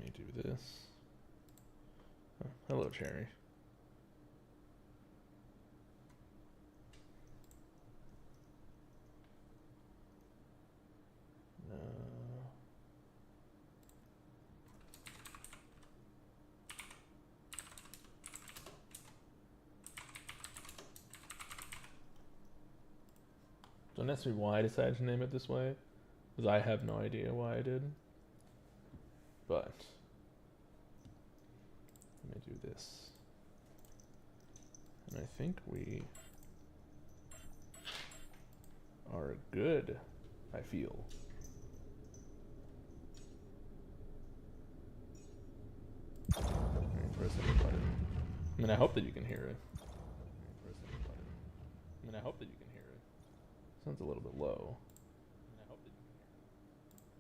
me do this. Oh, hello, Cherry. Don't ask me why I decided to name it this way, because I have no idea why I did. But let me do this. And I think we are good, I feel. Press any button. I mean, I hope that you can hear it. Press any button. I mean, I hope that you can hear it. Sounds a little bit low. I mean, I hope that you can hear it.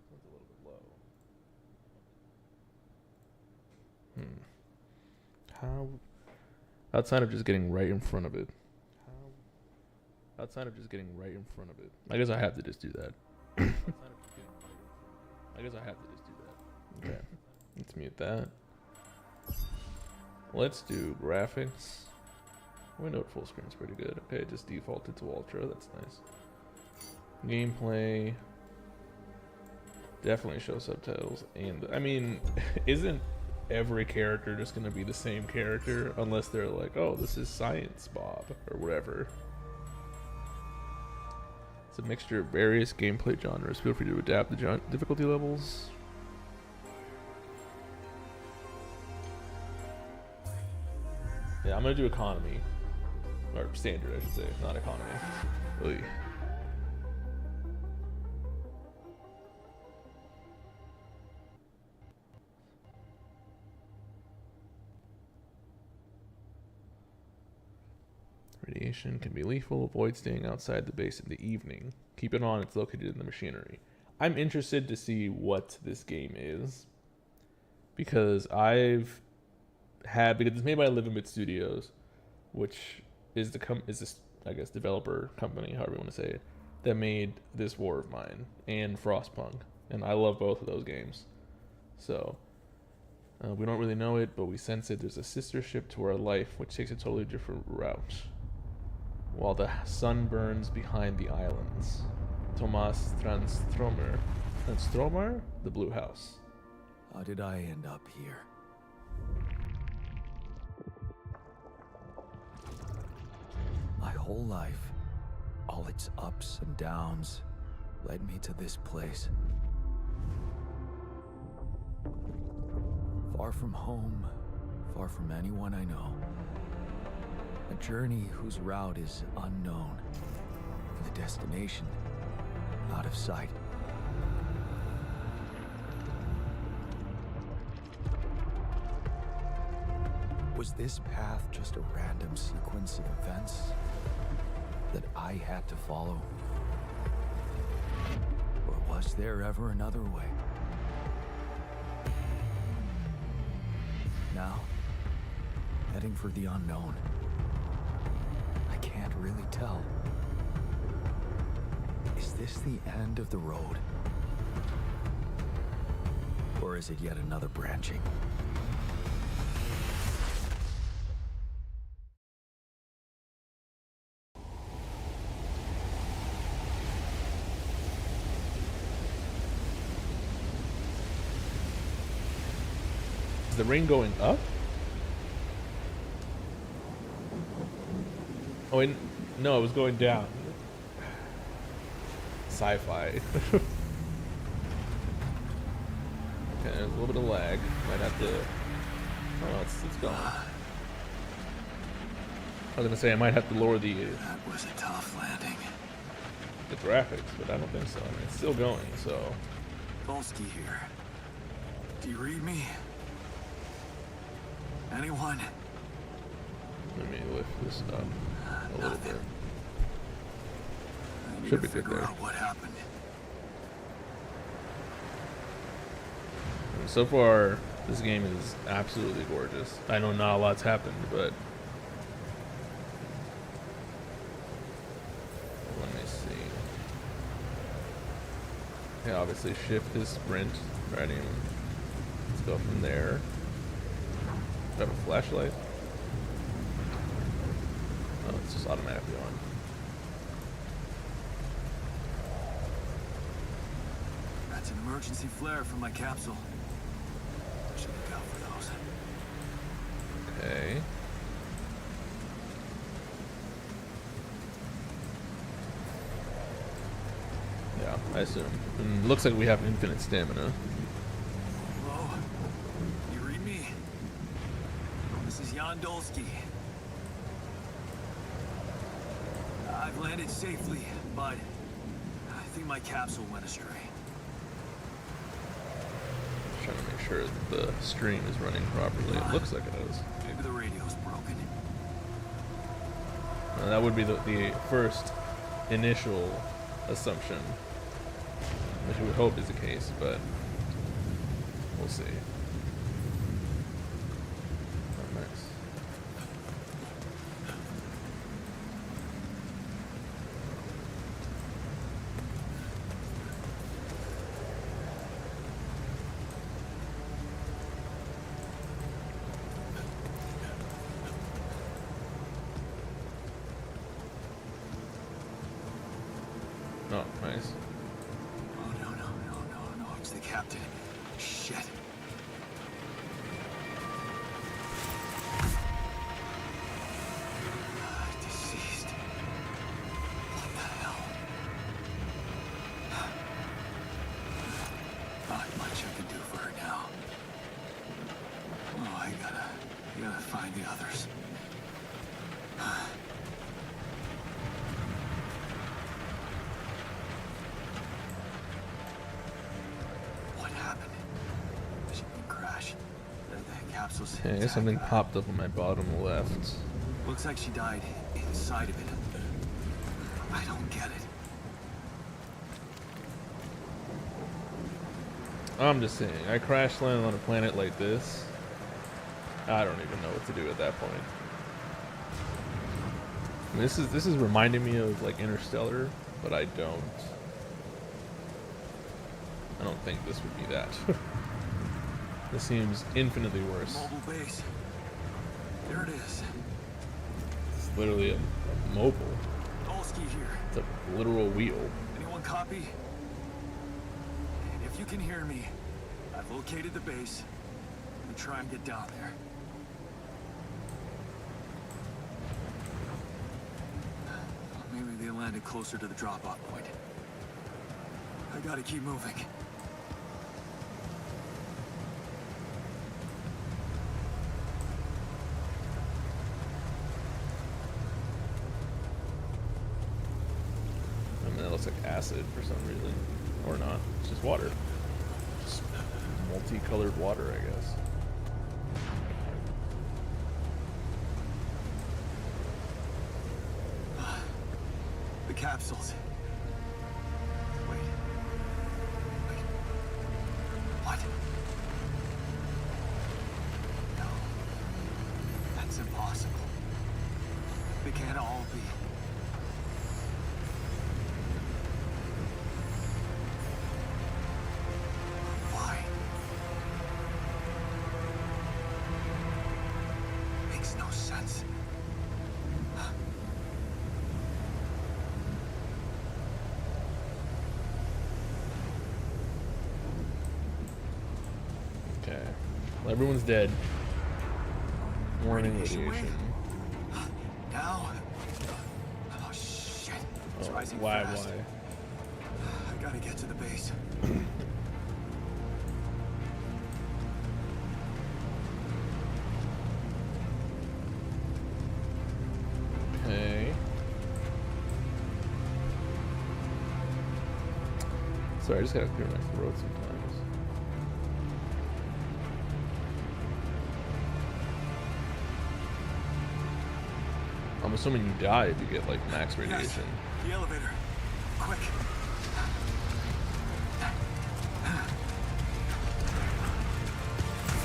Sounds a little bit low. How? Outside of just getting right in front of it. How? Outside of just getting right in front of it. I guess I have to just do that. I guess I have to just do that. Okay. Let's mute that. Let's do graphics. Window at full screen is pretty good. Okay, just defaulted to ultra. That's nice. Gameplay. Definitely show subtitles. And I mean, isn't every character just gonna be the same character unless they're like, oh, this is Science Bob or whatever. It's a mixture of various gameplay genres. Feel free to adapt the difficulty levels. Yeah, I'm gonna do economy. Or standard, I should say, not economy. Oy. Radiation can be lethal. Avoid staying outside the base in the evening. Keep it on. It's located in the machinery. I'm interested to see what this game is. Because because it's made by Living Bit Studios, which is this, I guess, developer company, however you want to say it, that made This War of Mine and Frostpunk, and I love both of those games. So we don't really know it, but we sense it. There's a sister ship to our life, which takes a totally different route, while the sun burns behind the islands. Tomas Transtromer, the Blue House. How did I end up here? My whole life, all its ups and downs, led me to this place. Far from home, far from anyone I know. A journey whose route is unknown, and the destination out of sight. Was this path just a random sequence of events that I had to follow? Or was there ever another way? Now, heading for the unknown. I can't really tell. Is this the end of the road? Or is it yet another branching? Is the ring going up? Oh, wait, no, it was going down. Sci-fi. Okay, there's a little bit of lag. Might have to. Oh, it's gone. I was gonna say I might have to lower the That was a tough landing. graphics, but I don't think so. I mean, it's still going. So. Polsky here. Do you read me? Anyone? Let me lift this up a little bit. I need Should to be good figure there. out what happened. And so far, this game is absolutely gorgeous. I know not a lot's happened, but let me see. Yeah, obviously shift is sprint. Right, Let's go from there. Do I have a flashlight? Oh, it's just automatically on. That's an emergency flare from my capsule. I should look out for those. Okay. Yeah, I assume. And looks like we have infinite stamina. Hello? You read me? This is Jan Dolsky. I've landed safely, but I think my capsule went astray. Trying to make sure that the stream is running properly. It looks like it is. Maybe the radio's broken. That would be the first initial assumption, which we would hope is the case, but we'll see. Oh, nice. Oh, nice. Oh, no, it's the captain. Shit. Deceased. What the hell? Not much I can do for her now. Oh, I gotta find the others. Okay, something popped up on my bottom left. Looks like she died inside of it. I don't get it. I'm just saying, I crash landed on a planet like this. I don't even know what to do at that point. I mean, this is reminding me of like Interstellar, but I don't think this would be that. This seems infinitely worse. Mobile base. There it is. It's literally a mobile. Dolsky here. It's a literal wheel. Anyone copy? If you can hear me, I've located the base. I'm try and get down there. Maybe they landed closer to the drop-off point. I gotta keep moving. That looks like acid for some reason. Or not. It's just water. Just multicolored water, I guess. The capsules. Wait. What? No. That's impossible. They can't all be. Makes no sense. Okay. Well, everyone's dead. Warning Radiation radiation. wave. Now. Oh shit. It's Oh, rising why? fast. I gotta get to the base. Okay. Sorry, I just gotta clear my throat sometimes. I'm assuming you die if you get like max radiation. Yes, the elevator. Quick.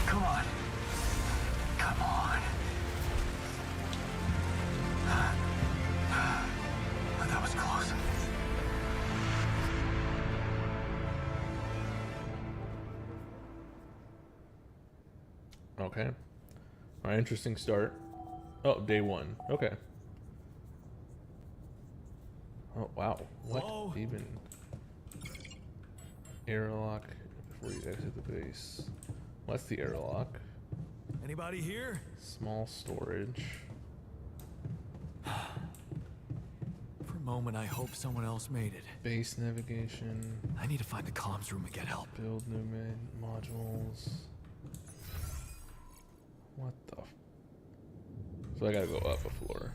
Come on. Come on. That was close. Okay. Alright, interesting start. Oh, day 1. Okay. Oh, wow. What Hello? even? Airlock before you exit the base. What's the airlock? Anybody here? Small storage. For a moment, I hope someone else made it. Base navigation. I need to find the comms room and get help. Build new modules. What the? So I gotta go up a floor.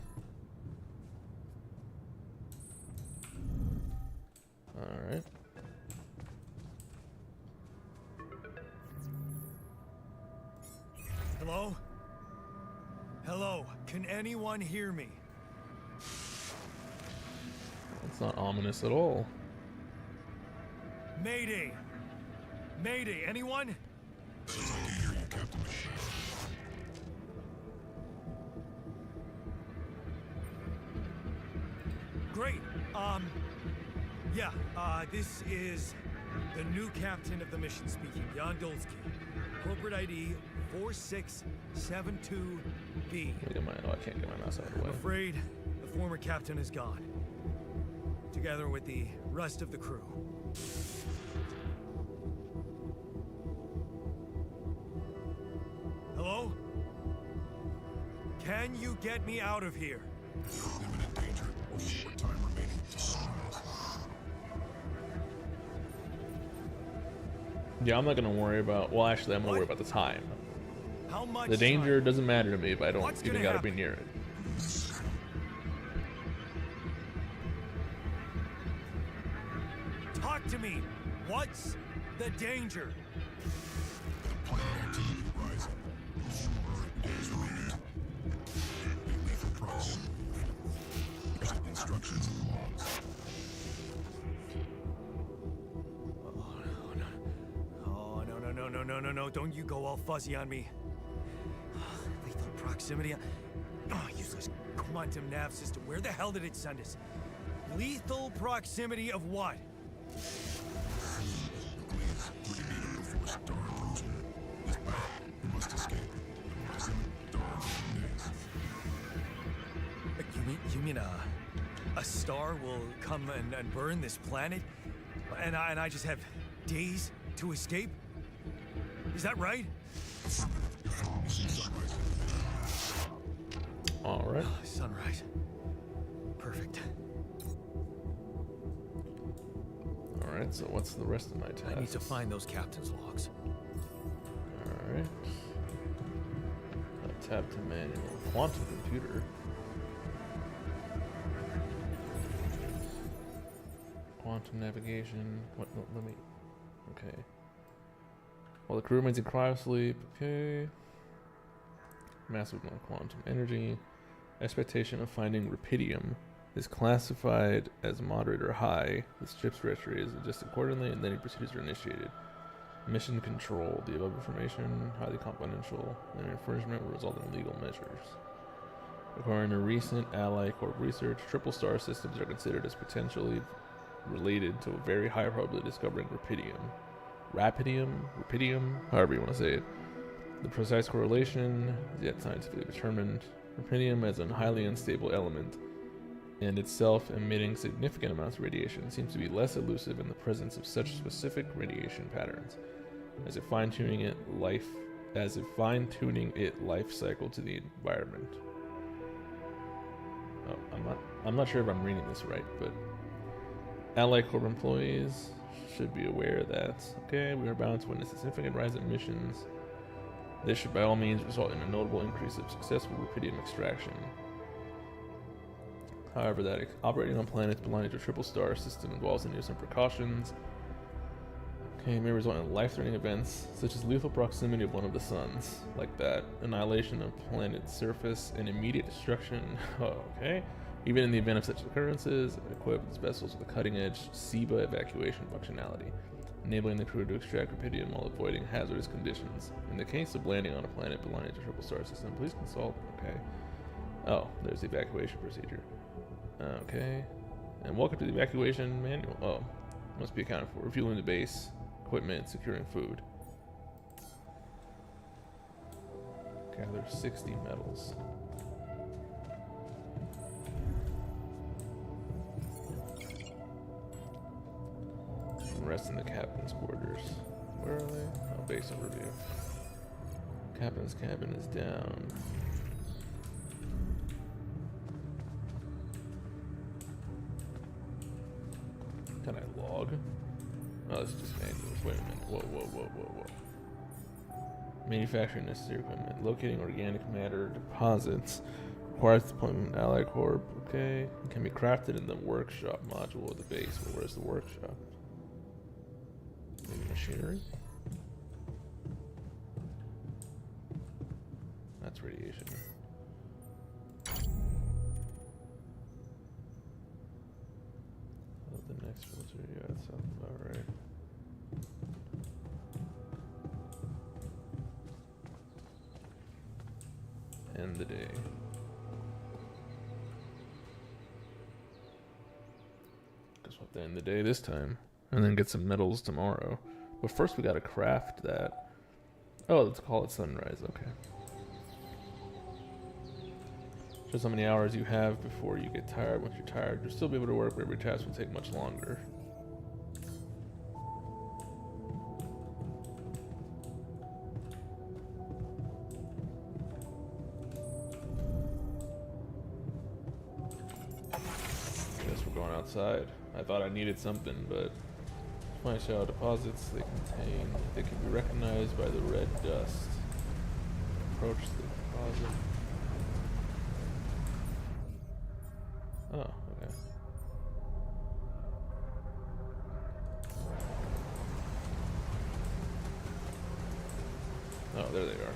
Alright. Hello? Hello? Can anyone hear me? That's not ominous at all. Mayday! Mayday, anyone? I can hear you, Captain. Great. Yeah, this is the new captain of the mission speaking, Jan Dolsky. Corporate ID 4672B. Let me get my, oh, I can't get my mouse out of the I'm way. afraid the former captain is gone, together with the rest of the crew. Hello? Can you get me out of here? Imminent danger. Only short time remaining to sunrise. Yeah, I'm not gonna worry about. Well, actually, I'm gonna worry about the time. How much The danger time? doesn't matter to me if I don't What's even gonna gotta happen? be near it. Talk to me. What's the danger? Planet activity rising. Shorter days remaining. Be lethal proximity. Present instructions and logs. Oh, no. Don't you go all fuzzy on me. Lethal proximity. Oh, useless quantum nav system. Where the hell did it send us? Lethal proximity of what? Please, 3 meters before star approaching. This battle, you must escape. Horizon, dawn, days. You mean a star will come and burn this planet? And I just have days to escape? Is that right? Sunrise. All right. Sunrise. Perfect. All right. So what's the rest of my tasks? I need to find those captain's logs. All right. Tab to manual. Quantum computer. Quantum navigation. What? No, let me. Okay. While the crew remains in cryosleep. Okay. Massive non-quantum energy. Expectation of finding rupidium is classified as moderate or high. The ship's registry is adjusted accordingly, and then procedures are initiated. Mission control. The above information, highly confidential, and infringement will result in legal measures. According to recent Ally Corp research, triple star systems are considered as potentially related to a very high probability of discovering rupidium, however you want to say it. The precise correlation is yet scientifically determined. Rupidium as a highly unstable element and itself emitting significant amounts of radiation seems to be less elusive in the presence of such specific radiation patterns as if fine-tuning it life cycle to the environment. Oh, I'm not sure if I'm reading this right, but Ally Corp employees should be aware that we are bound to witness a significant rise in emissions. This should by all means result in a notable increase of successful rupidium extraction. However, that operating on planets belonging to a triple star system involves the use of precautions. May result in life-threatening events such as lethal proximity of one of the suns, like that, annihilation of planet's surface, and immediate destruction. Even in the event of such occurrences, equip its vessels with a cutting-edge SIBA evacuation functionality, enabling the crew to extract rupidium while avoiding hazardous conditions. In the case of landing on a planet belonging to a triple star system, please consult. Oh, there's the evacuation procedure. And welcome to the evacuation manual. Oh, must be accounted for. Refueling the base, equipment, securing food. Gather 60 metals. And rest in the captain's quarters. Where are they? Oh, base overview. Captain's cabin is down. Can I log? Oh, it's just manuals. Wait a minute. Whoa, whoa, whoa, whoa, whoa. Manufacturing necessary equipment. Locating organic matter deposits. Requires deployment Ally Corp. Okay. Can be crafted in the workshop module of the base. But where's the workshop? Maybe machinery? That's radiation. Oh, the next filter, yeah, that sounds about right. End the day. Guess we'll have to end the day this time. And then get some metals tomorrow. But first we gotta craft that. Oh, let's call it sunrise, okay. Shows how many hours you have before you get tired. Once you're tired, you'll still be able to work, but every task will take much longer. Guess we're going outside. I thought I needed something, but find out deposits they contain. They can be recognized by the red dust. Approach the deposit. Oh, okay. Oh, there they are.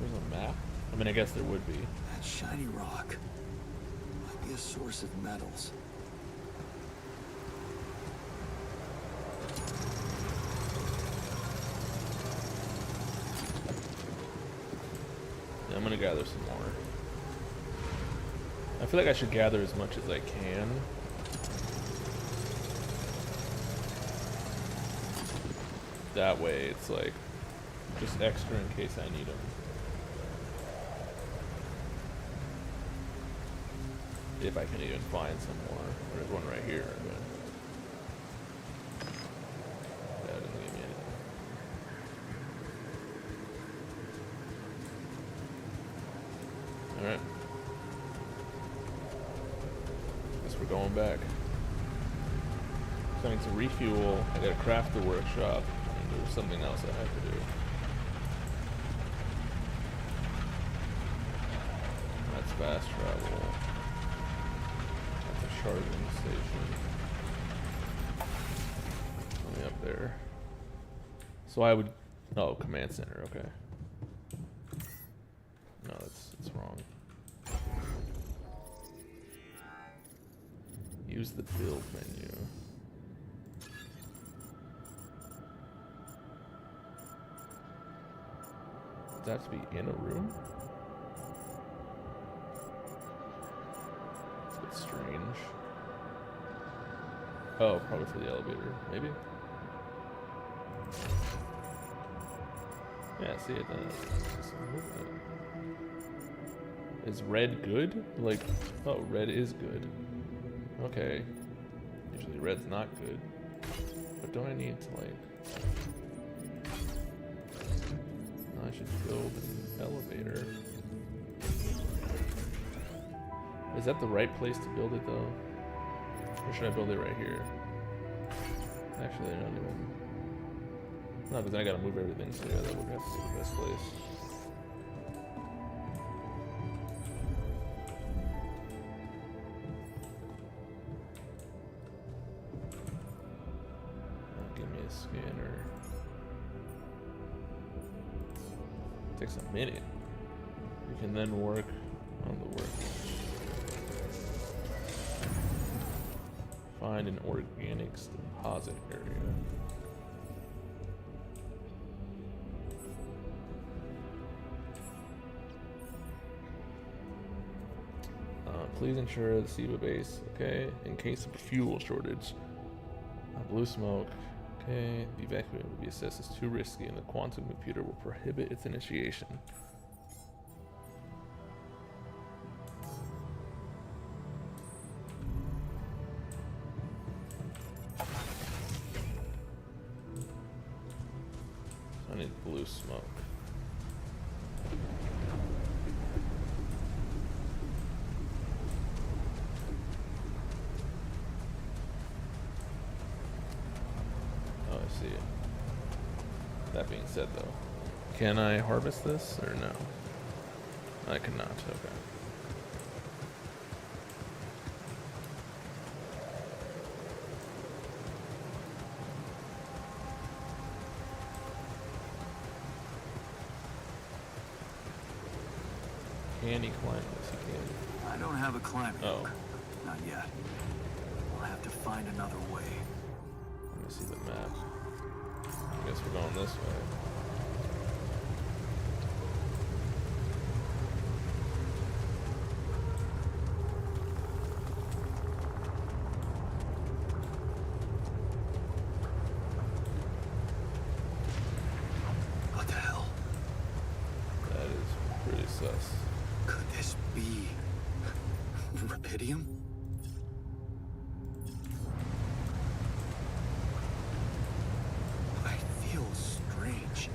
There's a map? I mean, I guess there would be. That shiny rock might be a source of metals. I'm gonna gather some more. I feel like I should gather as much as I can. That way it's like just extra in case I need them. If I can even find some more. There's one right here. But that doesn't give me anything. Alright. Guess we're going back. So I need to refuel. I gotta craft the workshop. And there's something else I have to do. That's fast travel. That's a charging station. Only up there. So I would... Oh, command center, okay. No, that's wrong. Use the build menu. Does that have to be in a room? It's a bit strange. Oh, probably for the elevator, maybe? Yeah, see it does. Is red good? Like, oh, red is good. Okay. Usually red's not good. But don't I need to, like... I should build an elevator. Is that the right place to build it, though? Or should I build it right here? Actually, I don't even... No, because I gotta move everything, so yeah, that would have to be the best place. Give me a scanner. Takes a minute. You can then work on the workbench. Find an organics deposit area. Please ensure the SIVA base, okay, in case of a fuel shortage. Blue smoke, okay. The evacuation will be assessed as too risky and the quantum computer will prohibit its initiation. I need blue smoke. Oh, I see it. That being said, though, can I harvest this or no? I cannot. Okay. Can he climb this? He can. I don't have a climbing Oh. hook. Not yet. We'll have to find another way. Let me see the map. I guess we're going this way. What the hell? That is pretty sus. Could this be Rapidium? I feel strange.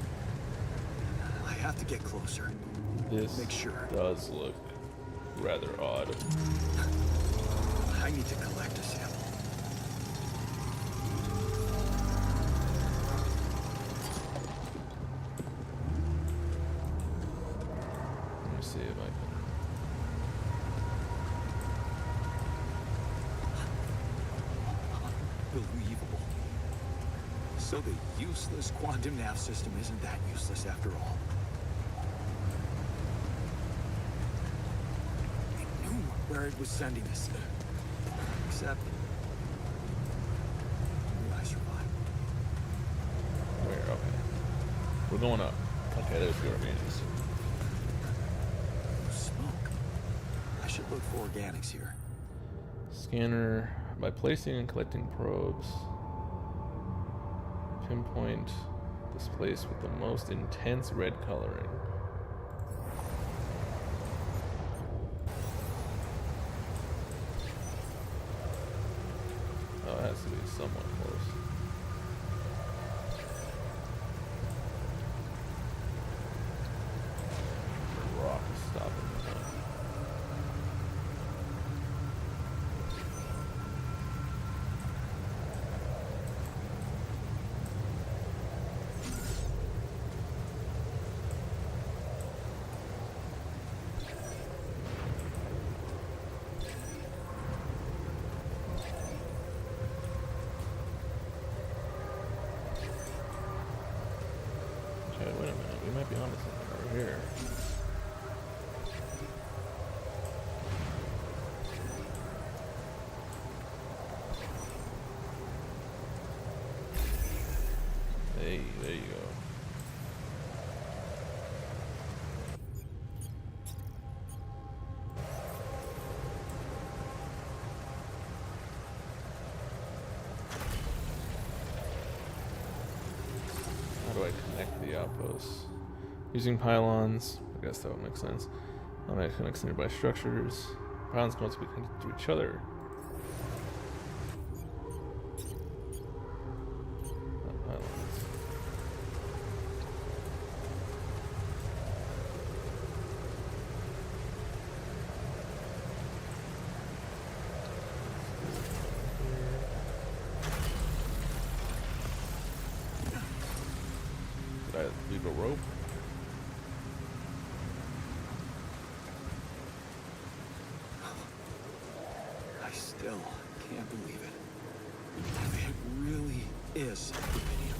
I have to get closer. This Make sure. does look rather odd. I need to collect a sample. Let me see if I can. Unbelievable. So the useless quantum nav system isn't that useless after all. It knew where it was sending us. Except... I survived. Where? Okay. We're going up. Okay, there's the organics. Smoke. I should look for organics here. Scanner. By placing and collecting probes, pinpoint this place with the most intense red coloring. Oh, it has to be somewhat close. The rock is stopping me now. Okay, wait a minute. We might be onto something over here. Hey, there you go. How do I connect the outposts? Using pylons. I guess that would make sense. How do I connect nearby structures? Pylons can also be connected to each other. Not pylons. Did I leave a rope? I still can't believe it. It really is Rapidium.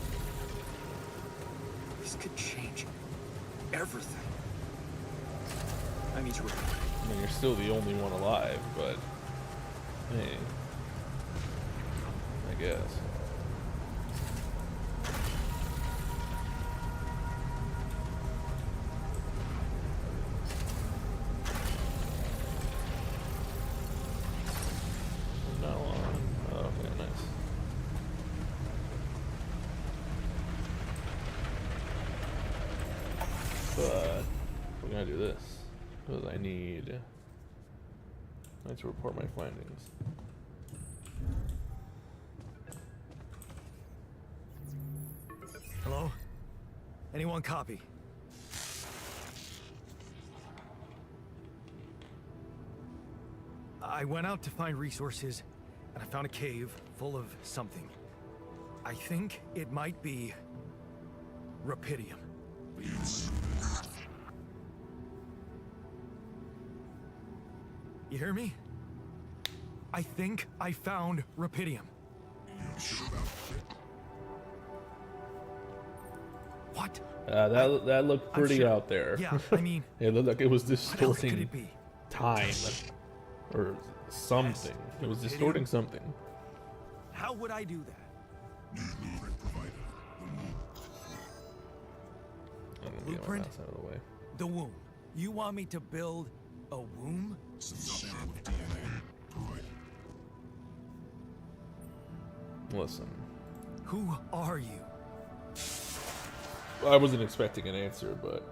This could change everything. I need to report. I mean, you're still the only one alive, but hey, I guess. But we're gonna do this because I need to report my findings. Hello? Anyone copy? I went out to find resources, and I found a cave full of something. I think it might be Rapidium. You hear me? I think I found Rapidium. What? That looked I'm pretty sure. out there. Yeah, I mean, It looked like it was what else could distorting it be? time or something. It was distorting something. How would I do that? I'm gonna get my Blueprint? mouse out of the way. The womb. You want me to build a womb? Some sample of DNA provided. Listen, Who are you? I wasn't expecting an answer, but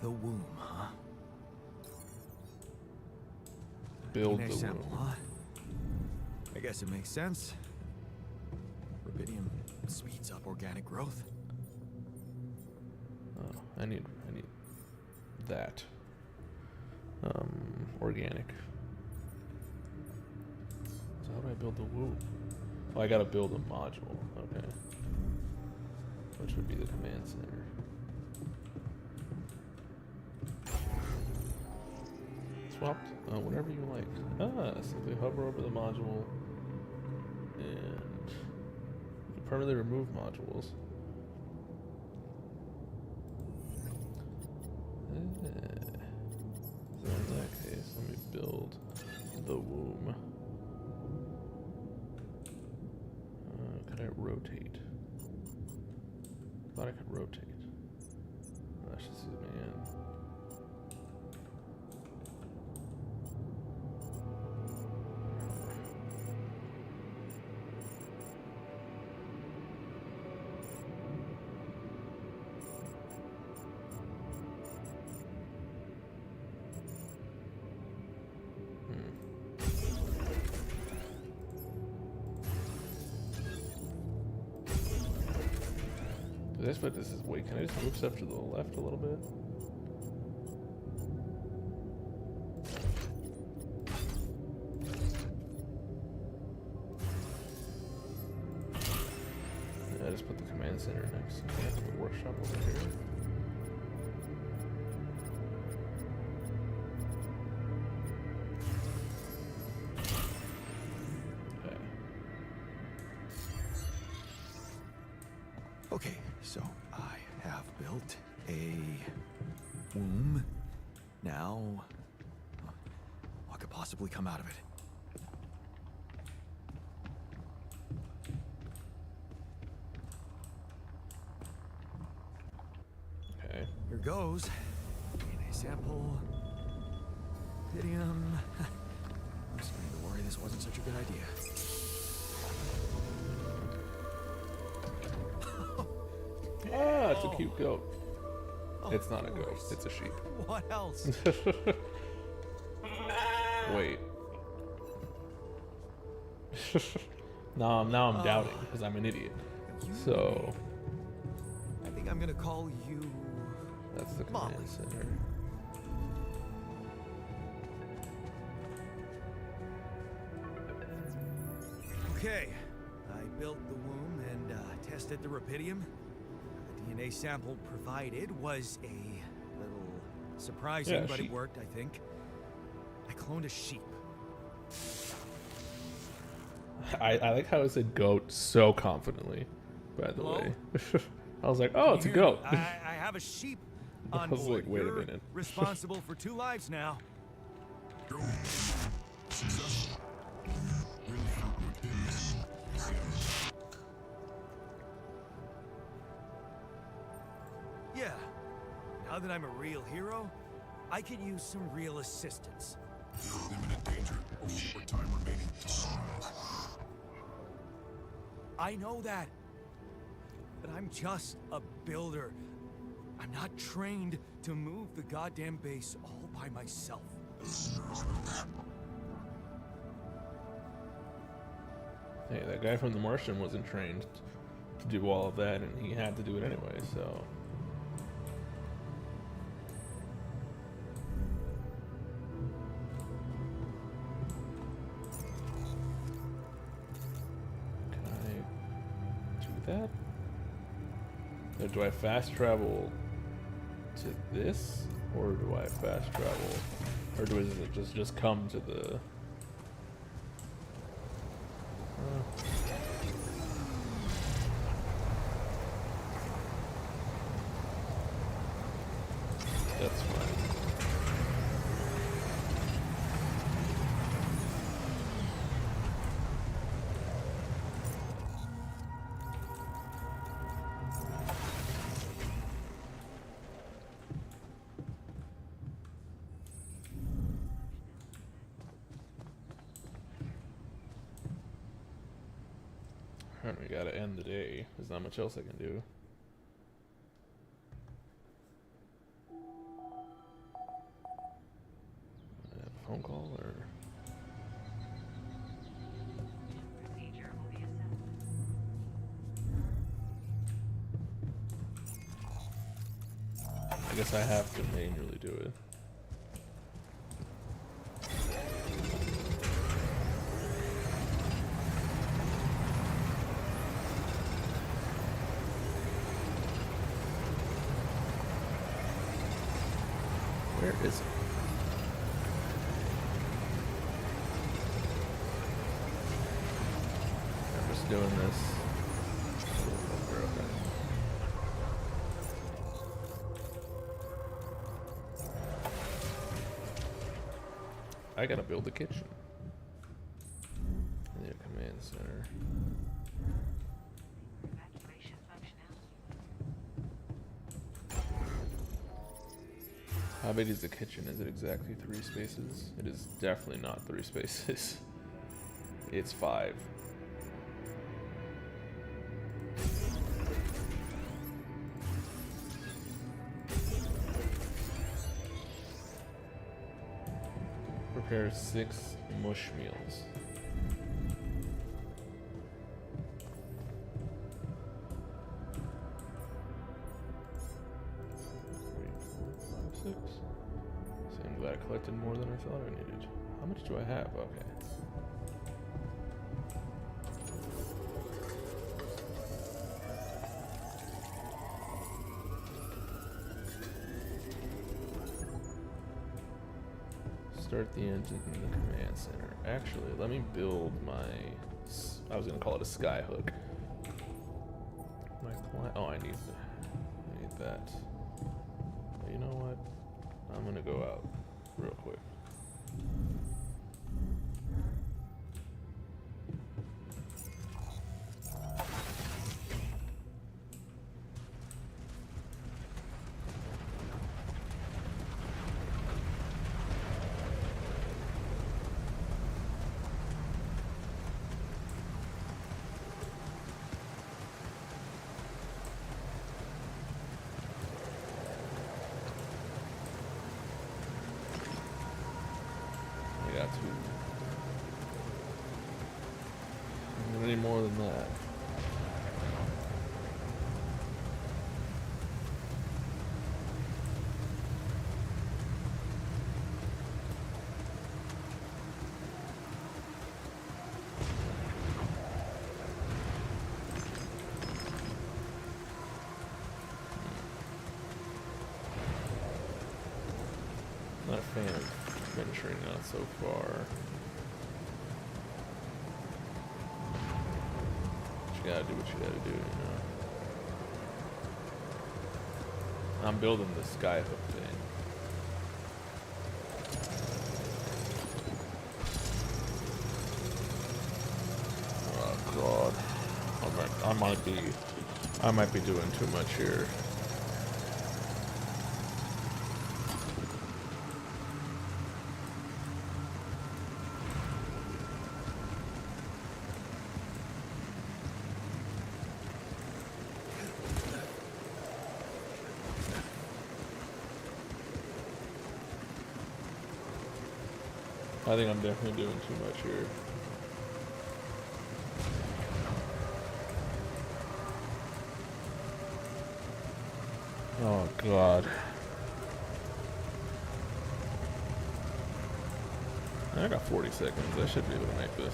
The womb, huh? build DNA the sample, womb. huh? I guess it makes sense. Rubidium speeds up organic growth. Oh, I need that. Organic. So how do I build the womb? Oh, I gotta build a module. Okay. Which would be the command center. Swapped. Whatever you like. Simply hover over the module and you can permanently remove modules. So in that case, let me build the womb. Could I rotate? Thought I could rotate. That's just zoom in. I just put this is wait, can I just move stuff to the left a little bit? Yeah, I just put the command center next to the workshop over here. Okay, so I have built a womb. Now, what could possibly come out of it? Okay. Here goes. DNA sample. Rubidium. I'm starting to worry this wasn't such a good idea. Ah, it's a cute goat. Of It's not a goat, course. it's a sheep. What else? Wait. now I'm doubting because I'm an idiot. You- So I think I'm gonna call you. that's the Molly. command center. Okay, I built the womb and tested the Rapidium. The DNA sample provided was a little surprising, Yeah, but sheep. it worked, I think. I cloned a sheep. I like how it said goat so confidently, by the Hello? way. I was like, oh, it's a Here, goat. I have a sheep on I was board. like, wait a You're minute. responsible for 2 lives now. Go. Successful. Really help with this. Yeah. Now that I'm a real hero, I could use some real assistance. Imminent danger. Short time remaining to sunrise. I know that. But I'm just a builder. I'm not trained to move the goddamn base all by myself. Hey, that guy from The Martian wasn't trained to do all of that, and he had to do it anyway, so... Can I do that? Or do I fast travel to this? Or do I fast travel? Or does it just come to the... That's fine. Alright, we gotta end the day. There's not much else I can do. Phone call or I guess I have to manually do it. Where is it? I'm just doing this. I gotta build a kitchen. I need a command center. How big is the kitchen? Is it exactly 3 spaces? It is definitely not 3 spaces. It's 5. Prepare 6 mush meals. 6. See, I'm glad I collected more than I thought I needed. How much do I have? Okay. Start the engine in the command center. Actually, let me build my... I was gonna call it a sky hook. My client... Oh, I need that. You know what? I'm gonna go out real quick. Any more than that. Not a fan of venturing out so far. You gotta do what you gotta do, you know. I'm building the sky hook thing. Oh god. I might be doing too much here. I think I'm definitely doing too much here. Oh god. I got 40 seconds. I should be able to make this.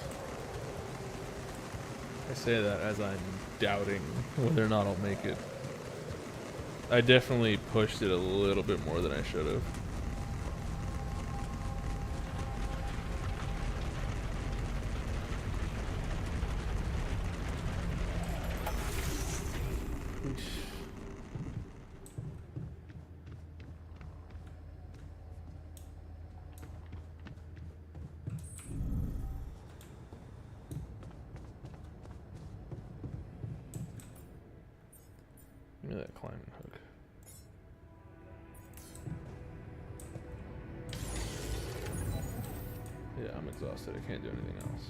I say that as I'm doubting whether or not I'll make it. I definitely pushed it a little bit more than I should have. Give me that climbing hook. Yeah, I'm exhausted. I can't do anything else.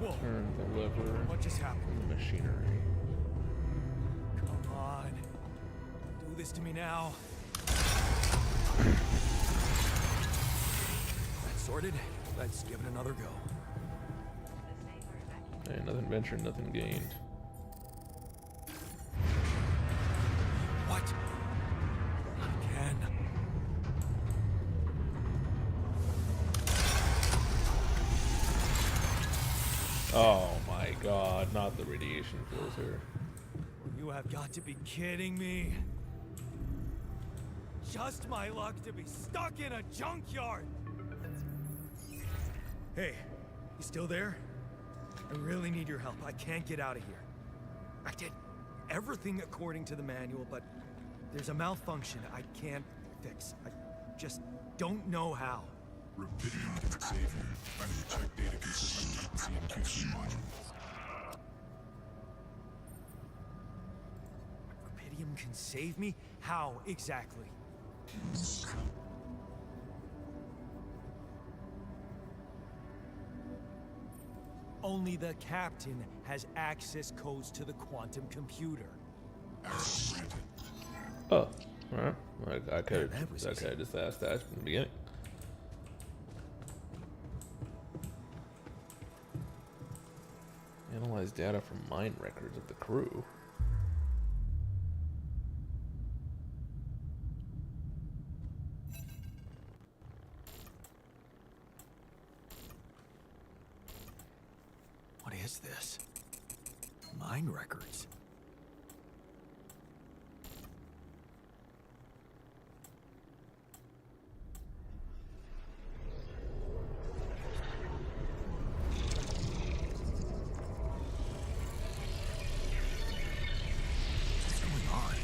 Whoa. Turn the lever What just happened? in the machinery. Come on. Do this to me now. That's sorted. Let's give it another go. Hey, nothing ventured, nothing gained. What? Not again. Oh my god, not the radiation filter. You have got to be kidding me. Just my luck to be stuck in a junkyard. Hey, you still there? I really need your help. I can't get out of here. I did everything according to the manual, but there's a malfunction I can't fix. I just don't know how. Rapidium can save you. I need to check data consistent with CMQC modules. Rapidium can save me? How exactly? Only the captain has access codes to the quantum computer. Access granted. Oh, alright. I could Yeah, that was have easy. just asked that from the beginning. Analyze data from mine records of the crew. What is this? Mine records. What's going on?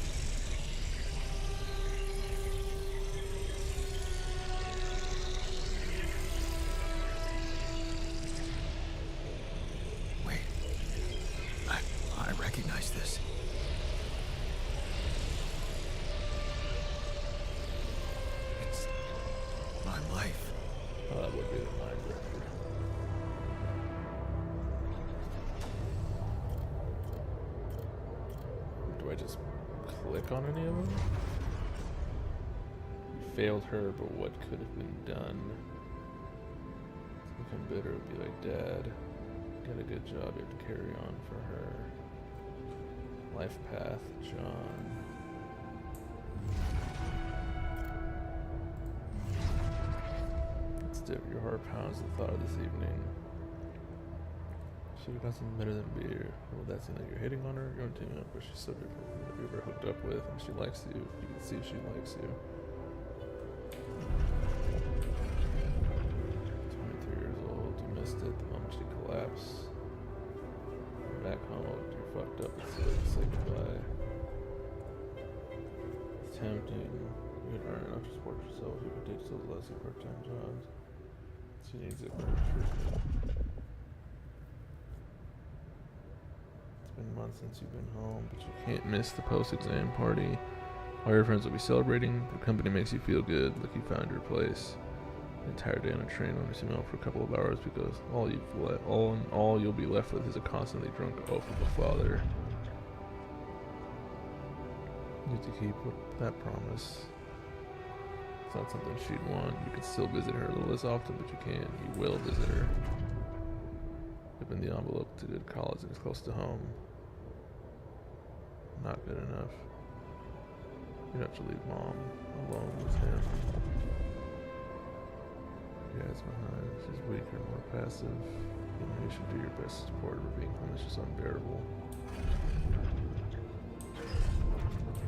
Wait. I recognize this. It's my life. Oh, that would be the mine record. Do I just click on any of them? Failed her, but what could have been done? Become bitter would be like dad. Get a good job, you have to carry on for her. Life path, John. It's different. Your heart pounds the thought of this evening. Should have got something better than beer. Would that seem like you're hitting on her? You're on team up, but she's so different from what you ever hooked up with, and she likes you. You can see if she likes you. 23 years old. You missed it the moment she collapsed. You're back home. You're fucked up. It's good to say goodbye. It's tempting. You could earn enough to support yourself. You could take yourself less of part-time jobs. She needs it for treatment. It's been months since you've been home, but you can't miss the post-exam party. All your friends will be celebrating. The company makes you feel good, like you found your place. The entire day on a train, only see out for a couple of hours because all you'll be left with is a constantly drunk oaf of a father. You have to keep that promise. It's not something she'd want. You can still visit her a little less often, but you can. You will visit her. Open the envelope to good college and it's close to home. Not good enough. You'd have to leave mom alone with him. Your dad's behind. She's weaker, more passive. You know, you should do your best to support her. Being home is just unbearable.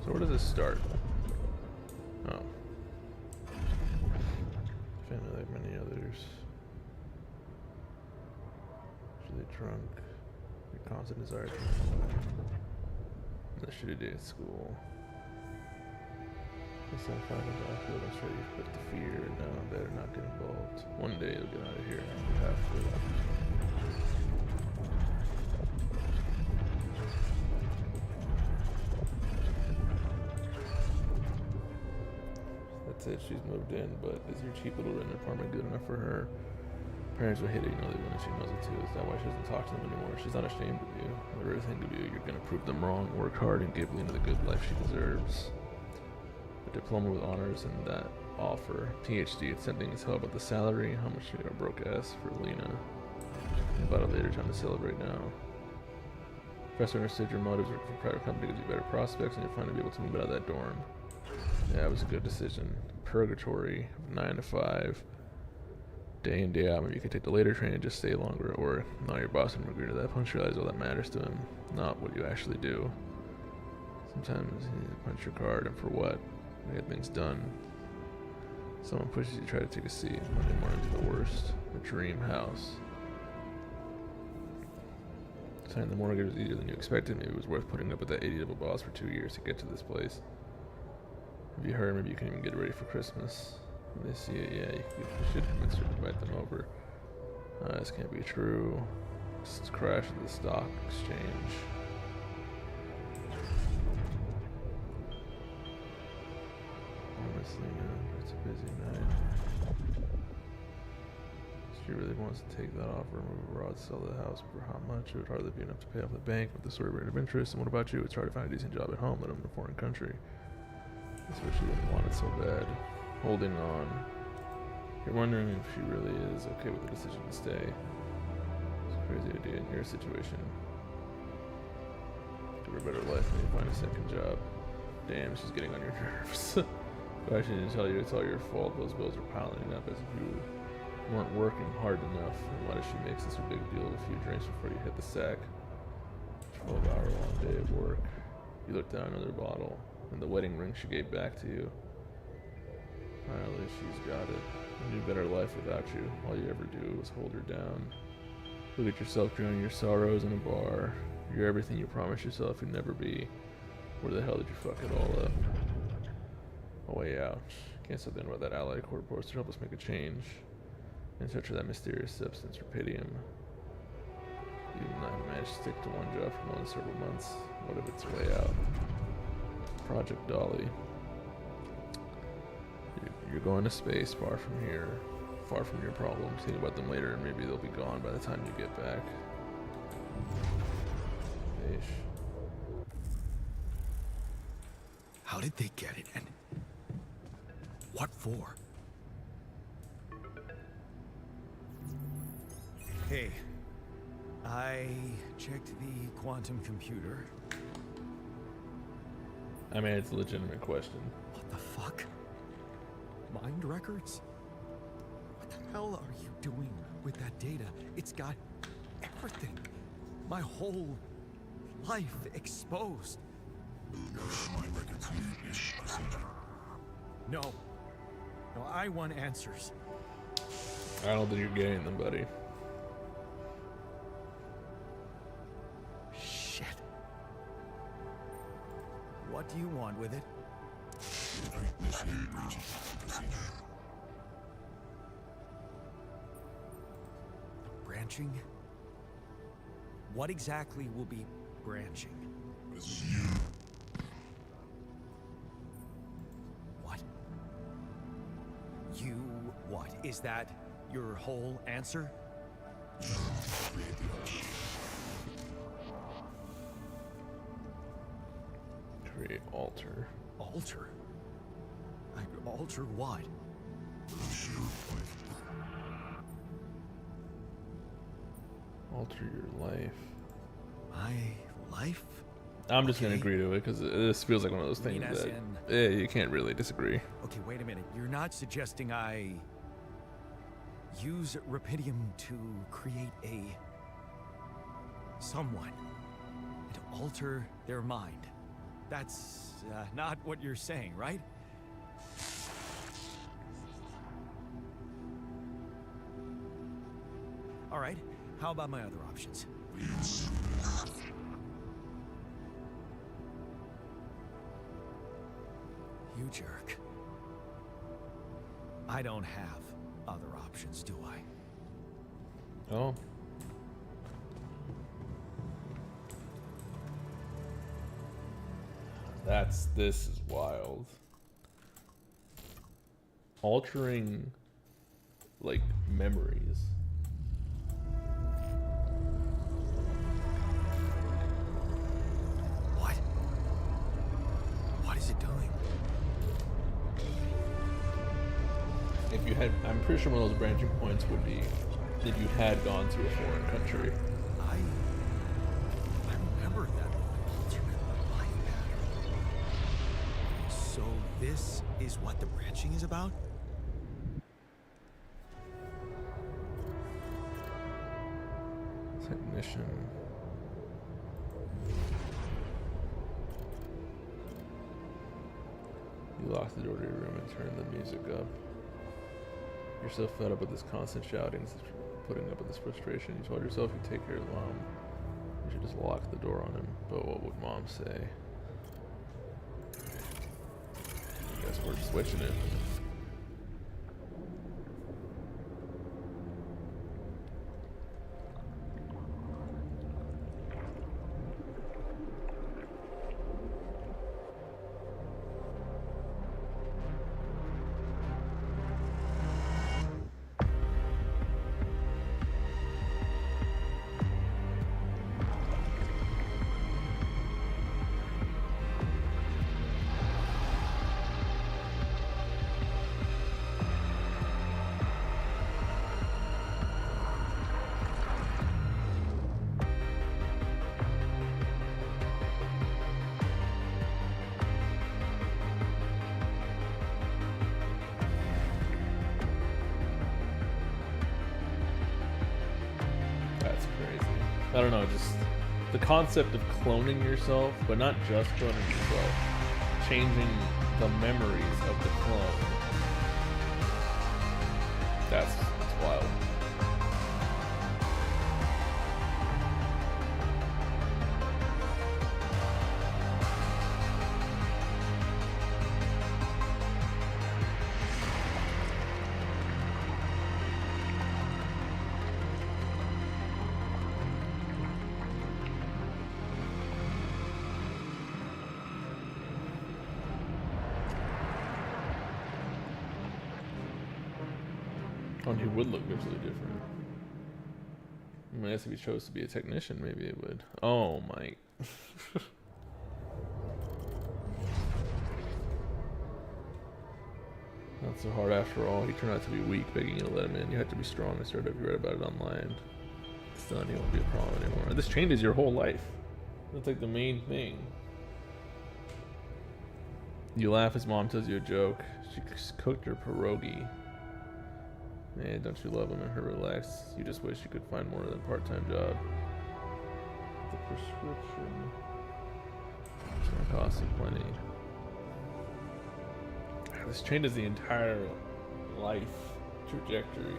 So where does this start? Oh. Family like many others. Usually drunk. Your constant desire to run away. And a shitty day at school. Guess I'm fine about I feel I'm ready to put the fear and now I better not get involved. One day you'll get out of here and you have to. That's it, she's moved in, but is your cheap little rented apartment good enough for her? Parents will hate it, you know they will, and she knows it too. Is that why she doesn't talk to them anymore? She's not ashamed of you. Whatever they think of you, you're gonna prove them wrong. Work hard and give Lena the good life she deserves. A diploma with honors and that offer. PhD, it's tempting as hell about the salary. How much you got broke ass for Lena? About it later, time to celebrate now. Professor understood your motives working for a private company gives you better prospects and you're finally able to move out of that dorm. Yeah, it was a good decision. Purgatory, 9 to 5. Day in, day out. Maybe you could take the later train and just stay longer, or now your boss will agree to that. Punctuality is all that matters to him, not what you actually do. Sometimes you need to punch your card, and for what? To get things done. Someone pushes you to try to take a seat. Monday morning's the worst. A dream house. Signing the mortgage was easier than you expected. Maybe it was worth putting up with that idiot of a boss for 2 years to get to this place. Have you heard? Maybe you can even get ready for Christmas. When they see it, yeah, you should convince her to invite them over. This can't be true. It's crash of the stock exchange. Honestly, it's a busy night. She really wants to take that offer, move abroad, sell the house for how much? It would hardly be enough to pay off the bank with the sort of rate of interest. And what about you? It's hard to find a decent job at home, let alone in a foreign country. That's what she wouldn't want it so bad. Holding on. You're wondering if she really is okay with the decision to stay. It's a crazy idea in your situation. Give her a better life when you find a second job. Damn, she's getting on your nerves. But I shouldn't tell you it's all your fault. Those bills are piling up as if you weren't working hard enough. And why does she make such a big deal of a few drinks before you hit the sack? 12-hour long day of work. You look down another bottle. And the wedding ring she gave back to you. Finally, she's got it. A new better life without you. All you ever do is hold her down. Look at yourself drowning your sorrows in a bar. You're everything you promised yourself you'd never be. Where the hell did you fuck it all up? A way out. Can't stop thinking about that Allied Court poster. Help us make a change. In search of that mysterious substance, Rapidium. You and I managed to stick to one job for more than several months. What if it's a way out? Project Dolly. You're going to space, far from here, far from your problems. Think about them later, and maybe they'll be gone by the time you get back. Ish. How did they get it, and what for? Hey, I checked the quantum computer. I mean, it's a legitimate question. What the fuck? Mind records? What the hell are you doing with that data? It's got everything. My whole life exposed. My records need is procedure. No. No, I want answers. I don't think you're getting them, buddy. Shit. What do you want with it? Initiate procedure. branching? What exactly will be branching? This is you. What? You what? Is that your whole answer? Create the altar. Create altar. Alter? Alter what? This your life. Alter your life. My life? I'm just gonna Okay. agree to it because this feels like one of those You mean things as that you can't really disagree. Okay, wait a minute. You're not suggesting I use Rapidium to create someone and alter their mind. That's not what you're saying, right? All right. How about my other options? You jerk. I don't have other options, do I? Oh. This is wild. Altering like memories. What? What is it doing? If you had, I'm pretty sure one of those branching points would be if you had gone to a foreign country. I remember that alternate life pattern. So this is what the branching is about? Technician. You locked the door to your room and turned the music up. You're so fed up with this constant shouting, putting up with this frustration. You told yourself you'd take care of Mom. You should just lock the door on him. But what would Mom say? I guess we're switching it. That's crazy. I don't know, just the concept of cloning yourself, but not just cloning yourself, changing the memories of the clone. That's wild. Oh, and he would look visually different. I mean, I guess if he chose to be a technician, maybe it would. Oh my. Not so hard after all. He turned out to be weak, begging you to let him in. You had to be strong and start up. You read about it online. Still, he won't be a problem anymore. This changes your whole life. That's like the main thing. You laugh as Mom tells you a joke. She cooked her pierogi. Man, don't you love him and her relax? You just wish you could find more than a part-time job. The prescription. It's gonna cost you plenty. This changes the entire life trajectory.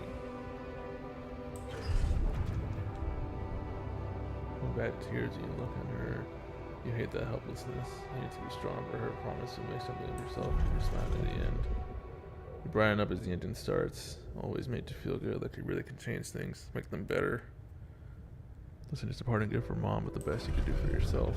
What bad tears you look at her. You hate that helplessness. You need to be strong for her. Promise to make something of yourself. You're smiling at the end. You brighten up as the engine starts. Always made to feel good, like you really can change things, make them better. Listen, just a parting gift for mom, but the best you could do for yourself.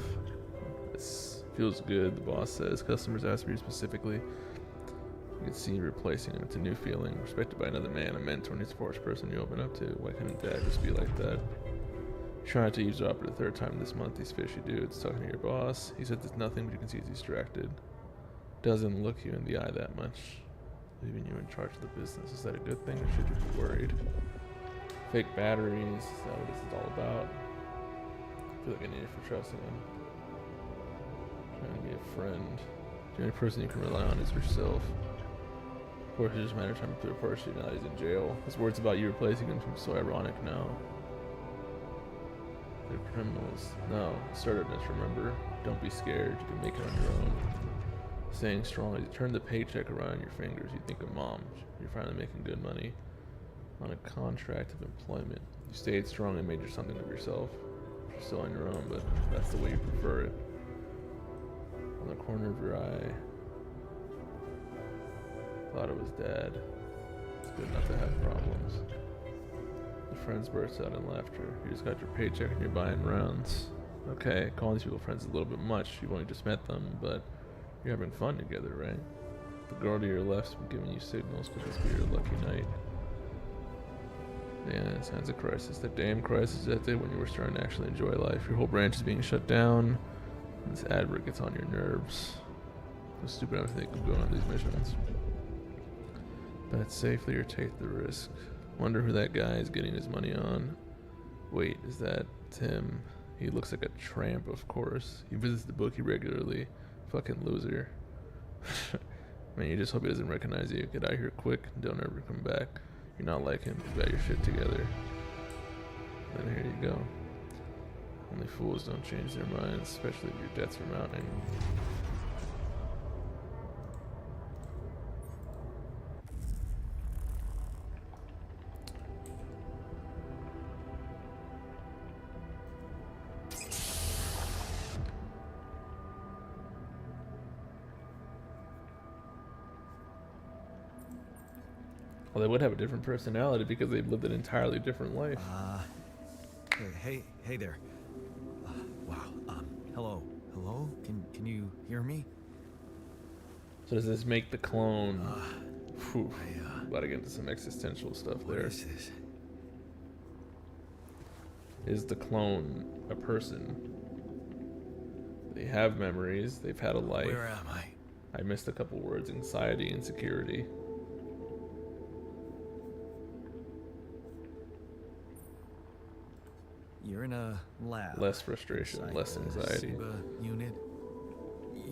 This feels good, the boss says. Customers ask for you specifically. You can see replacing him. It's a new feeling. Respected by another man, a mentor, and he's the first person you open up to. Why couldn't dad just be like that? Try not to eavesdrop for the third time this month, these fishy dudes. Talking to your boss. He said there's nothing, but you can see he's distracted. Doesn't look you in the eye that much. Leaving you in charge of the business. Is that a good thing, or should you be worried? Fake batteries. Is that what this is all about? I feel like I need it for trusting him. Trying to be a friend. The only person you can rely on is yourself. Of course, it just matters time to report you now that he's in jail. His words about you replacing him seem so ironic now. They're criminals. No, assertiveness, remember? Don't be scared. You can make it on your own. Staying strong. As you turn the paycheck around your fingers, you think of mom. You're finally making good money. On a contract of employment. You stayed strong and made something of yourself. You're still on your own, but that's the way you prefer it. On the corner of your eye. Thought it was dad. It's good not to have problems. The friends burst out in laughter. You just got your paycheck and you're buying rounds. Okay, calling these people friends is a little bit much. You've only just met them, but you're having fun together, right? The girl to your left's been giving you signals. Could this be your lucky night? Yeah, signs of crisis. That damn crisis that day when you were starting to actually enjoy life. Your whole branch is being shut down. And this advert gets on your nerves. So stupid I think of going on these missions. Bet safely or take the risk. Wonder who that guy is getting his money on. Wait, is that Tim? He looks like a tramp, of course. He visits the bookie regularly. Fucking loser. Man, you just hope he doesn't recognize you. Get out of here quick and don't ever come back. You're not like him. You got your shit together. Then here you go. Only fools don't change their minds, especially if your debts are mounting. Well, they would have a different personality because they've lived an entirely different life. Hey there. Wow. Hello. Hello? Can you hear me? So does this make the clone... about to get into some existential stuff there. What is this? Is the clone a person? They have memories. They've had a life. Where am I? I missed a couple words. Anxiety, insecurity. You're in a lab. Less frustration, inside less the anxiety. SIBA unit.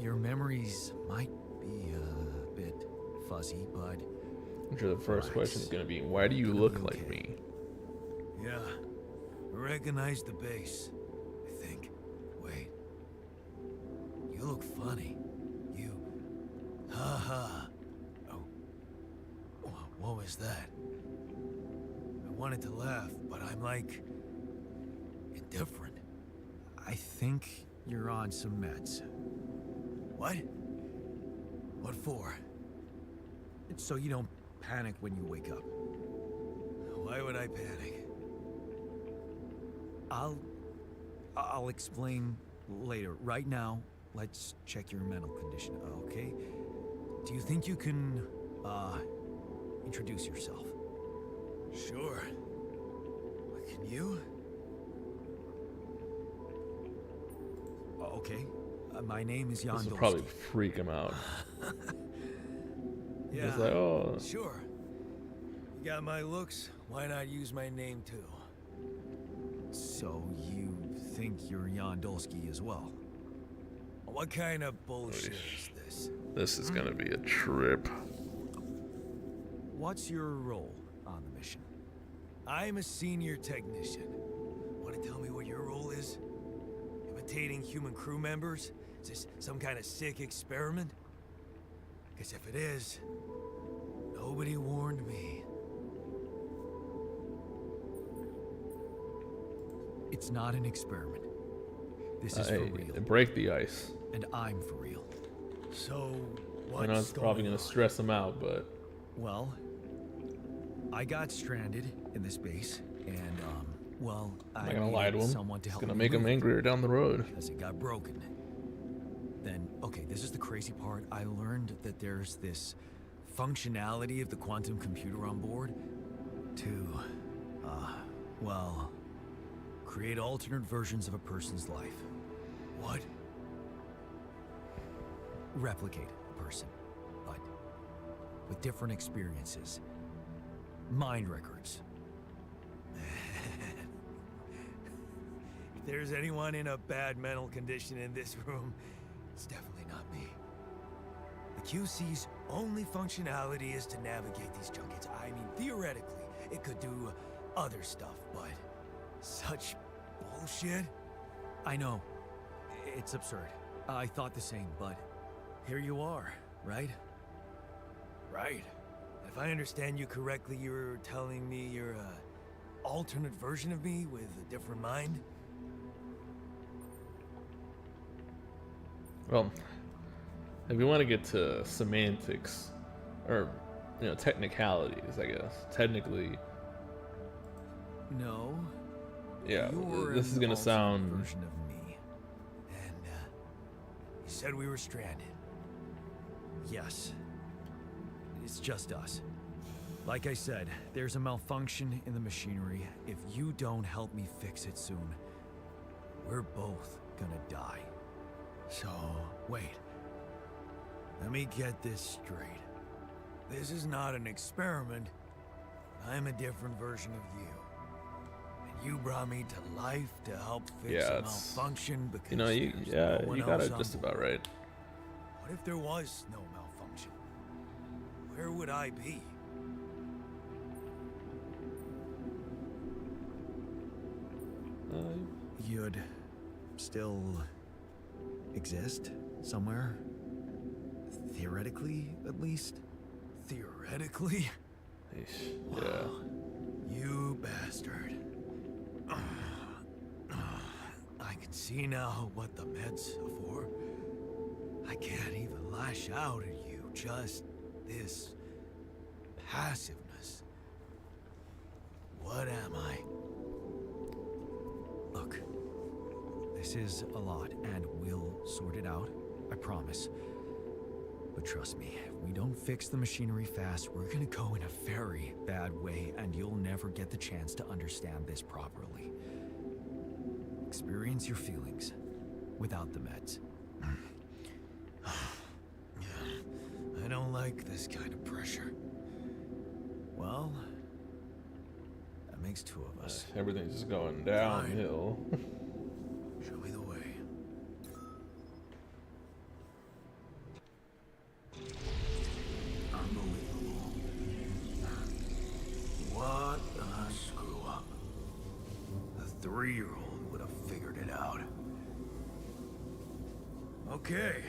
Your memories might be a bit fuzzy, but I'm sure the first Relax. question is going to be, why do you Gonna look be like okay. me? yeah, I recognize the base. I think. Wait. You look funny. You. Ha. Oh. What was that? I wanted to laugh, but I'm like indifferent. I think you're on some meds. What? What for? It's so you don't panic when you wake up. Why would I panic? I'll explain later. Right now, let's check your mental condition, okay? Do you think you can, introduce yourself? Sure. Can you? Okay. My name is Jan This will Dolsky. probably freak him out. Yeah. He's like, oh, Sure. You got my looks, why not use my name too? So you think you're Jan Dolsky as well? What kind of bullshit is this? this is going to be a trip. What's your role on the mission? I'm a senior technician. Want to tell me what your role is? Imitating human crew members? Is this some kind of sick experiment? Because if it is, nobody warned me. It's not an experiment. This is for real. Break the ice. And I'm for real. So, what's I know it's probably going going to on? stress him out, but Well, I got stranded in this base, and, Well, I'm I not gonna lie to needed him. someone to It's help gonna me make him move it, angrier down the road. because it got broken. Then, okay, this is the crazy part. I learned that there's this functionality of the quantum computer on board to, well, create alternate versions of a person's life. What? Replicate a person, but with different experiences. Mind records. If there's anyone in a bad mental condition in this room, it's definitely not me. The QC's only functionality is to navigate these junkets. I mean, theoretically, it could do other stuff, but such bullshit? I know. It's absurd. I thought the same, but here you are, right? Right. If I understand you correctly, you're telling me you're a alternate version of me with a different mind? Well, if we want to get to semantics, or technicalities, I guess. Technically, No. yeah, You're this is an gonna alternate sound. version of me. And you said we were stranded. Yes. It's just us. Like I said, there's a malfunction in the machinery. If you don't help me fix it soon, we're both gonna die. So, wait. Let me get this straight. This is not an experiment. I'm a different version of you. And you brought me to life to help fix Yeah, a it's- malfunction because You there's no one got else it on just board. about right. What if there was no malfunction? Where would I be? You'd still exist somewhere? Theoretically, at least? Theoretically? Eesh, yeah. You bastard. I can see now what the meds are for. I can't even lash out at you, just this passiveness. What am I? Look, this is a lot, and we'll sort it out, I promise. But trust me, if we don't fix the machinery fast, we're gonna go in a very bad way, and you'll never get the chance to understand this properly. Experience your feelings without the meds. I don't like this kind of pressure. Well, that makes two of us. Everything's just going downhill. Show me the way. Unbelievable. What a screw up. A 3-year-old would have figured it out. Okay.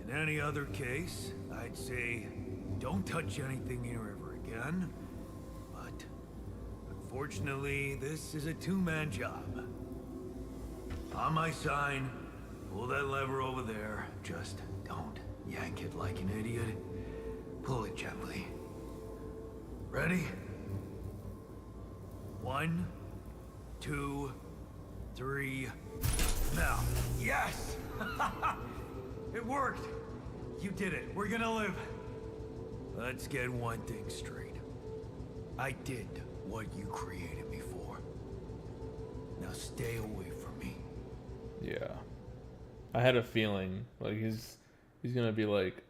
In any other case, I'd say don't touch anything here ever again. But unfortunately, this is a two-man job. On my sign, pull that lever over there. Just don't yank it like an idiot. Pull it gently. Ready? 1, 2, 3. Now. Yes! It worked! You did it. We're gonna live. Let's get one thing straight. I did what you created me for. Now stay away from me. Yeah, I had a feeling like he's gonna be like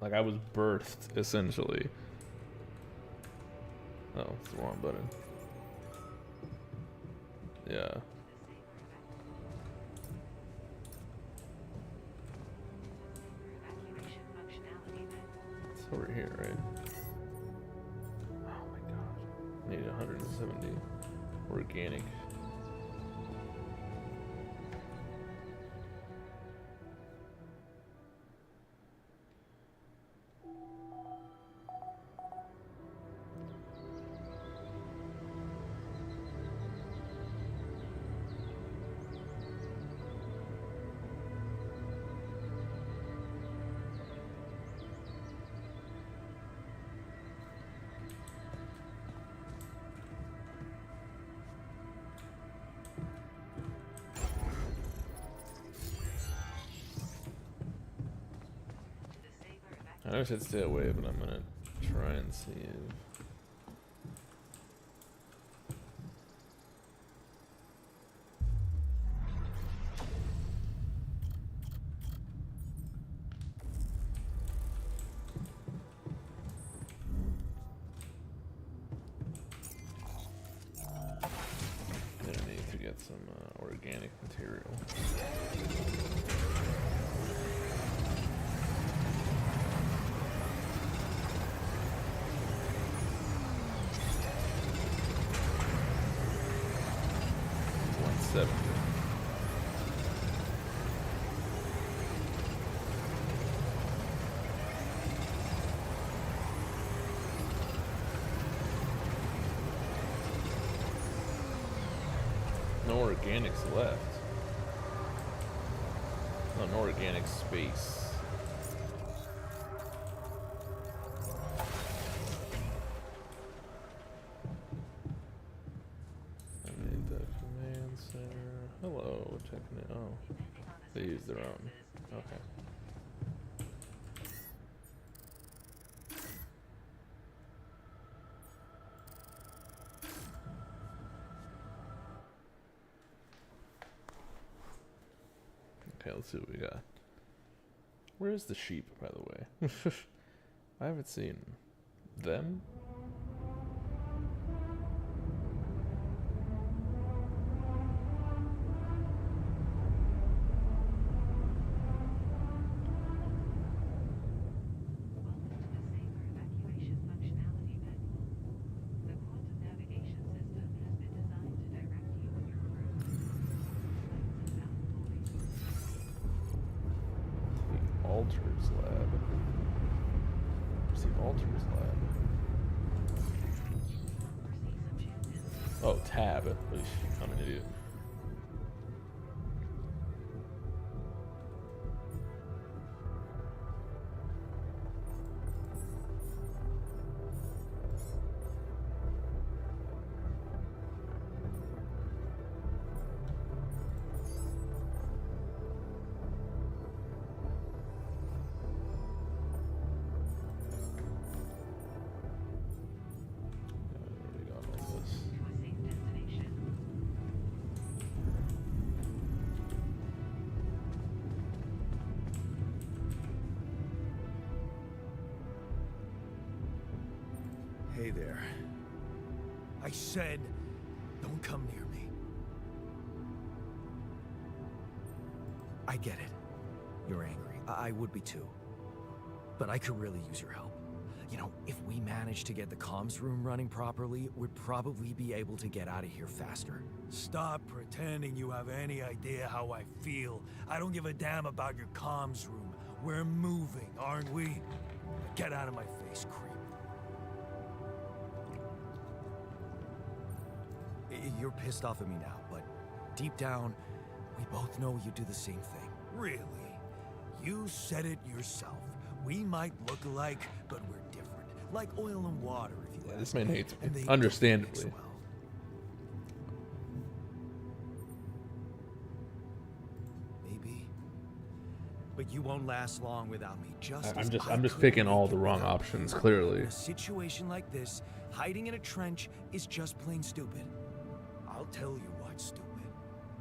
I was birthed essentially. Oh, it's the wrong button. Yeah. It's over here, right? Oh my god. Need 170 organic. I know I said stay away, but I'm gonna try and see if... I need to get some organic material. $170. No organics left. Oh, no organic space. I need the command center. Hello, Techno. Oh, they use their own. Okay. Okay, let's see what we got. Where's the sheep, by the way? I haven't seen them. Alters lab. Where's the Alters lab? Oh, tab. Eesh, I'm an idiot. Hey there. I said, don't come near me. I get it. You're angry. I would be too. But I could really use your help. You know, if we manage to get the comms room running properly, we'd probably be able to get out of here faster. Stop pretending you have any idea how I feel. I don't give a damn about your comms room. We're moving, aren't we? Get out of my face, creep. You're pissed off at me now, but deep down, we both know you do the same thing. Really? You said it yourself. We might look alike, but we're different. Like oil and water, if you Yeah, ask this man me. hates me. And they Understandably. mix well. Maybe. But you won't last long without me. I'm just picking all the wrong options, clearly. In a situation like this, hiding in a trench is just plain stupid. I'll tell you what's stupid.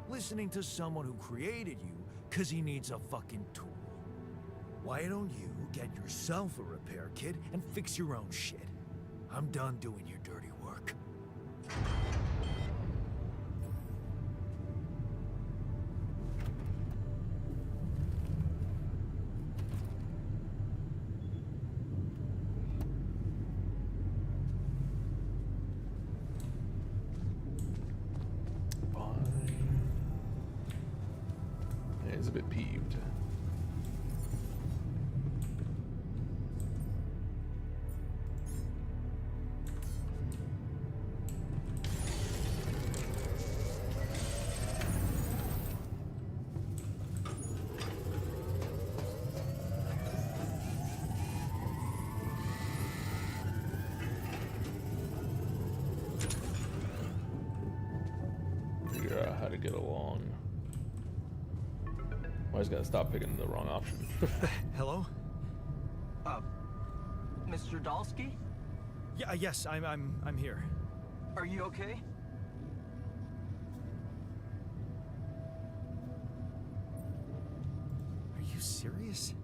Listening to someone who created you because he needs a fucking tool. Why don't you get yourself a repair kit and fix your own shit? I'm done doing your dirty work. He's a bit peeved. Figure out how to get along. Always gotta stop picking the wrong option. Hello? Mr. Dalsky? Yeah, yes, I'm here. Are you okay? Are you serious?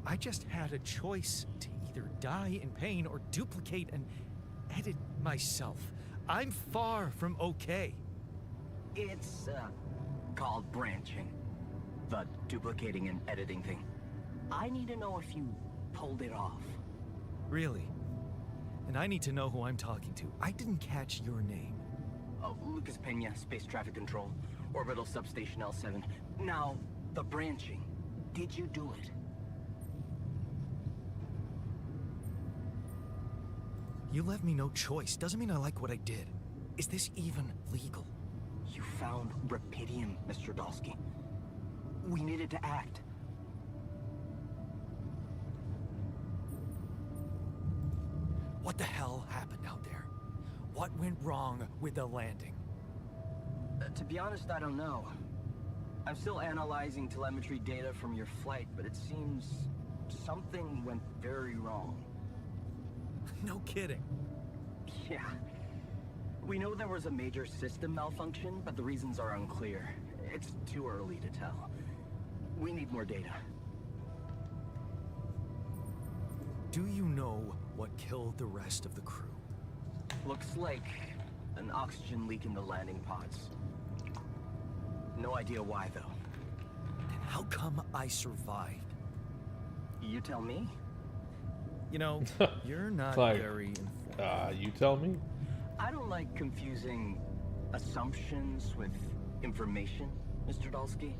I just had a choice to either die in pain or duplicate and edit myself. I'm far from okay. It's, called branching. The duplicating and editing thing. I need to know if you pulled it off. Really? And I need to know who I'm talking to. I didn't catch your name. Oh, Lucas Pena, Space Traffic Control, Orbital Substation L7. Now, the branching. Did you do it? You left me no choice. Doesn't mean I like what I did. Is this even legal? You found Rapidium, Mr. Dalsky. We needed to act. What the hell happened out there? What went wrong with the landing? To be honest, I don't know. I'm still analyzing telemetry data from your flight, but it seems something went very wrong. No kidding. Yeah. We know there was a major system malfunction, but the reasons are unclear. It's too early to tell. We need more data. Do you know what killed the rest of the crew? Looks like an oxygen leak in the landing pods. No idea why, though. Then how come I survived? You tell me? You know, you're not Like, very informed. You tell me. I don't like confusing assumptions with information, Mr. Dalsky.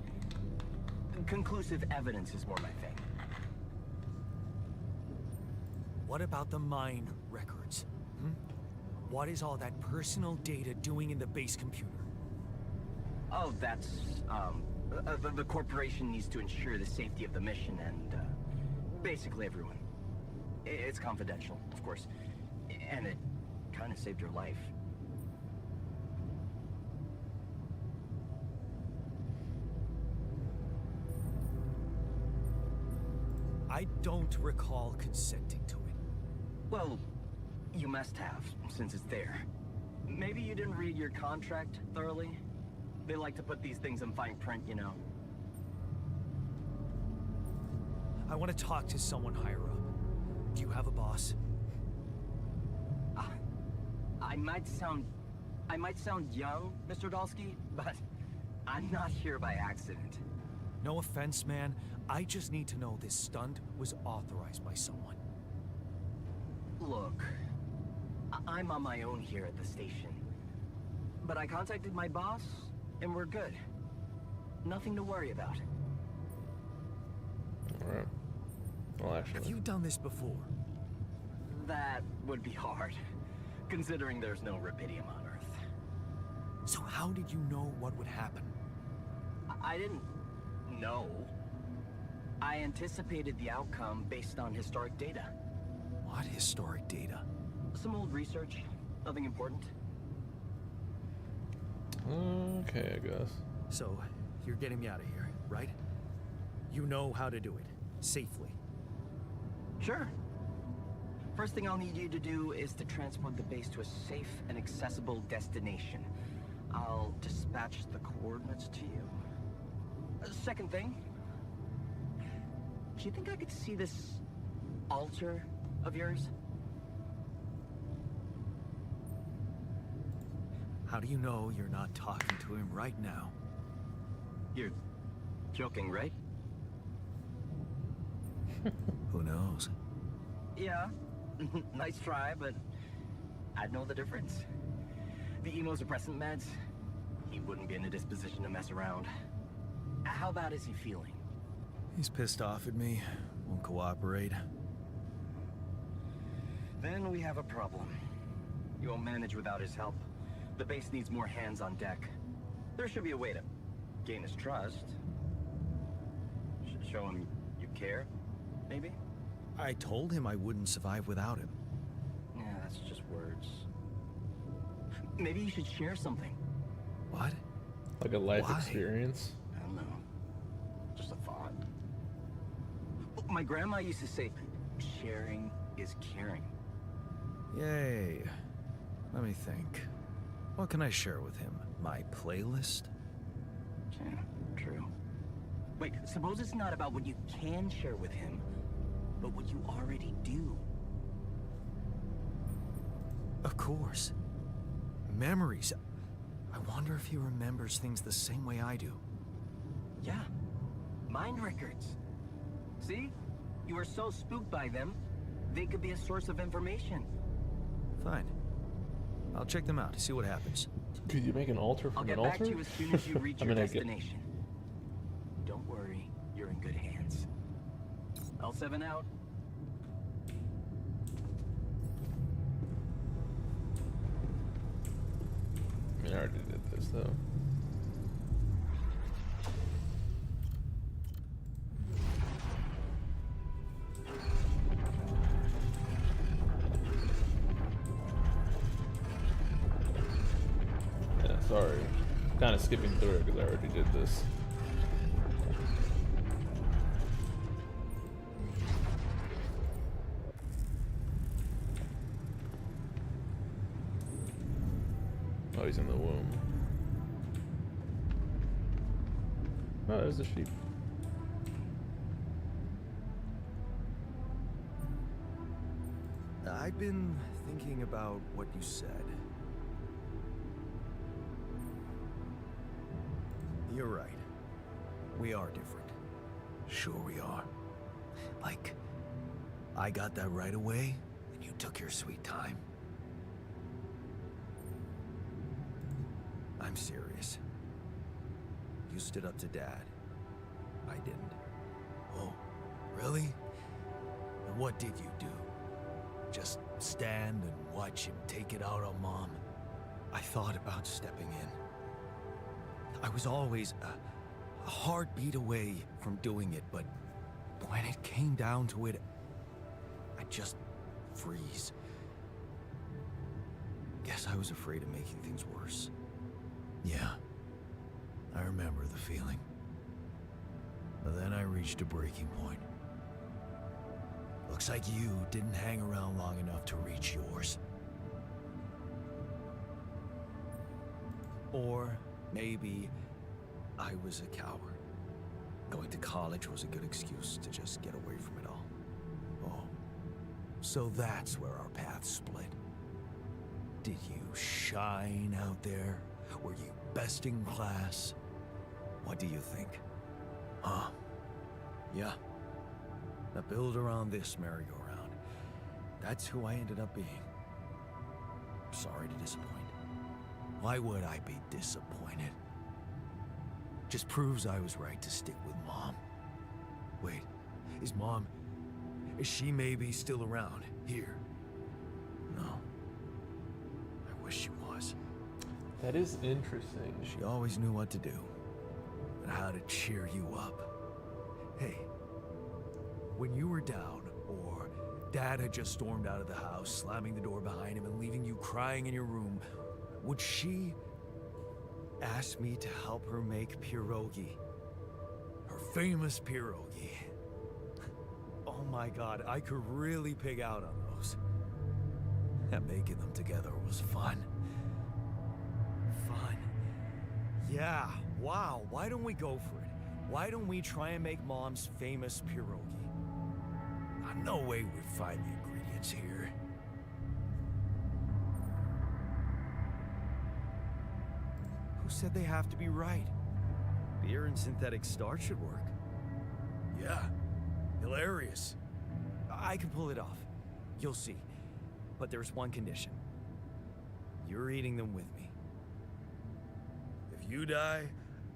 Conclusive evidence is more my thing. What about the mine records? What is all that personal data doing in the base computer? Oh, that's, the corporation needs to ensure the safety of the mission and, basically everyone. It's confidential, of course. And it kind of saved your life. I don't recall consenting to it. Well, you must have, since it's there. Maybe you didn't read your contract thoroughly? They like to put these things in fine print, you know. I want to talk to someone higher up. Do you have a boss? I might sound young, Mr. Dalsky, but I'm not here by accident. No offense, man. I just need to know this stunt was authorized by someone. Look, I'm on my own here at the station. But I contacted my boss, and we're good. Nothing to worry about. Alright. Well, actually. Have you done this before? That would be hard, considering there's no Rapidium on Earth. So how did you know what would happen? I didn't know. I anticipated the outcome based on historic data. What historic data? Some old research, nothing important. Okay, I guess. So, you're getting me out of here, right? You know how to do it. Safely. Sure. First thing I'll need you to do is to transport the base to a safe and accessible destination. I'll dispatch the coordinates to you. Second thing, do you think I could see this altar of yours? How do you know you're not talking to him right now? You're joking, right? Who knows? Yeah. Nice try, but I'd know the difference. The immunosuppressant meds, he wouldn't be in a disposition to mess around. How bad is he feeling? He's pissed off at me. Won't cooperate. Then we have a problem. You won't manage without his help. The base needs more hands on deck. There should be a way to gain his trust. Show him you care, maybe? I told him I wouldn't survive without him. Yeah, that's just words. Maybe you should share something. What? Like a life Why? experience. I don't know. Just a thought. My grandma used to say, sharing is caring. Yay. Let me think. What can I share with him? My playlist? Yeah, true. Wait, suppose it's not about what you can share with him, but what you already do. Of course. Memories. I wonder if he remembers things the same way I do. Yeah, mind records. See? You were so spooked by them, they could be a source of information. Fine. I'll check them out, see what happens. Could you make an altar I'll from get an back altar? to you as soon as you reach I your mean, I get- destination. Don't worry, you're in good hands. L7 out. I mean, I already did this though. Yeah, sorry. Kind of skipping through it because I already did this. Oh, he's in the womb. Oh, there's the sheep. I've been thinking about what you said. You're right. We are different. Sure we are. Like, I got that right away, and you took your sweet time. I'm serious. You stood up to Dad. I didn't. Oh, really? And what did you do? Just stand and watch him take it out on Mom? I thought about stepping in. I was always a heartbeat away from doing it, but when it came down to it, I'd just freeze. Guess I was afraid of making things worse. Yeah, I remember the feeling. But then I reached a breaking point. Looks like you didn't hang around long enough to reach yours. Or maybe I was a coward. Going to college was a good excuse to just get away from it all. Oh, so that's where our paths split. Did you shine out there? Were you best in class? What do you think? Huh? Yeah. I build around this merry-go-round. That's who I ended up being. Sorry to disappoint. Why would I be disappointed? Just proves I was right to stick with Mom. Wait, is she maybe still around here? No. I wish she was. That is interesting. She always knew what to do and how to cheer you up. Hey, when you were down, or Dad had just stormed out of the house, slamming the door behind him and leaving you crying in your room, would she ask me to help her make pierogi? Her famous pierogi. Oh my God, I could really pig out on those. And making them together was fun. Fun. Yeah, wow, why don't we go for it? Why don't we try and make Mom's famous pierogi? No way we'd find the ingredients here. Who said they have to be right? Beer and synthetic starch should work. Yeah, hilarious. I can pull it off. You'll see. But there's one condition. You're eating them with me. If you die,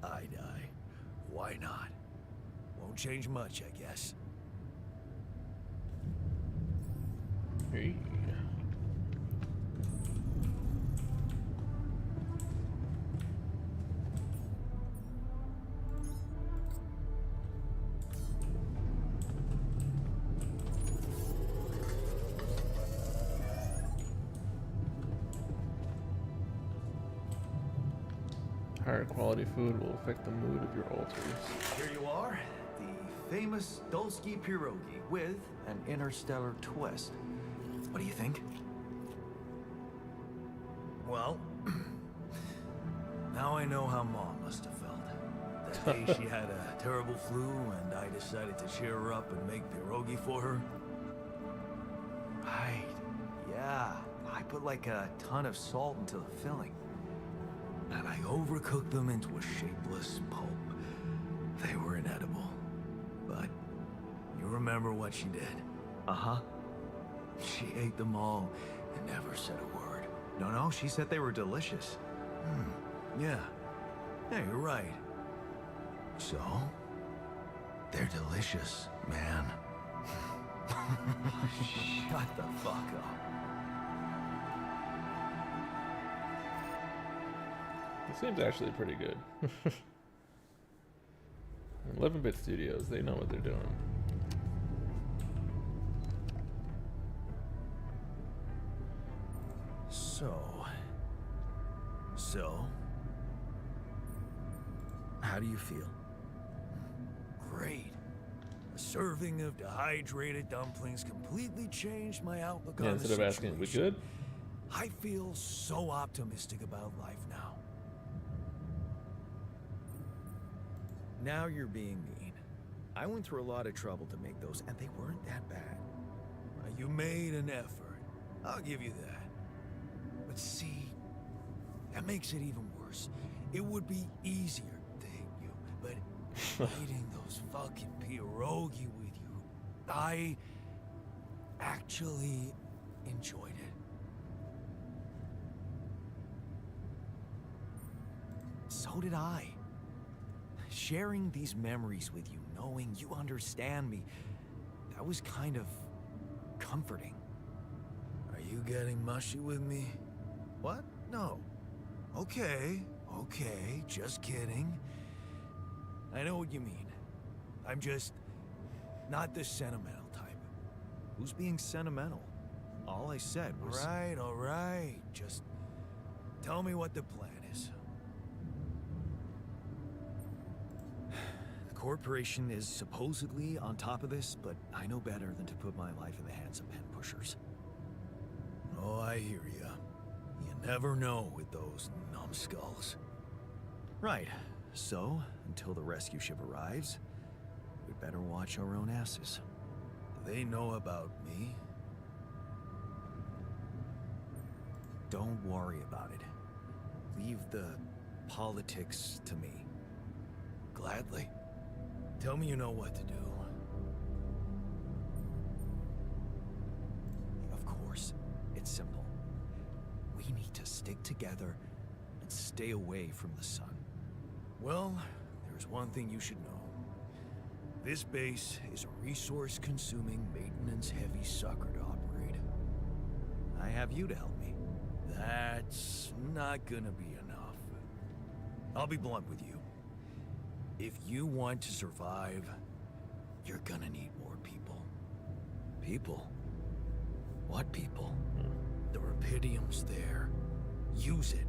I die. Why not? Won't change much, I guess. Hey. Higher quality food will affect the mood of your altars. Here you are, the famous Dolsky pierogi with an interstellar twist. What do you think? Well, now I know how Mom must have felt. That day she had a terrible flu and I decided to cheer her up and make pierogi for her. Right. Yeah. I put like a ton of salt into the filling. And I overcooked them into a shapeless pulp. They were inedible. But you remember what she did? Uh-huh. She ate them all and never said a word. No, she said they were delicious. Yeah. Yeah, you're right. So, they're delicious, man. Shut the fuck up. This game's actually pretty good. 11-bit studios, they know what they're doing. So, how do you feel? Great. A serving of dehydrated dumplings completely changed my outlook Yeah, on the instead of asking if we situation. good, I feel so optimistic about life now. Now you're being mean. I went through a lot of trouble to make those, and they weren't that bad. You made an effort. I'll give you that. But see, that makes it even worse. It would be easier, thank you, but eating those fucking pierogi with you, I actually enjoyed it. So did I. Sharing these memories with you, knowing you understand me, that was kind of comforting. Are you getting mushy with me? What? No. Okay, just kidding. I know what you mean. I'm just not the sentimental type. Who's being sentimental? All I said was... All right. Just tell me what the plan is. The corporation is supposedly on top of this, but I know better than to put my life in the hands of pen pushers. Oh, I hear ya. You never know with those numbskulls. Right. So, until the rescue ship arrives, we'd better watch our own asses. Do they know about me? Don't worry about it. Leave the politics to me. Gladly. Tell me you know what to do. Of course, it's simple. We need to stick together and stay away from the sun. Well, there's one thing you should know. This base is a resource-consuming, maintenance-heavy sucker to operate. I have you to help me. That's not gonna be enough. I'll be blunt with you. If you want to survive, you're gonna need more people. People? What people? The Rapidium's there. Use it.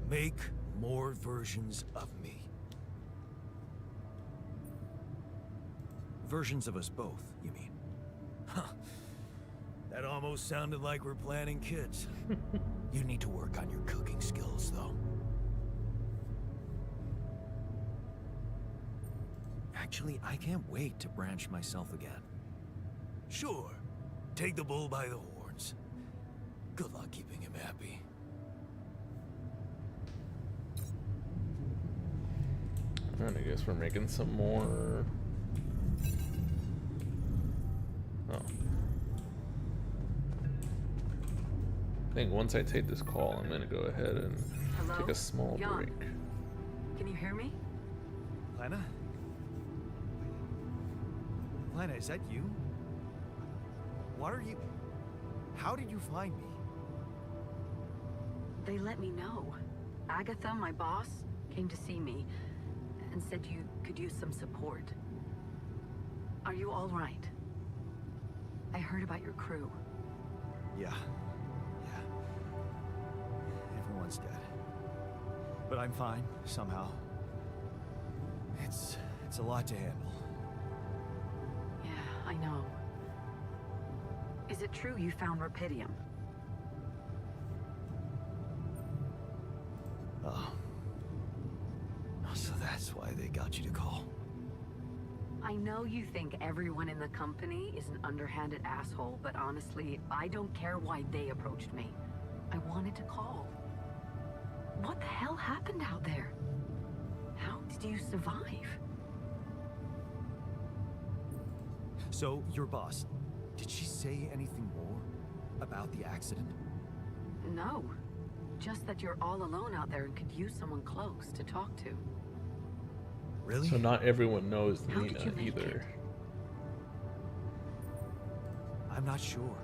Make more versions of me. Versions of us both, you mean? Huh. That almost sounded like we're planning kids. You need to work on your cooking skills, though. Actually, I can't wait to branch myself again. Sure. Take the bull by the horns. Good luck keeping him happy. and I guess we're making some more. Oh. I think once I take this call, I'm gonna go ahead and Hello? take a small Jan. break. Can you hear me? Lena? Lena, is that you? What are you... How did you find me? They let me know. Agatha, my boss, came to see me and said you could use some support. Are you all right? I heard about your crew. Yeah. Everyone's dead. But I'm fine, somehow. It's a lot to handle. I know. Is it true you found Rapidium? Oh. So that's why they got you to call. I know you think everyone in the company is an underhanded asshole, but honestly, I don't care why they approached me. I wanted to call. What the hell happened out there? How did you survive? So, your boss, did she say anything more about the accident? No. Just that you're all alone out there and could use someone close to talk to. Really? So not everyone knows How did Nina you make either. it? I'm not sure.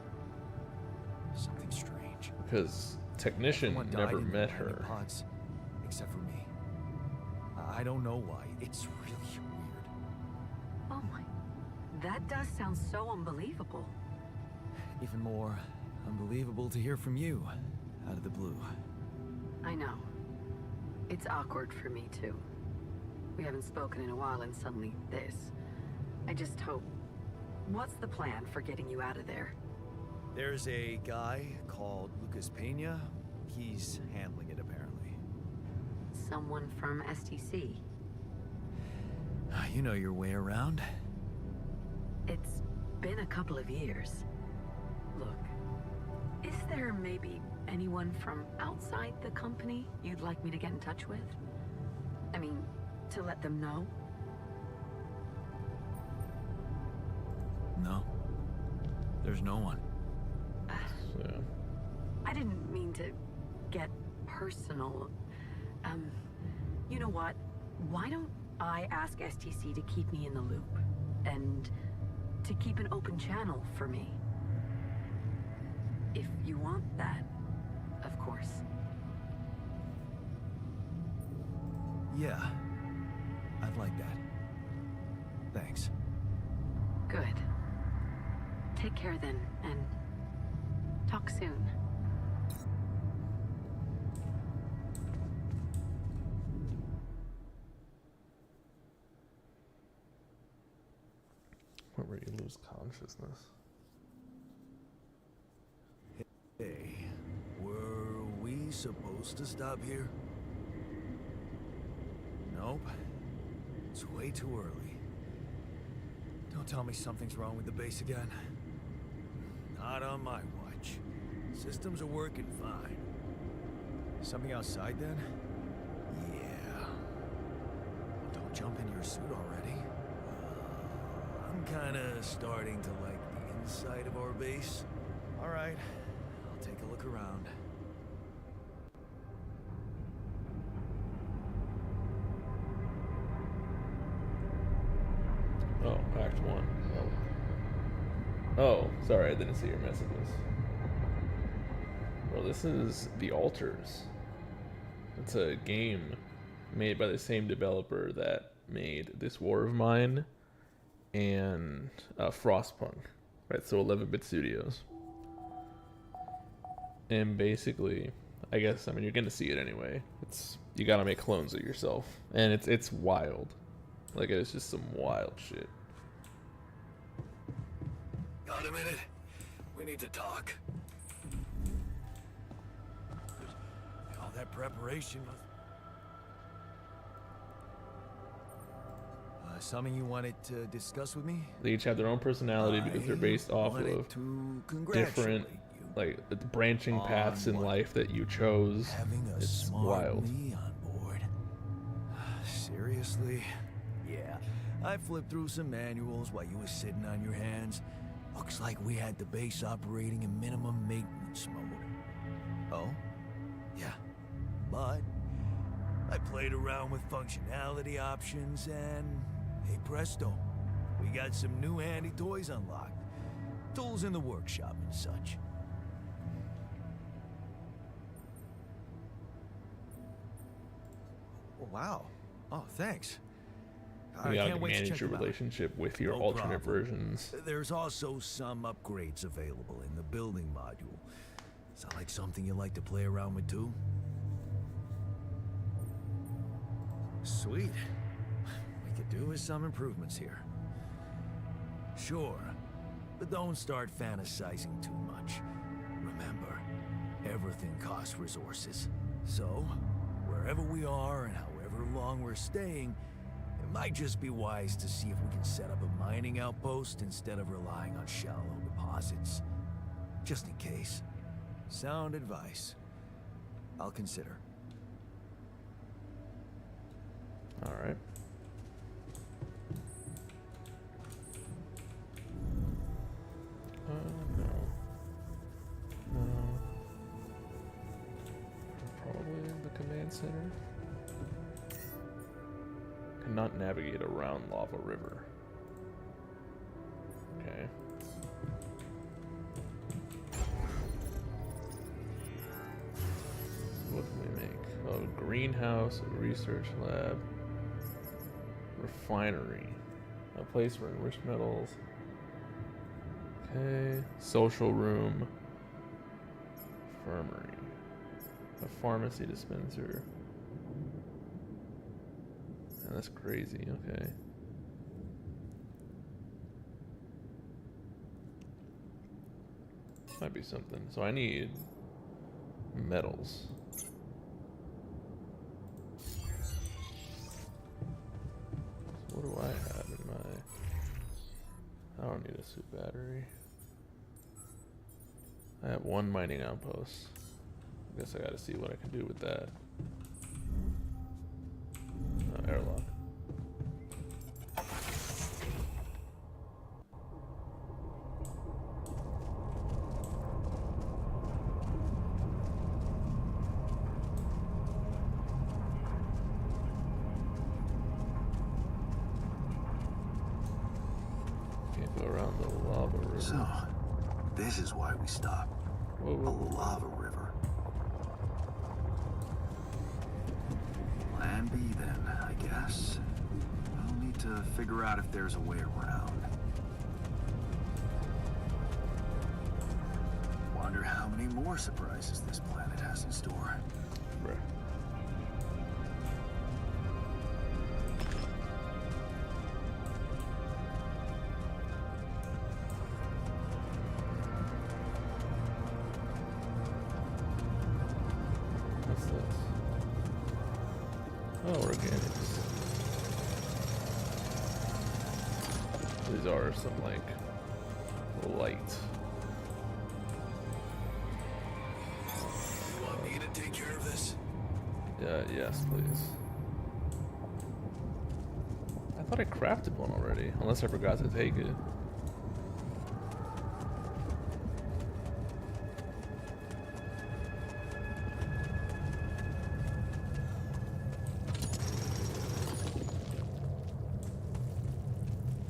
Something strange. Because Technician Everyone died never in the met landing her. pods, except for me. I don't know why. It's really weird. Oh my. That does sound so unbelievable. Even more unbelievable to hear from you, out of the blue. I know. It's awkward for me too. We haven't spoken in a while and suddenly this. I just hope... What's the plan for getting you out of there? There's a guy called Lucas Pena. He's handling it, apparently. Someone from STC. You know your way around. It's been a couple of years. Look, is there maybe anyone from outside the company you'd like me to get in touch with? I mean, to let them know? No. There's no one. So, I didn't mean to get personal. You know what? Why don't I ask STC to keep me in the loop? And to keep an open channel for me? If you want that, of course. Yeah. I'd like that. Thanks. Good. Take care then, and talk soon. where you lose consciousness. Hey, were we supposed to stop here? Nope. It's way too early. Don't tell me something's wrong with the base again. Not on my watch. Systems are working fine. Something outside then? Yeah. Don't jump in your suit already. I'm kinda starting to like the inside of our base. Alright. I'll take a look around. Oh, Act 1. Oh, sorry, I didn't see your messages. Well, this is The Alters. It's a game made by the same developer that made This War of Mine and Frostpunk, right? So 11-bit studios. And basically, I guess, I mean, you're gonna see it anyway. You gotta make clones of yourself, and it's wild. Like, it's just some wild shit. Got a minute? We need to talk. All that preparation was... Something you wanted to discuss with me? They each have their own personality because they're based off wanted of to congratulate different, you like, branching paths in what? life that you chose. having a It's smart wild. me on board. Seriously? Yeah. I flipped through some manuals while you were sitting on your hands. Looks like we had the base operating in minimum maintenance mode. Oh? Yeah. But I played around with functionality options and hey presto, we got some new handy toys unlocked. Tools in the workshop and such. Oh, wow. Oh, thanks. You I gotta can't wait to manage check your them out. relationship with your No alternate problem. versions. There's also some upgrades available in the building module. Sound like something you like to play around with too? Sweet. We could do with some improvements here. Sure. But don't start fantasizing too much. Remember, everything costs resources. So, wherever we are and however long we're staying, it might just be wise to see if we can set up a mining outpost instead of relying on shallow deposits. Just in case. Sound advice. I'll consider. All right. No. No. Probably the command center. Cannot navigate around Lava River. Okay. So what can we make? Oh, greenhouse, a research lab, refinery, a place for enriched metals. Okay, social room, infirmary, a pharmacy dispenser. Man, that's crazy. Okay. Might be something. So I need metals. So what do I have in my... I don't need a suit battery. I have one mining outpost. I guess I gotta see what I can do with that. Airlock. Can't go around the lava river. So, this is why we stopped. Whoa, whoa, A whoa. lava river. Plan B then, I guess. I'll need to figure out if there's a way around. Wonder how many more surprises this planet has in store. Bruh. What's this? Oh, organics. These are some like light. You want me to take care of this? Yes, please. I thought I crafted one already, unless I forgot to take it.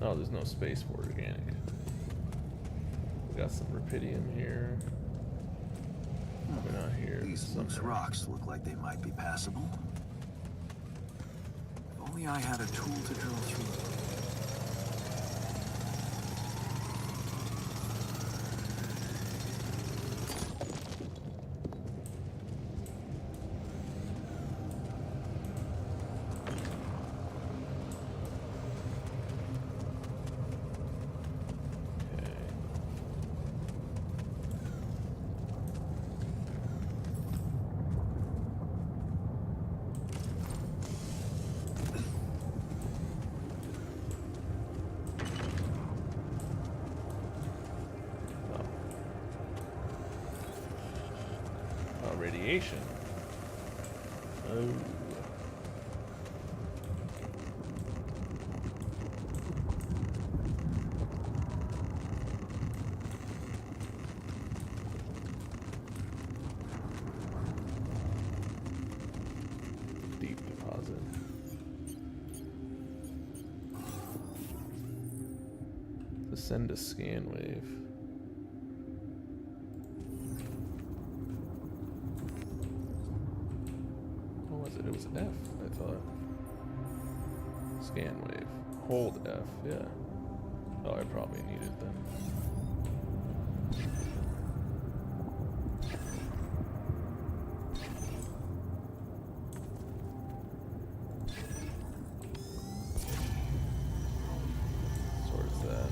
Oh, there's no space for organic. We got some rubidium here. Probably not here. These loose somewhere. rocks look like they might be passable. If only I had a tool to drill through. Okay. Oh, radiation. Oh. Deep deposit. To send a scan wave. What was it? It was F, I thought. Scan wave. Hold F, yeah. Oh, I probably need it then. Towards that.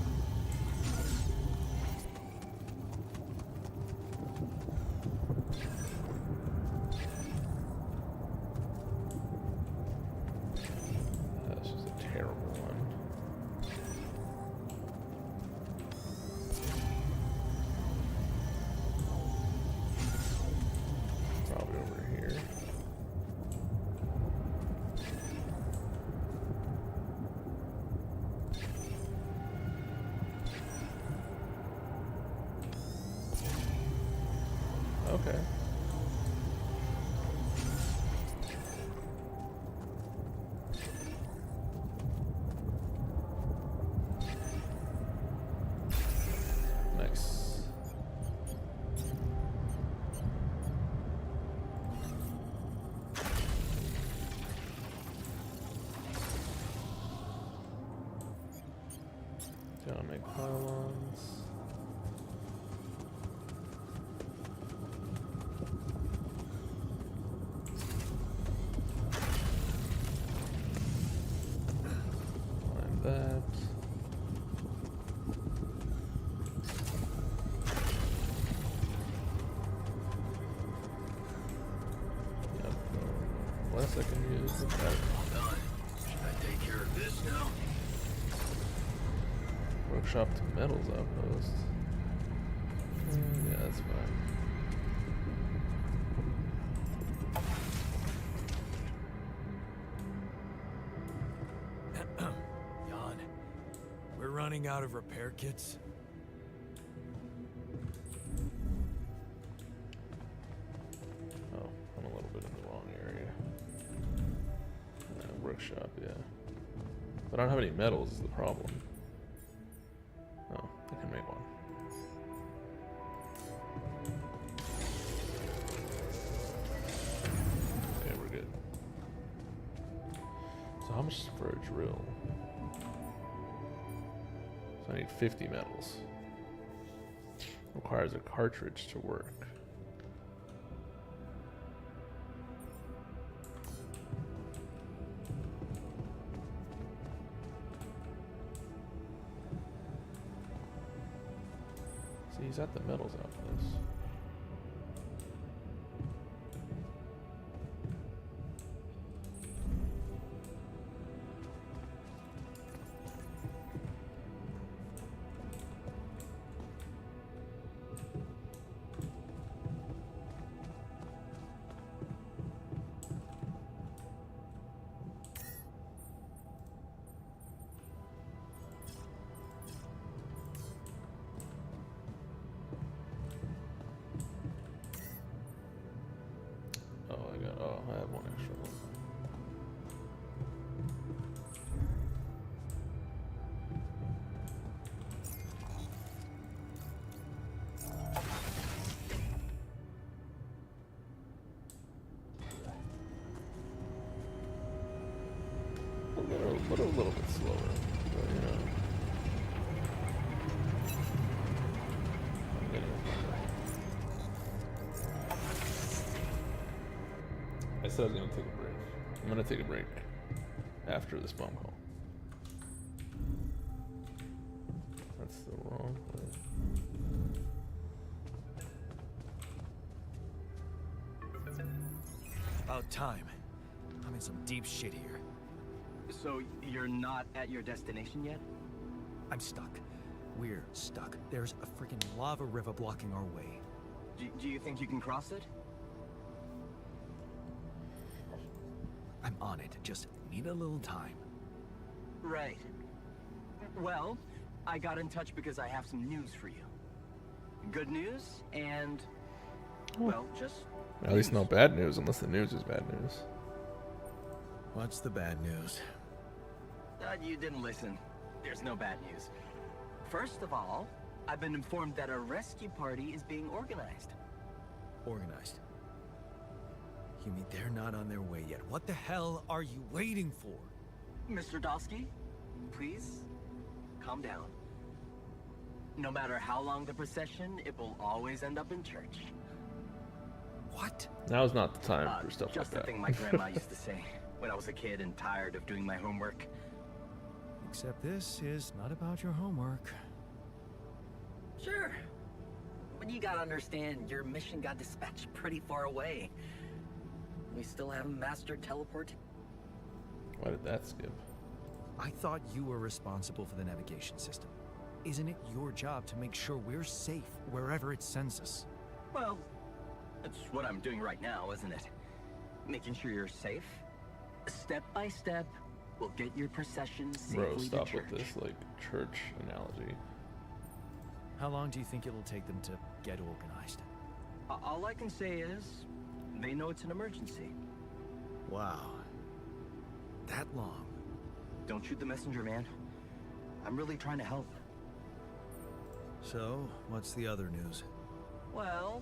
Okay. Nice. Gotta make pylons. Find that. Yep. Less I can use the better. Done. Should I take care of this now? Workshop to metals outpost. Yeah, that's fine. Jan, we're running out of repair kits. Oh, I'm a little bit in the wrong area. Workshop, yeah. But I don't have any metals is the problem. Oh, I can make one. Okay, we're good. So how much is for a drill? So I need 50 metals. Requires a cartridge to work. See, he's at the metals outpost. Oh, I have one extra one. A little bit slower, but you know. I'm getting it. I said I was gonna take a break. I'm gonna take a break after this phone call. That's the wrong place. About time. I'm in some deep shit here. So you're not at your destination yet? I'm stuck. We're stuck. There's a freaking lava river blocking our way. Do you think you can cross it? I'm on it. Just need a little time. Right. Well, I got in touch because I have some news for you. Good news and, well, just At least no bad news, unless the news is bad news. What's the bad news? You didn't listen. There's no bad news. First of all, I've been informed that a rescue party is being organized. Organized. You mean they're not on their way yet? What the hell are you waiting for? Mr. Dosky, please, calm down. No matter how long the procession, it will always end up in church. What? Now's not the time for stuff like Just the that. thing my grandma used to say when I was a kid and tired of doing my homework. Except this is not about your homework. Sure. But you gotta understand, your mission got dispatched pretty far away. We still haven't mastered teleport. Why did that skip? I thought you were responsible for the navigation system. Isn't it your job to make sure we're safe wherever it sends us? Well, that's what I'm doing right now, isn't it? Making sure you're safe. Step by step, we'll get your procession safely Bro, stop to church. with this like church analogy. How long do you think it'll take them to get organized? All I can say is, they know it's an emergency. Wow. That long? Don't shoot the messenger, man. I'm really trying to help. So, what's the other news? Well,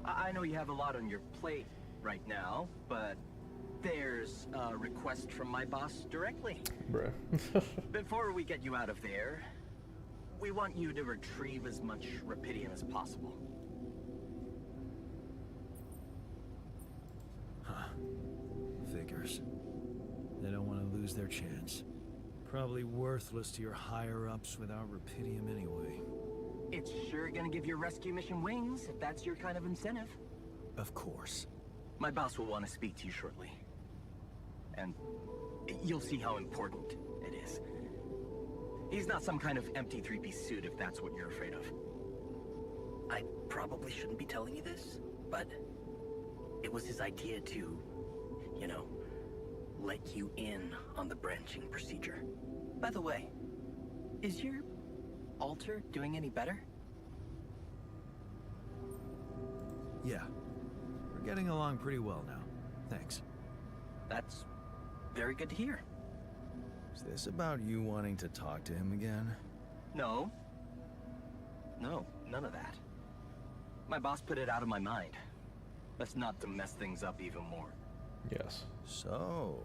I know you have a lot on your plate right now, but there's a request from my boss directly. Bruh. Before we get you out of there, we want you to retrieve as much Rapidium as possible. Figures. They don't want to lose their chance. Probably worthless to your higher-ups without Rapidium anyway. It's sure gonna give your rescue mission wings, if that's your kind of incentive. Of course. My boss will want to speak to you shortly. And you'll see how important it is. He's not some kind of empty three-piece suit if that's what you're afraid of. I probably shouldn't be telling you this, but it was his idea to, you know, let you in on the branching procedure. By the way, is your altar doing any better? Yeah. We're getting along pretty well now. Thanks. That's very good to hear. Is this about you wanting to talk to him again? No. No, none of that. My boss put it out of my mind. That's not to mess things up even more. Yes. So,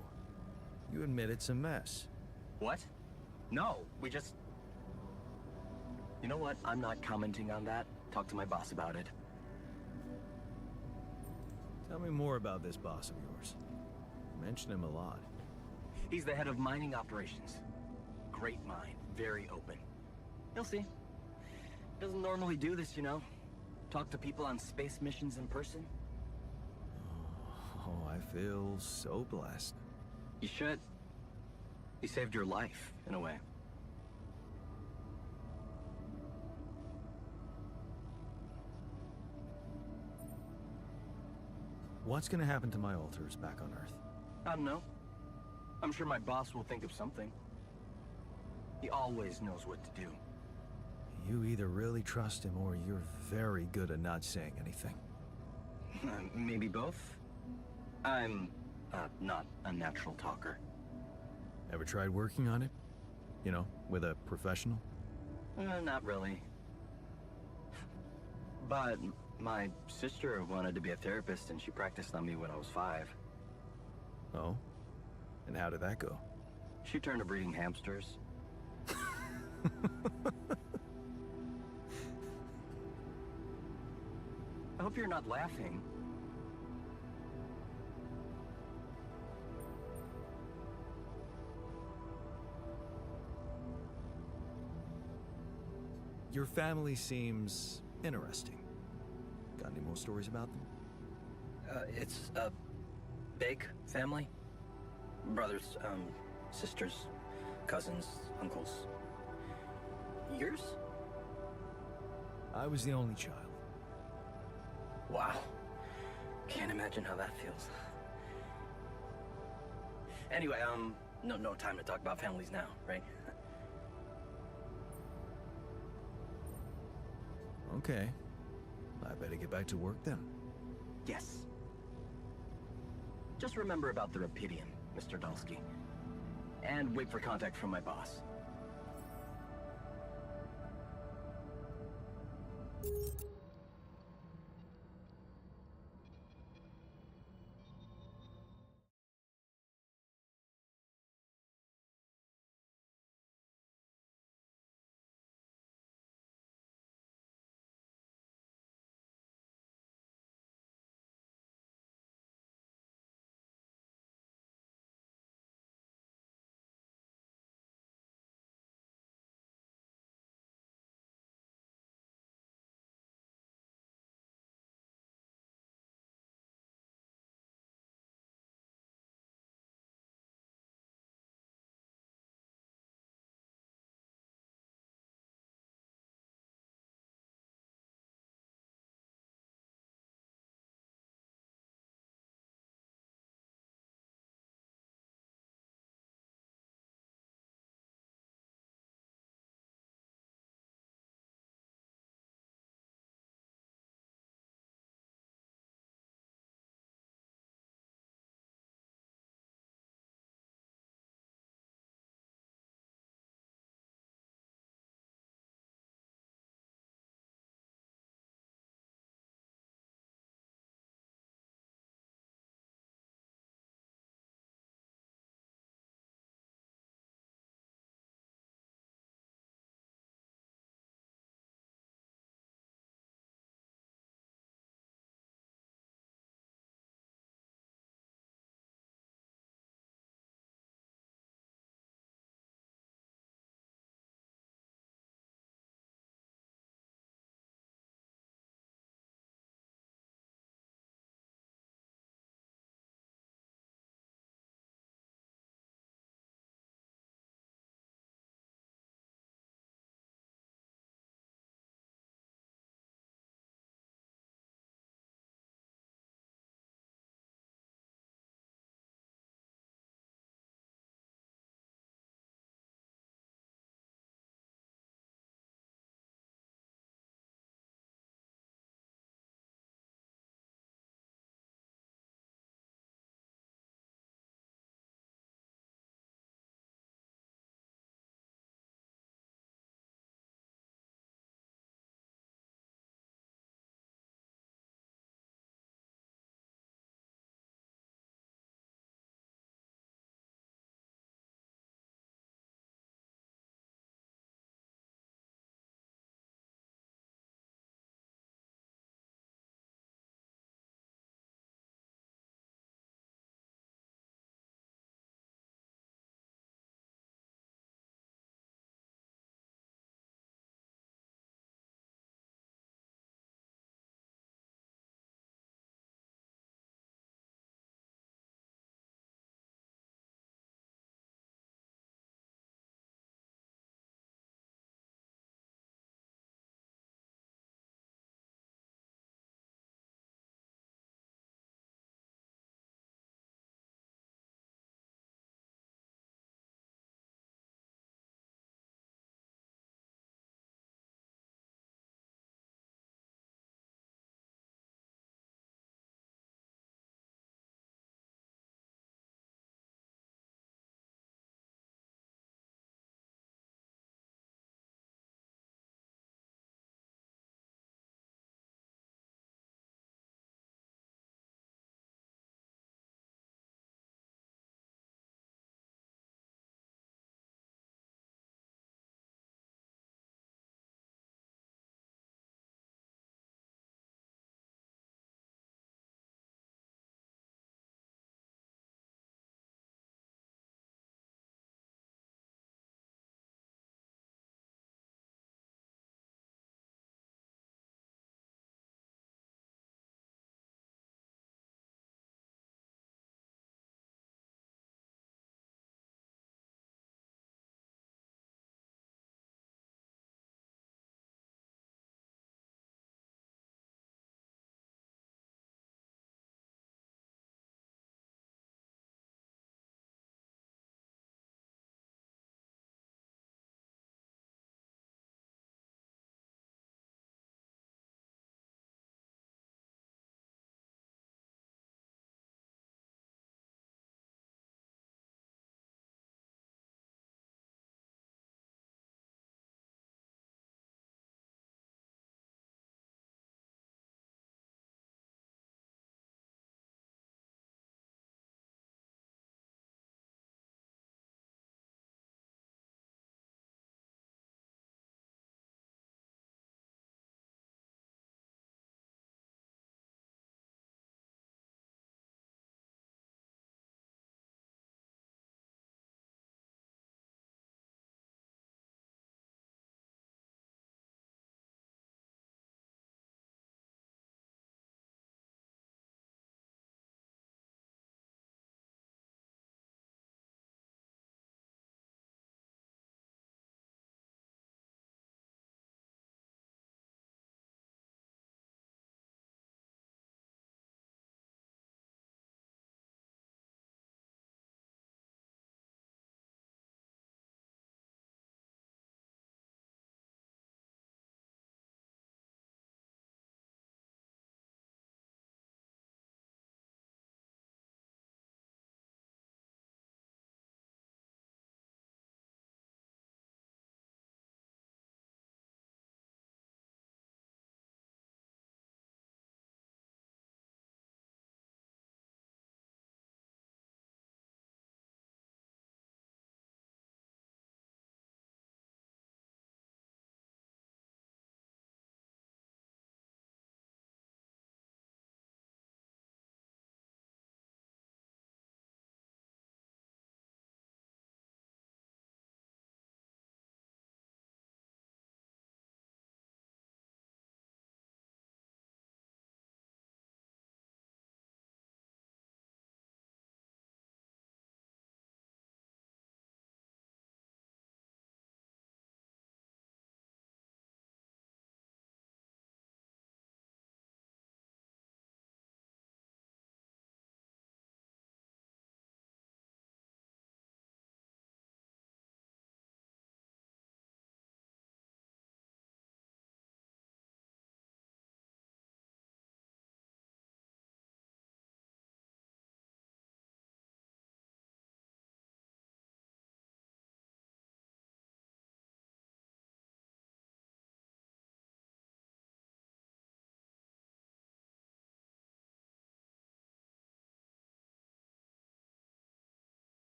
you admit it's a mess. What? No, we just... You know what? I'm not commenting on that. Talk to my boss about it. Tell me more about this boss of yours. You mention him a lot. He's the head of mining operations. Great mind, very open. You'll see. Doesn't normally do this, you know. Talk to people on space missions in person. Oh, I feel so blessed. You should. He saved your life, in a way. What's gonna happen to my altars back on Earth? I don't know. I'm sure my boss will think of something. He always knows what to do. You either really trust him or you're very good at not saying anything. Maybe both? I'm not a natural talker. Ever tried working on it? You know, with a professional? Not really. But my sister wanted to be a therapist and she practiced on me when I was 5. Oh? And how did that go? She turned to breeding hamsters. I hope you're not laughing. Your family seems interesting. Got any more stories about them? It's a big family. Brothers, sisters, cousins, uncles. Yours? I was the only child. Wow. Can't imagine how that feels. Anyway, no time to talk about families now, right? Okay. I better get back to work then. Yes. Just remember about the Rapidium, Mr. Dalsky. And wait for contact from my boss.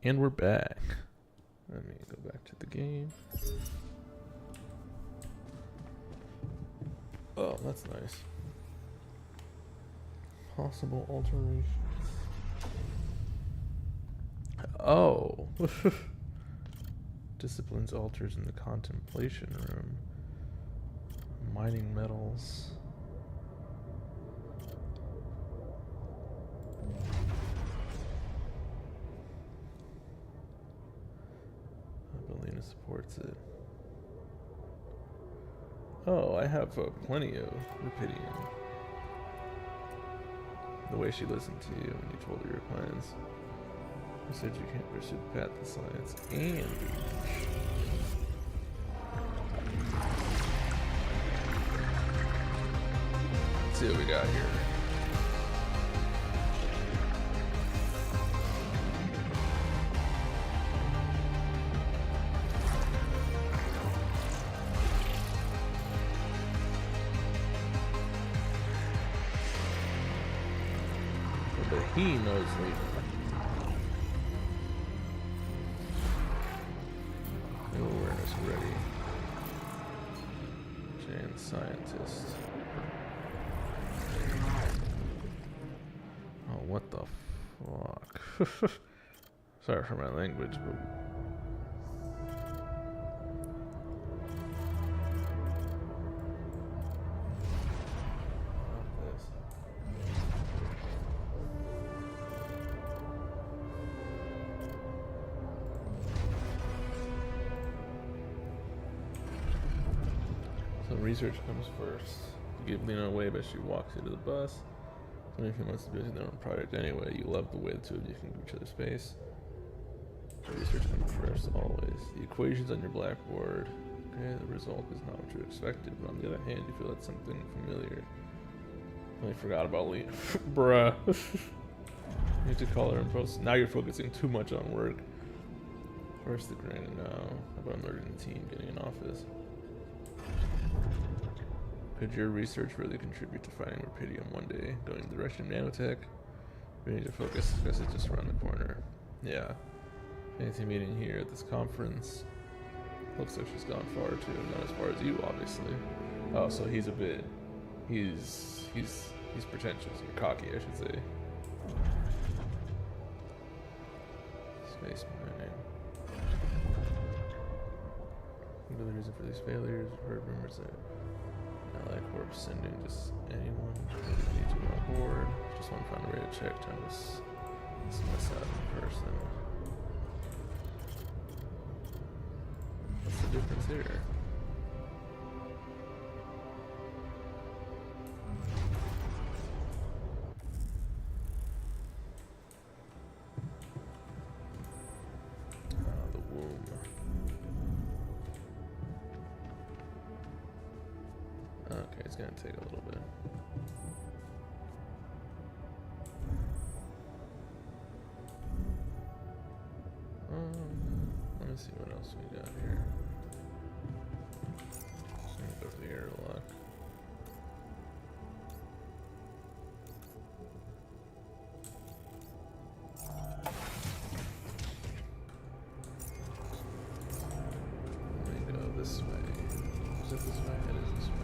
And we're back. Let me go back to the game. Oh, that's nice. Possible alterations. Oh. Disciplines altars in the contemplation room. Mining metals. Belina supports it. Oh, I have plenty of Rapidian. The way she listened to you when you told her your plans. You said you can't pursue the path of science and research. Let's see what we got here. But he knows later. New awareness ready. Giant scientist. Oh, what the fuck? Sorry for my language, but. So research comes first. You give Lena away, but she walks you to the bus. So if he wants to build their own project anyway, you love the way the two of you can give each other space. So research comes first, always. The equations on your blackboard. Okay, the result is not what you expected, but on the other hand, you feel that's something familiar. I forgot about Lena. Bruh. You need to call her and post. Now you're focusing too much on work. First the granted now. How about alerting the team, getting an office? Could your research really contribute to finding Rapidium one day? Going in the direction of nanotech? We need to focus because it's just around the corner. Yeah. Fancy meeting here at this conference. Looks like she's gone far too. Not as far as you, obviously. Oh, so he's a bit. He's pretentious or cocky, I should say. Space mining. What are the reason for these failures? I've heard rumors that Ally Corp sending just anyone who needs you on board. Just want to find a way to check time this mess out in person. What's the difference here? The womb. Okay, it's gonna take a little bit. Let me see what else we got here. Let me go to the airlock. Let me go this way. Is it this way? It is this way.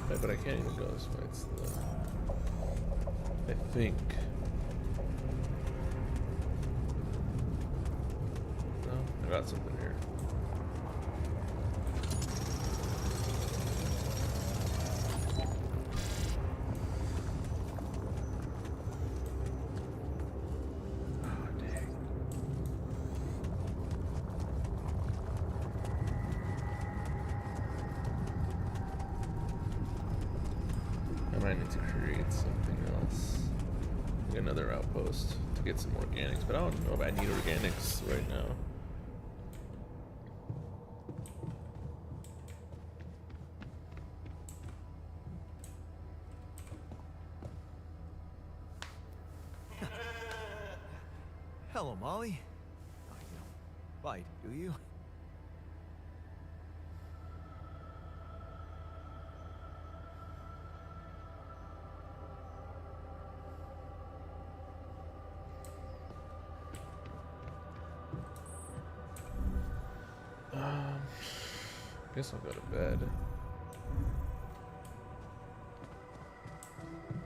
Right, but I can't even go this way. It's the. I think. No, I got something here. Oh, dang. I might need to create something else. Like another outpost to get some organics, but I don't know if I need organics right now. Hello, Molly. Oh, you don't bite, do you? Guess I'll go to bed.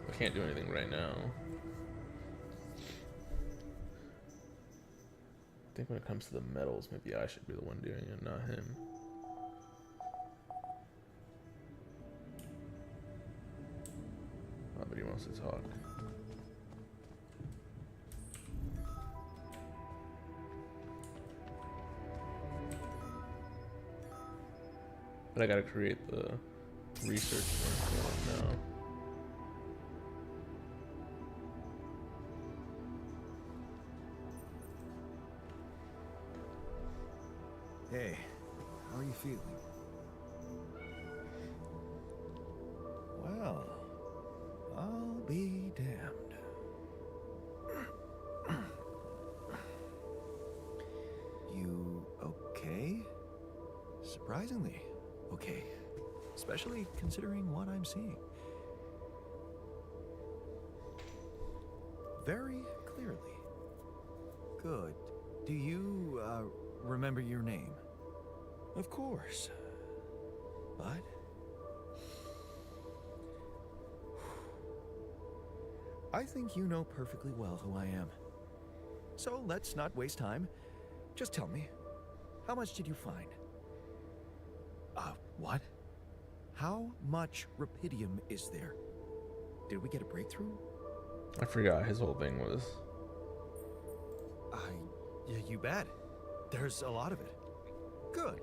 I can't do anything right now. I think when it comes to the metals, maybe I should be the one doing it, not him. Oh, but he wants to talk. But I gotta create the research for now. Hey, how are you feeling? Well, I'll be damned. You okay? Surprisingly okay. Especially considering what I'm seeing. Very clearly. Good. Do you, remember your name? Of course. But... I think you know perfectly well who I am. So let's not waste time. Just tell me, how much did you find? What? How much rupidium is there? Did we get a breakthrough? I forgot his whole thing was. Yeah, you bet. There's a lot of it. Good.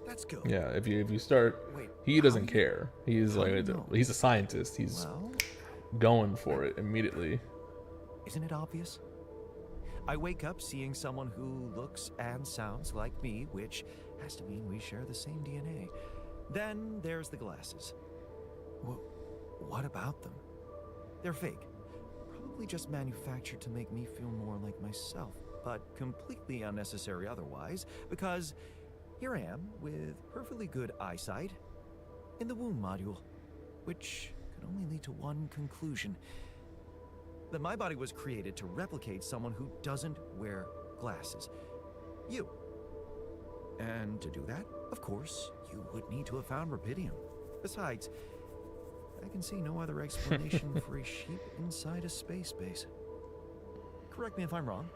That's good. Yeah, if you start, Wait, he doesn't care. He's how like, do you know? he's a scientist. He's Well, going for it immediately. isn't it obvious? I wake up seeing someone who looks and sounds like me, which has to mean we share the same DNA. Then there's the glasses. What about them? They're fake. Probably just manufactured to make me feel more like myself, but completely unnecessary otherwise, because here I am with perfectly good eyesight in the womb module, which could only lead to one conclusion: that my body was created to replicate someone who doesn't wear glasses. You. And to do that, of course, you would need to have found rupidium. Besides, I can see no other explanation for a sheep inside a space base. Correct me if I'm wrong.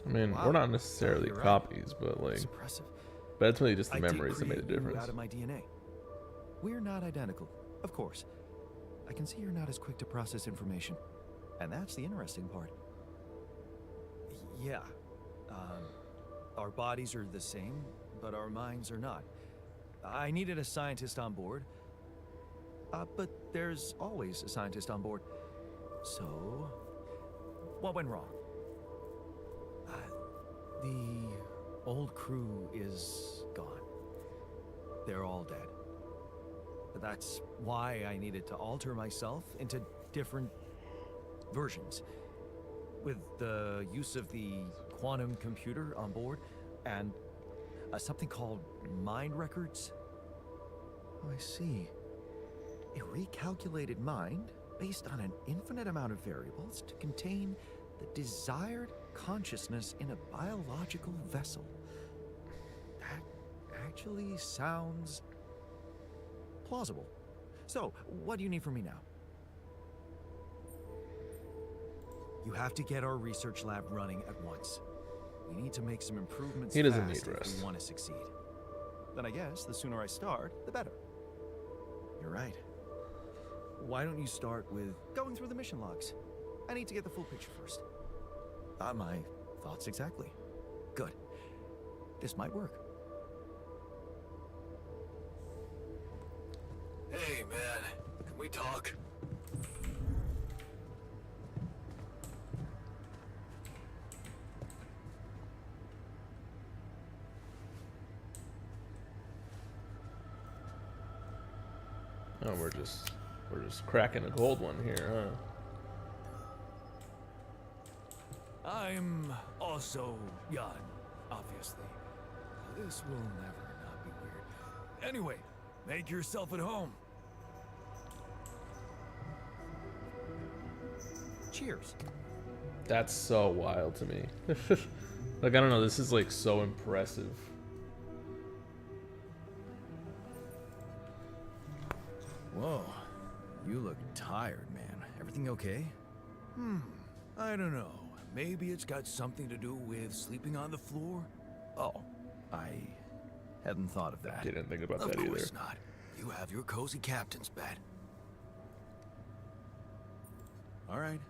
I mean, Wow. we're not necessarily You're right. copies, but like, It's impressive. but it's really just the I did memories that made a create you difference. out of my DNA. We're not identical, of course. I can see you're not as quick to process information, and that's the interesting part. Yeah, our bodies are the same, but our minds are not. I needed a scientist on board, but there's always a scientist on board. So, what went wrong? The old crew is gone. They're all dead. But that's why I needed to alter myself into different versions. With the use of the quantum computer on board and something called mind records. Oh, I see. A recalculated mind based on an infinite amount of variables to contain the desired consciousness in a biological vessel. That actually sounds plausible. So, what do you need from me now? You have to get our research lab running at once. We need to make some improvements He doesn't fast need if rest. we want to succeed. Then I guess the sooner I start, the better. You're right. Why don't you start with going through the mission logs? I need to get the full picture first. My thoughts exactly. Good. This might work. Hey, man. Can we talk? Oh, we're just cracking a gold one here, huh? I'm also Jan, obviously. This will never not be weird. Anyway, make yourself at home. Cheers. That's so wild to me. Like, I don't know, this is like so impressive. Whoa, you look tired, man. Everything okay? I don't know. Maybe it's got something to do with sleeping on the floor? Oh, I hadn't thought of that. Didn't think about Of that either. course not. You have your cozy captain's bed. All right.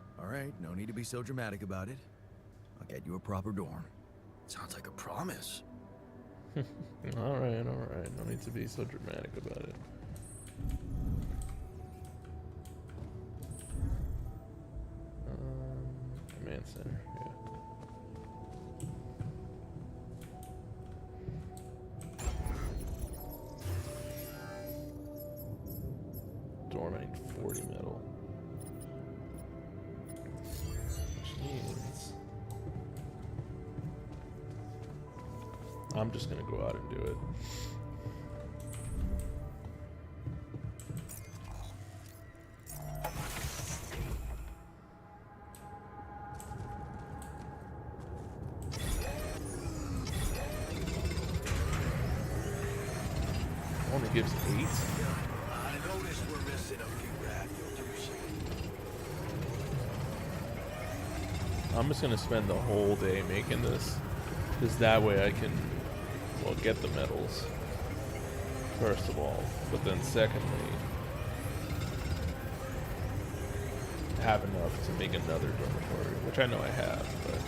No need to be so dramatic about it. I'll get you a proper dorm. Sounds like a promise. All right. No need to be so dramatic about it. Command center, yeah. Dorm, I need 40 metal. Which means I'm just gonna go out and do it. Only gives 8. I noticed we're missing a few radios. I'm just gonna spend the whole day making this, because that way I can, well, get the medals, first of all, but then secondly, have enough to make another dormitory, which I know I have, but...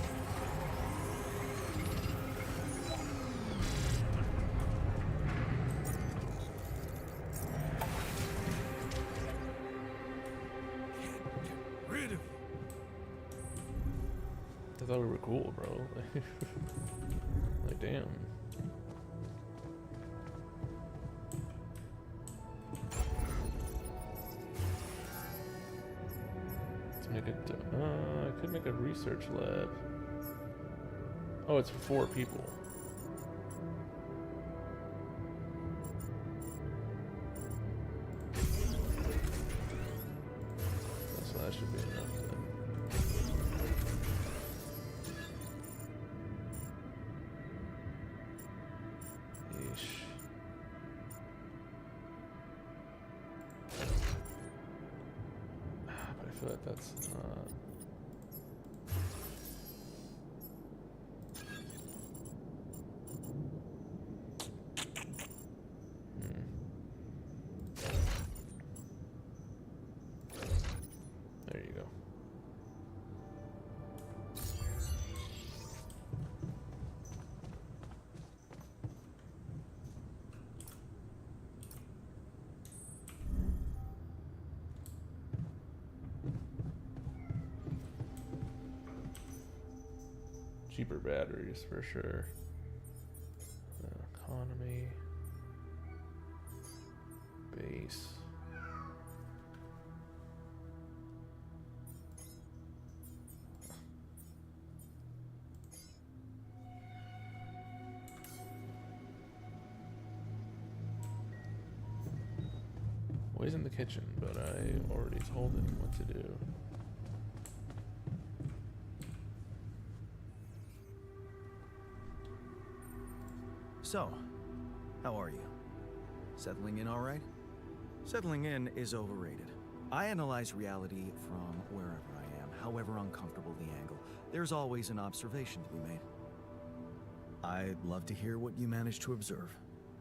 Rid of you. I thought we were cool, bro. Like, damn. Let's make it. I could make a research lab. Oh, it's for 4 people. So that should be enough then. Yeesh. But I feel like that's not. There you go. Cheaper batteries for sure. Economy. Base. Well, he's in the kitchen, but I already told him what to do. So, how are you? Settling in all right? Settling in is overrated. I analyze reality from wherever I am, however uncomfortable the angle. There's always an observation to be made. I'd love to hear what you managed to observe.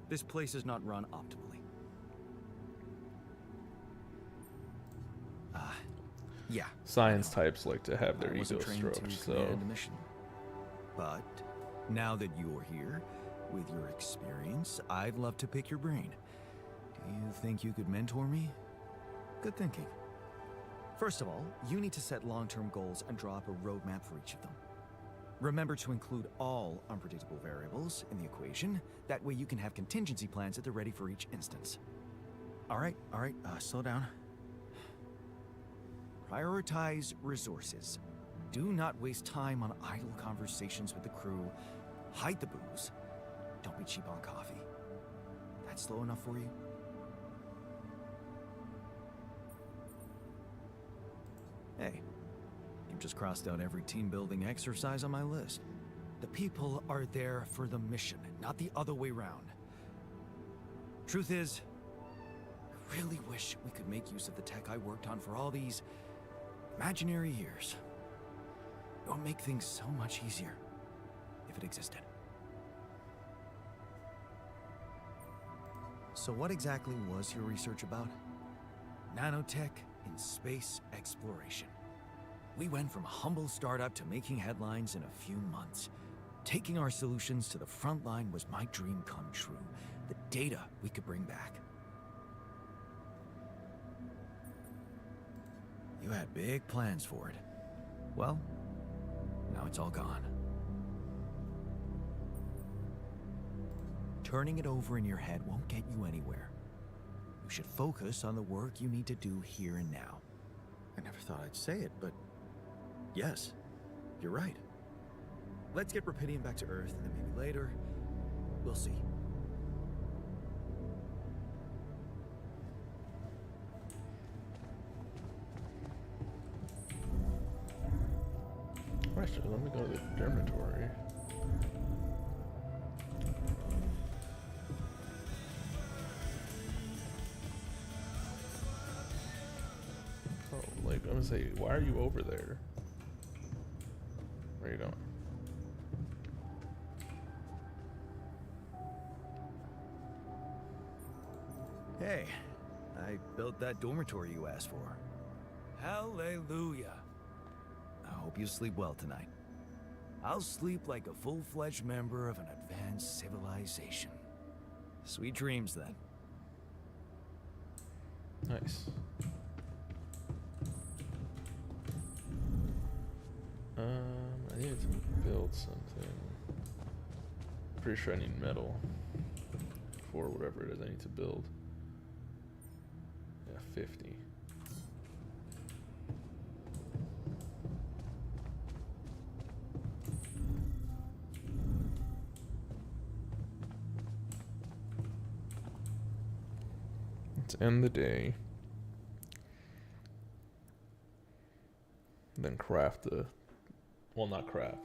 This place is not run optimally. Yeah. Science types like to have their I wasn't egos trained stroked, to so command a mission. But now that you're here, with your experience, I'd love to pick your brain. Do you think you could mentor me? Good thinking. First of all, you need to set long-term goals and draw up a roadmap for each of them. Remember to include all unpredictable variables in the equation. That way you can have contingency plans at the ready for each instance. All right, slow down. Prioritize resources. Do not waste time on idle conversations with the crew. Hide the booze. Don't be cheap on coffee. That's slow enough for you? Hey, you just crossed out every team-building exercise on my list. The people are there for the mission, not the other way round. Truth is, I really wish we could make use of the tech I worked on for all these imaginary years. It would make things so much easier if it existed. So what exactly was your research about? Nanotech in space exploration. We went from a humble startup to making headlines in a few months. Taking our solutions to the front line was my dream come true. The data we could bring back. You had big plans for it. Well, now it's all gone. Turning it over in your head won't get you anywhere. You should focus on the work you need to do here and now. I never thought I'd say it, but yes, you're right. Let's get Rapidium back to Earth, and then maybe later, we'll see. Actually, let me go to the dormitory. Oh, like, I'm gonna say, why are you over there? Where are you going? Hey, I built that dormitory you asked for. Hallelujah. I hope you sleep well tonight. I'll sleep like a full-fledged member of an advanced civilization. Sweet dreams, then. Nice. I needed to build something. Pretty sure I need metal for whatever it is I need to build. Yeah, 50. Let's end the day. Then craft the... Well, not craft.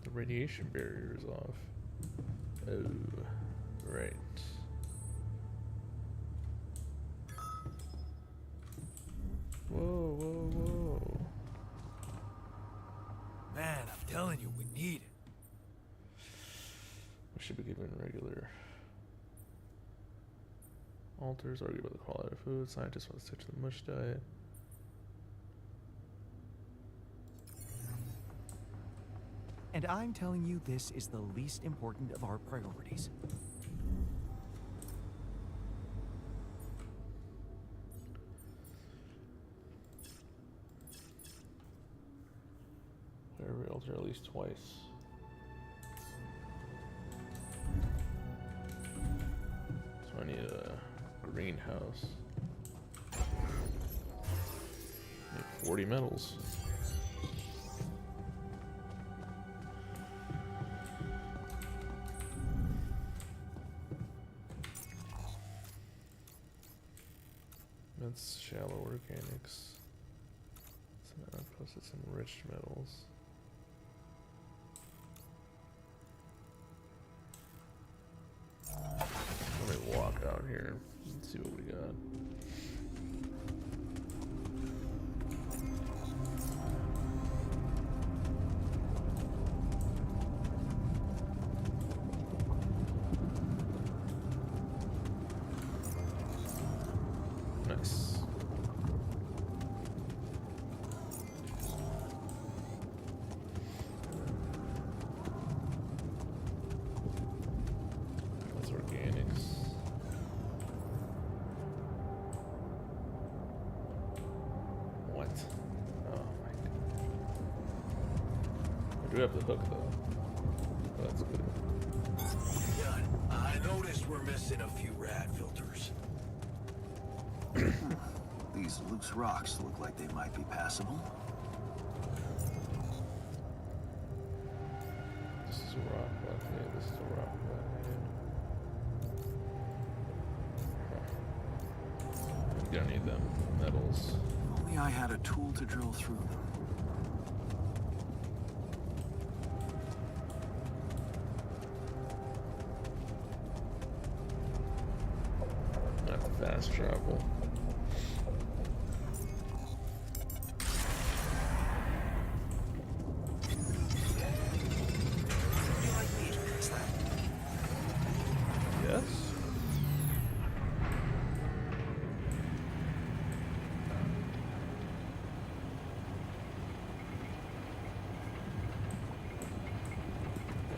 The radiation barrier is off. Oh, right. Whoa, whoa, whoa. Man, I'm telling you, we need it. We should be given regular alters, argue about the quality of food. Scientists want to stick to the mush diet. And I'm telling you, this is the least important of our priorities. Every alter at least twice. So I need a greenhouse. Need 40 metals. That's shallow organics. Some outposts and some enriched metals. Let me walk out here and see what we got. Nice. That's organics. What? Oh my god. I do have the hook though. Oh, that's good. Done. I noticed we're missing a few rad filters. These loose rocks look like they might be passable. This is a rock block. Yeah, this is a rock block. gonna need them metals. If only I had a tool to drill through them. Not fast travel. Yes.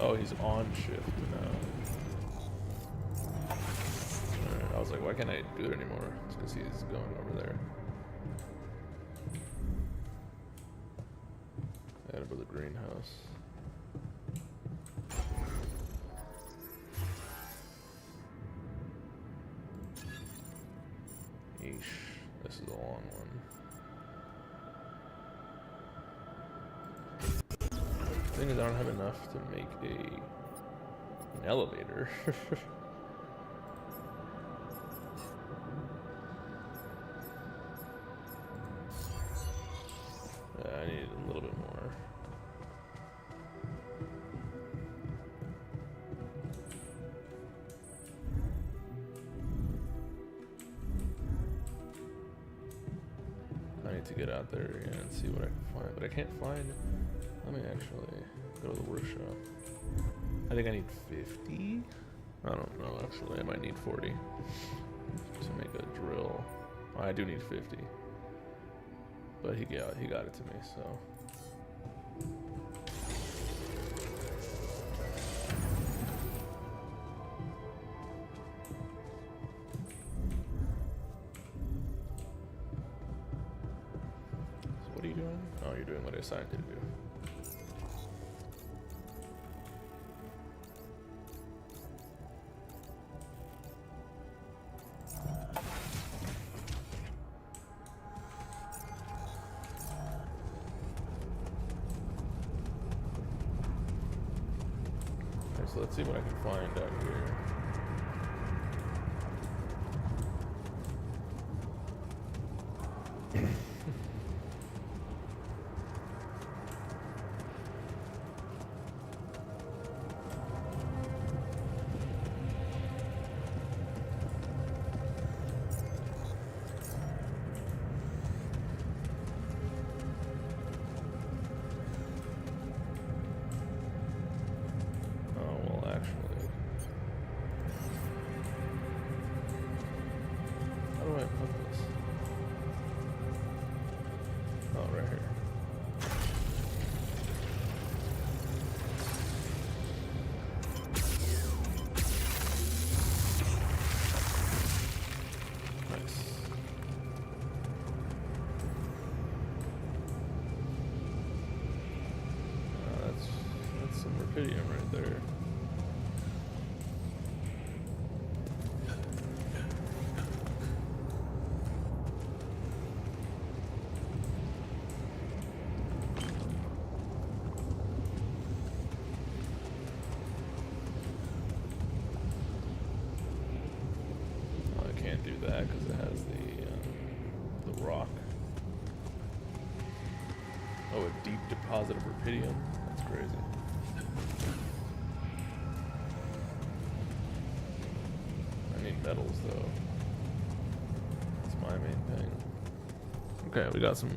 Oh, he's on shift now. Alright, I was like, why can't I do it anymore? It's because he's going over there. I gotta build a greenhouse. Eesh, this is a long one. Thing is, I don't have enough to make an elevator. I need a little bit more. I need to get out there and see what I can find, but I can't find. Let me actually go to the workshop. I think I need 50. I don't know, actually. I might need 40 to make a drill. I do need 50. But he got it to me, so. So what are you doing? Oh, you're doing what I assigned you to do. So let's see what I can find out here. How do I put this? Oh, right here. Nice. That's some rubidium right there. Do that because it has the rock. Oh, a deep deposit of rubidium. That's crazy. I need metals though. That's my main thing. Okay, we got some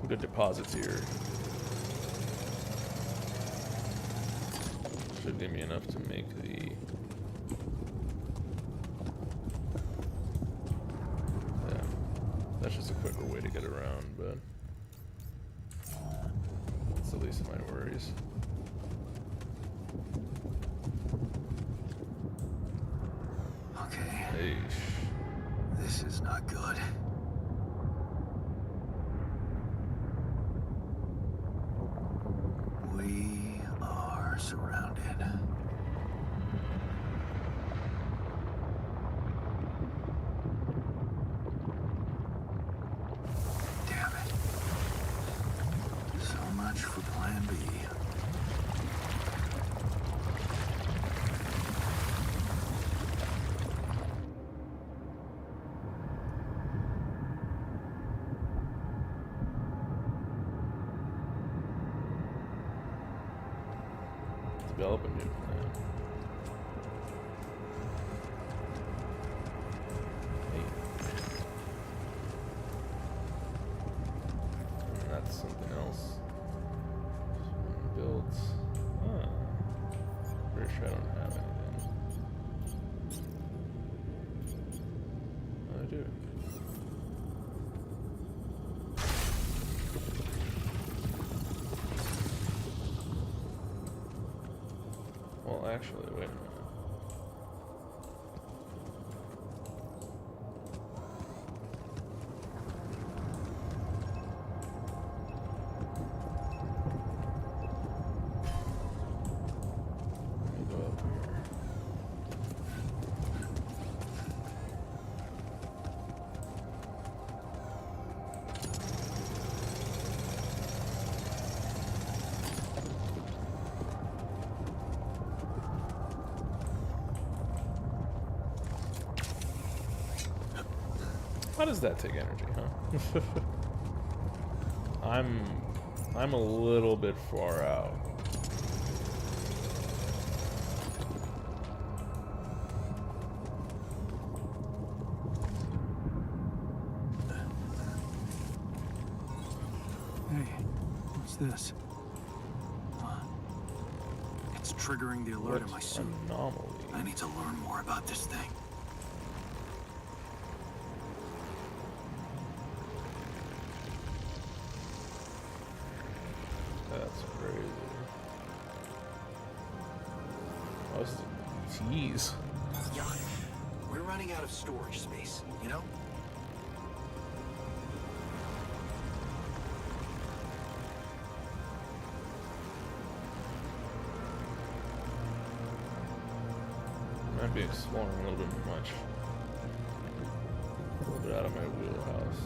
good deposits here. Should give me enough to make the. That's just a quicker way to get around, but it's the least of my worries. Okay. Eesh. This is not good. We are surrounded. For plan B. develop a new plan. Hey. And that's something else. Built. Ah. Pretty sure I don't have anything. I do. Well, actually, wait a minute. Let me go up here. How does that take energy, huh? I'm a little bit far out. Hey, what's this? It's triggering the alert in my What's suit. anomaly? I need to learn more about this thing. That's crazy. Oh, this is a tease. Yeah, we're running out of storage space, you know? Might be exploring a little bit much. A little bit out of my wheelhouse.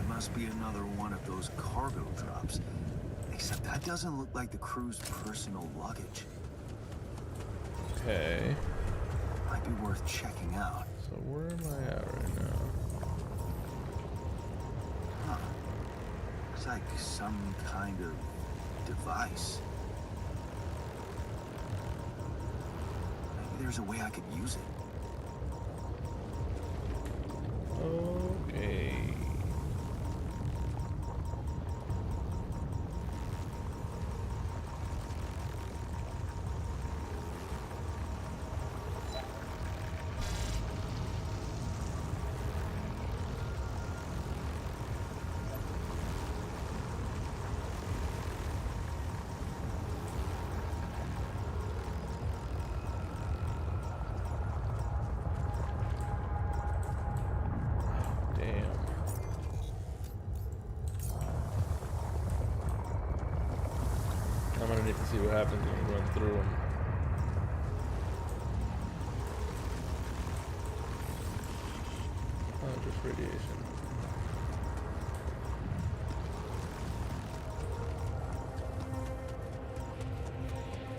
Must be another one of those cargo drops. Except that doesn't look like the crew's personal luggage. Okay. Might be worth checking out. So where am I at right now? Huh. Looks like some kind of device. Maybe there's a way I could use it. Okay. I'm gonna need to see what happens when we run through them. Oh, just radiation.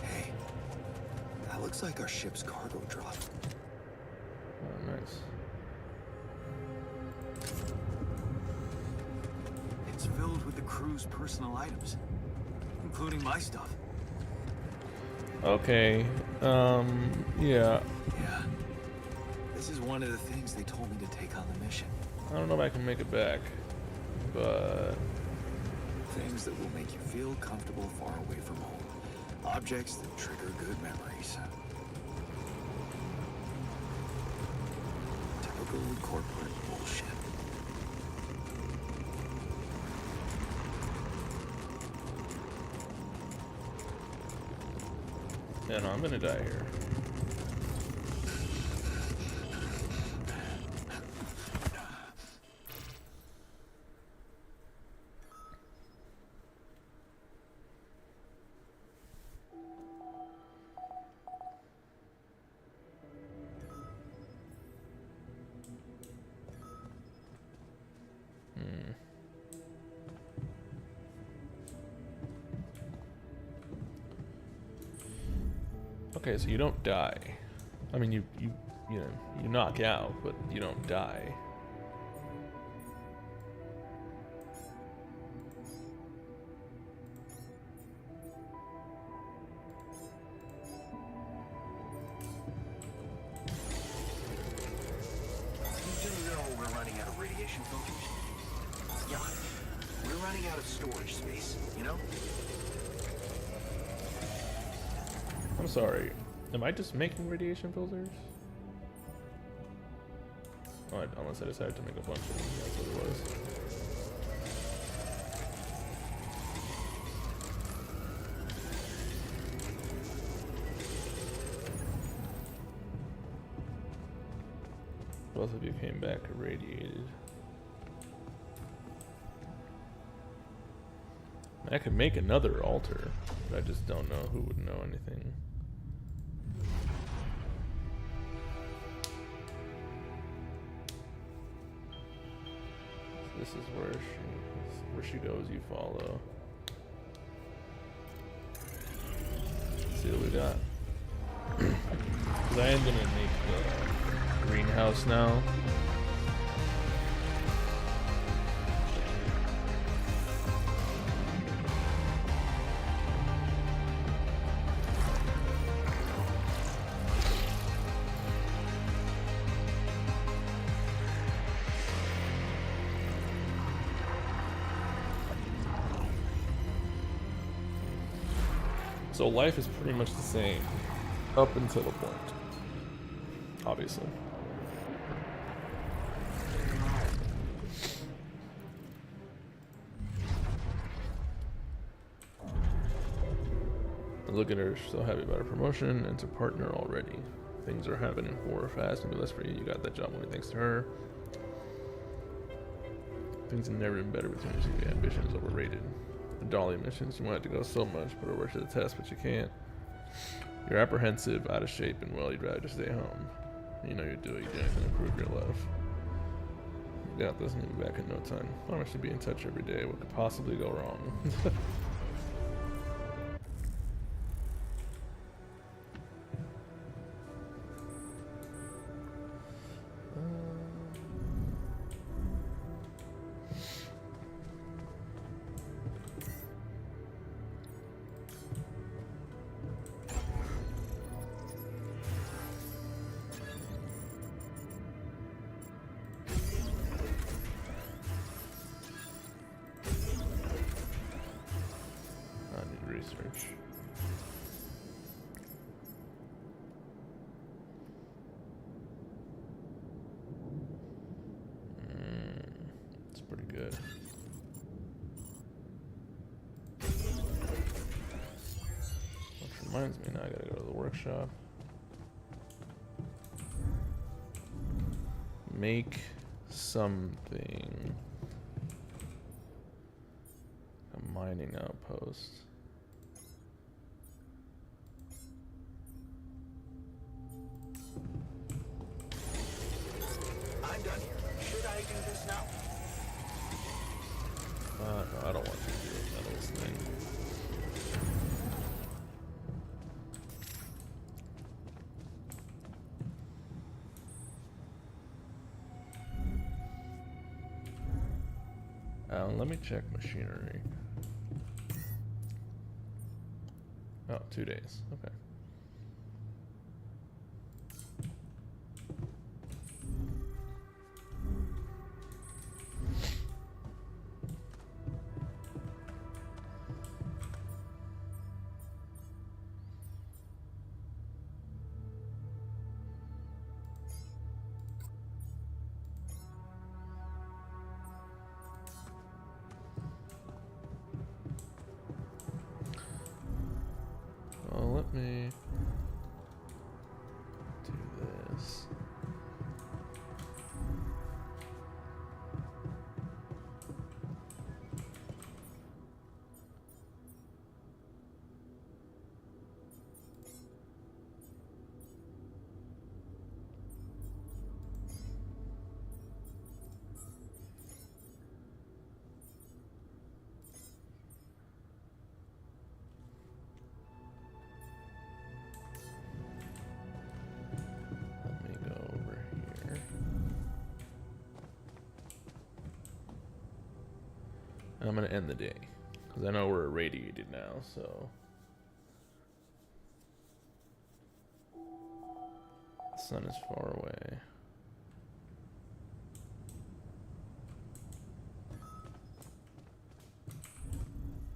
Hey, that looks like our ship's cargo drop. Oh, nice. It's filled with the crew's personal items, including my stuff. Okay. Yeah. Yeah. This is one of the things they told me to take on the mission. I don't know if I can make it back, but Things that will make you feel comfortable far away from home. Objects that trigger good memories. Typical corporate bullshit. And I'm gonna die here. Okay, so you don't die. I mean, you know, you knock out, but you don't die. You do know we're running out of radiation filters? Yeah. We're running out of storage space, you know? I'm sorry. Am I just making radiation filters? Oh, unless I decided to make a bunch of them. That's what it was. Both of you came back irradiated. I could make another altar, but I just don't know who would know anything. So this is where she goes, you follow. Let's see what we got. Because I am gonna make the greenhouse now. So life is pretty much the same up until a point, obviously. Look at her, so happy about her promotion and to partner already. Things are happening more fast, maybe less for you. You got that job only thanks to her. Things have never been better between you. Ambition is overrated. The Dolly missions, you want it to go so much, put her work to the test, but you can't. You're apprehensive, out of shape, and well, you'd rather just stay home. You know you do anything to improve your life. You got this, and you'll be back in no time. I want you to be in touch every day. What could possibly go wrong? Research. It's pretty good. Which reminds me, now I gotta go to the workshop. Make something. A mining outpost. I'm done here. Should I do this now? No, I don't want you to do a metals thing. Let me check machinery. Oh, 2 days. Okay. Well, let me And I'm gonna end the day because I know we're irradiated now. So the sun is far away.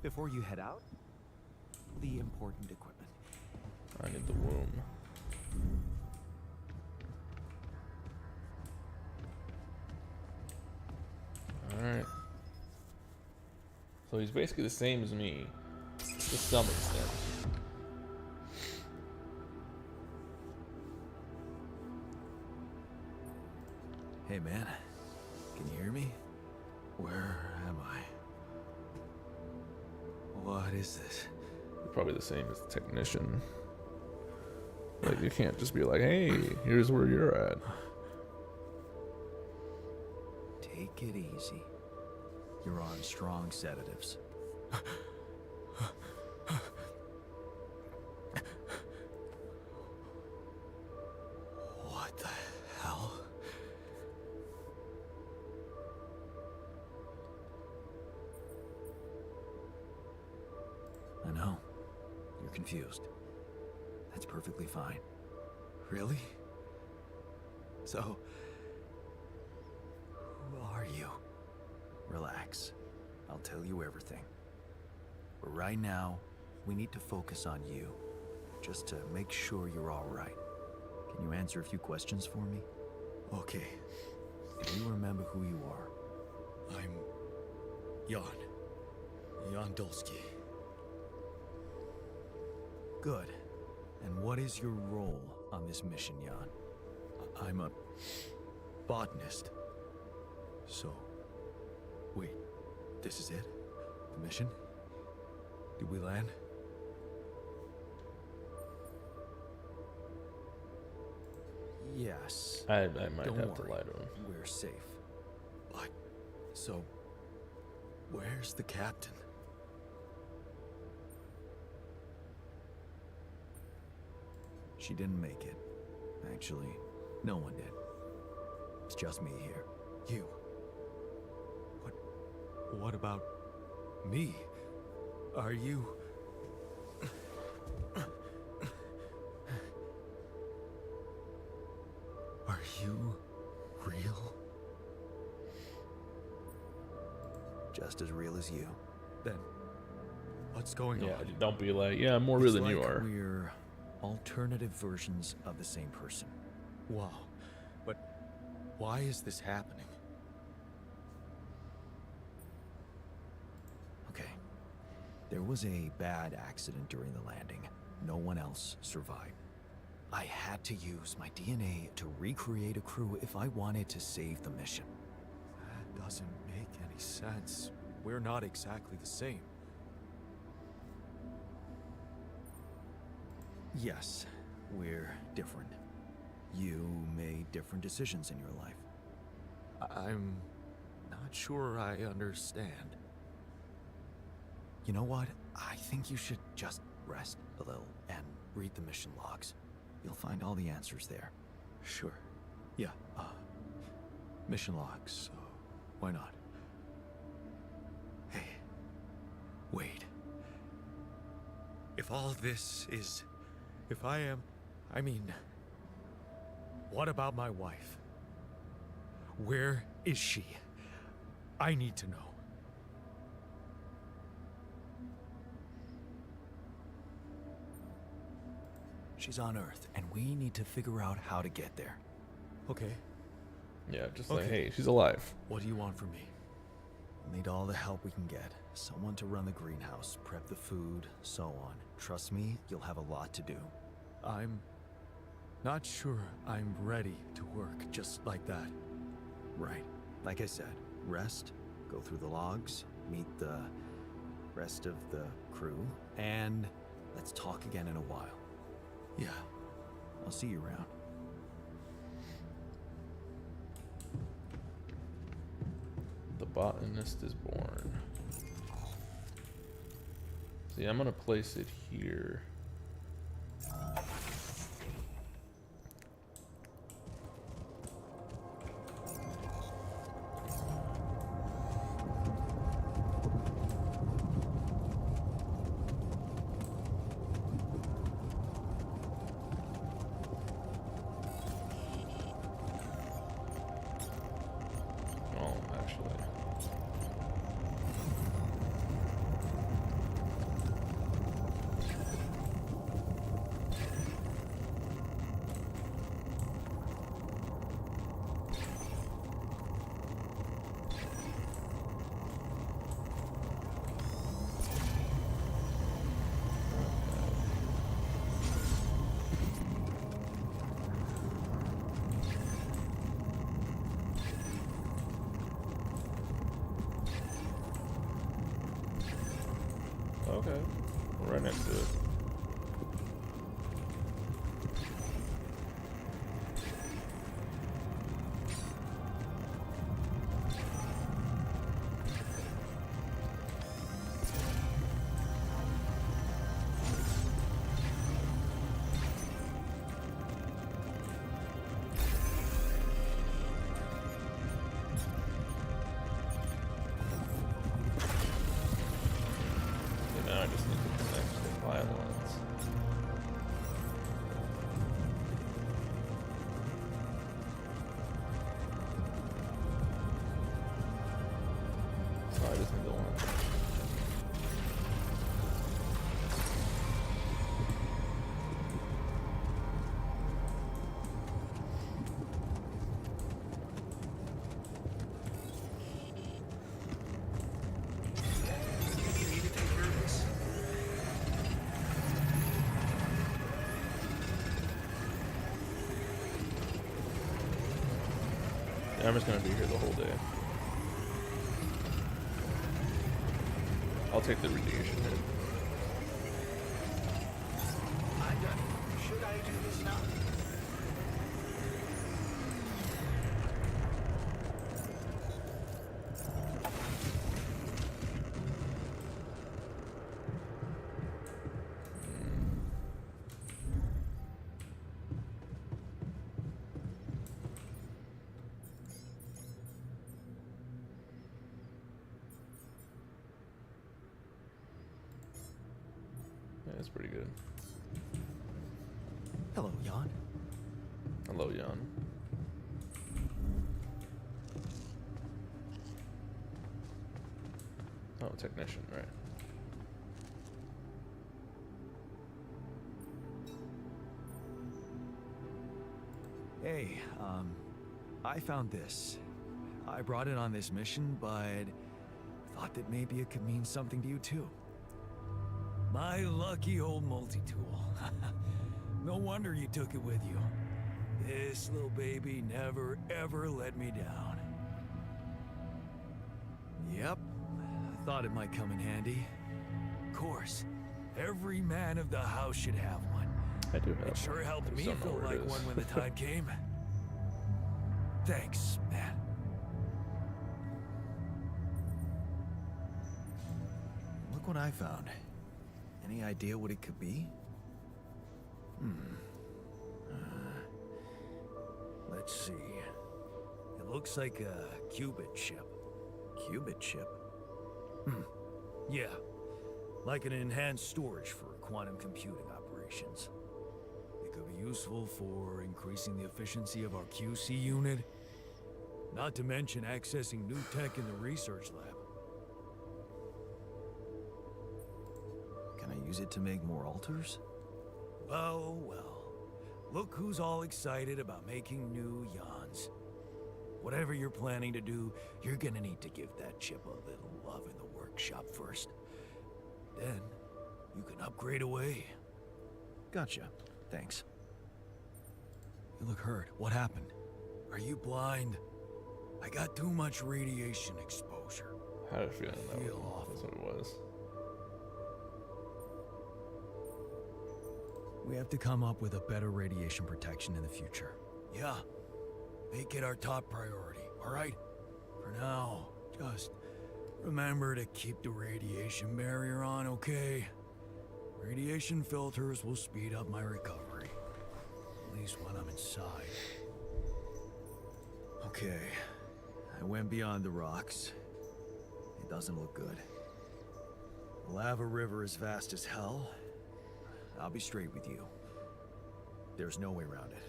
Before you head out, the important equipment. I need the womb. Alright. So he's basically the same as me, to some extent. Hey man, can you hear me? Where am I? What is this? You're probably the same as the technician. Like, you can't just be like, hey, here's where you're at. Take it easy. You're on strong sedatives. What the hell? I know. You're confused. That's perfectly fine. Really? So, who are you? Relax. I'll tell you everything. But right now, we need to focus on you. Just to make sure you're all right. Can you answer a few questions for me? Okay. Do you remember who you are? I'm Jan. Jan Dolsky. Good. And what is your role on this mission, Jan? I'm a botanist. So, wait, this is it? The mission? Did we land? Yes. I might Don't have to worry. lie to him. We're safe. But, so, where's the captain? She didn't make it. Actually, no one did. It's just me here. You. What about me? Are you... Are you real? Just as real as you. Then, what's going Yeah, on? don't be like, yeah, I'm more real It's than you like are. We're alternative versions of the same person. Wow. But why is this happening? Okay. There was a bad accident during the landing. No one else survived. I had to use my DNA to recreate a crew if I wanted to save the mission. That doesn't make any sense. We're not exactly the same. Yes, we're different. You made different decisions in your life. I'm not sure I understand. You know what? I think you should just rest a little and read the mission logs. You'll find all the answers there. Sure. Yeah, mission logs. Why not? Hey, wait. If all of this is... If I am... I mean... What about my wife? Where is she? I need to know. She's on Earth, and we need to figure out how to get there. Okay. Yeah, just like, Okay. hey, she's alive. What do you want from me? We'll need all the help we can get. Someone to run the greenhouse, prep the food, so on. Trust me, you'll have a lot to do. I'm not sure I'm ready to work just like that. Right. Like I said, rest, go through the logs, meet the rest of the crew, and let's talk again in a while. Yeah. I'll see you around. The botanist is born. See, I'm gonna place it here. Okay. We're right next to it. So now I just need to connect the violence. So I just need the one. You need to take care of this. Yeah, I'm just gonna be here the whole day. I'll take the radiation hit. I'm done. Should I do this now? Yeah, it's pretty good. Hello, Jan. Hello, Jan. Oh, technician, right. Hey, I found this. I brought it on this mission, but thought that maybe it could mean something to you too. My lucky old multi-tool. No wonder you took it with you. This little baby never ever let me down. Yep. I thought it might come in handy. Of course, every man of the house should have one. I do have It sure one. helped I me just don't know feel where it like is. one when the tide came. Thanks, man. Look what I found. Any idea what it could be? Let's see. It looks like a qubit chip. Qubit chip. Yeah, like an enhanced storage for quantum computing operations. It could be useful for increasing the efficiency of our QC unit, not to mention accessing new tech in the research lab. Can I use it to make more altars? Well, well. Look who's all excited about making new Yans. Whatever you're planning to do, you're gonna need to give that chip a little love in the workshop first. Then, you can upgrade away. Gotcha. Thanks. You look hurt. What happened? Are you blind? I got too much radiation exposure. I had a feeling that Feel was, awful. that's what it was. We have to come up with a better radiation protection in the future. Yeah. Make it our top priority, alright? For now, just remember to keep the radiation barrier on, okay? Radiation filters will speed up my recovery. At least when I'm inside. Okay. I went beyond the rocks. It doesn't look good. The lava river is vast as hell. I'll be straight with you. There's no way around it.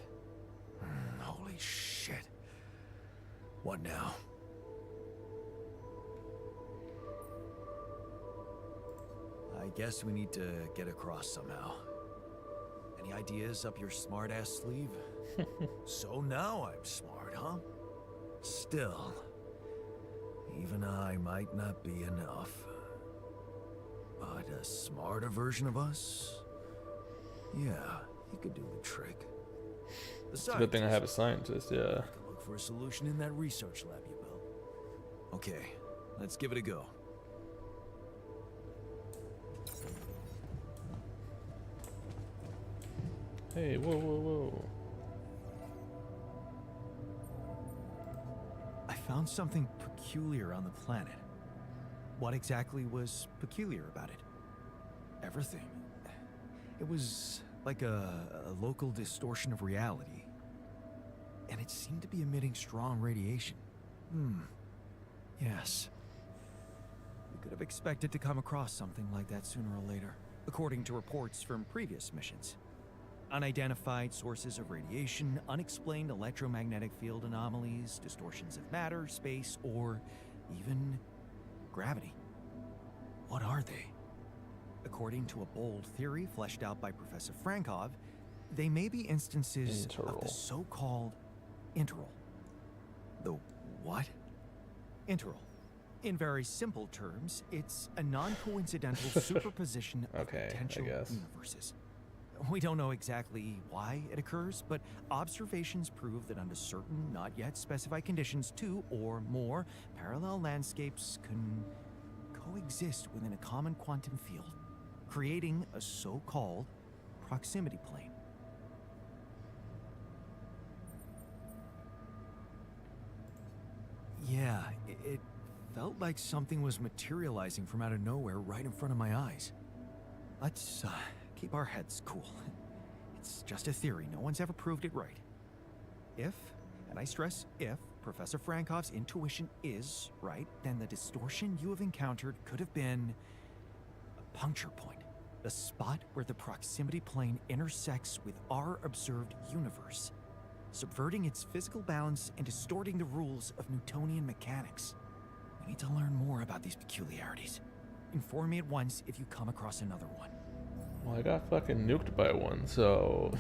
Holy shit. What now? I guess we need to get across somehow. Any ideas up your smart-ass sleeve? So now I'm smart, huh? Still, even I might not be enough. But a smarter version of us? Yeah, he could do the trick. It's a good thing I have a scientist, yeah. Can look for a solution in that research lab you built. Okay, let's give it a go. Hey, whoa, whoa, whoa. I found something peculiar on the planet. What exactly was peculiar about it? Everything. It was like a local distortion of reality. And it seemed to be emitting strong radiation. Yes. We could have expected to come across something like that sooner or later, according to reports from previous missions. Unidentified sources of radiation, unexplained electromagnetic field anomalies, distortions of matter, space, or even gravity. What are they? According to a bold theory fleshed out by Professor Frankov, they may be instances of Interral. the so-called interral. The what? Interral. In very simple terms, it's a non-coincidental superposition of Okay, I potential guess. universes. We don't know exactly why it occurs, but observations prove that under certain, not yet specified conditions, two or more parallel landscapes can coexist within a common quantum field, creating a so-called proximity plane. Yeah, it felt like something was materializing from out of nowhere right in front of my eyes. Let's keep our heads cool. It's just a theory. No one's ever proved it right. If, and I stress if, Professor Frankov's intuition is right, then the distortion you have encountered could have been a puncture point. The spot where the proximity plane intersects with our observed universe, subverting its physical balance and distorting the rules of Newtonian mechanics. We need to learn more about these peculiarities. Inform me at once if you come across another one. Well, I got fucking nuked by one, so...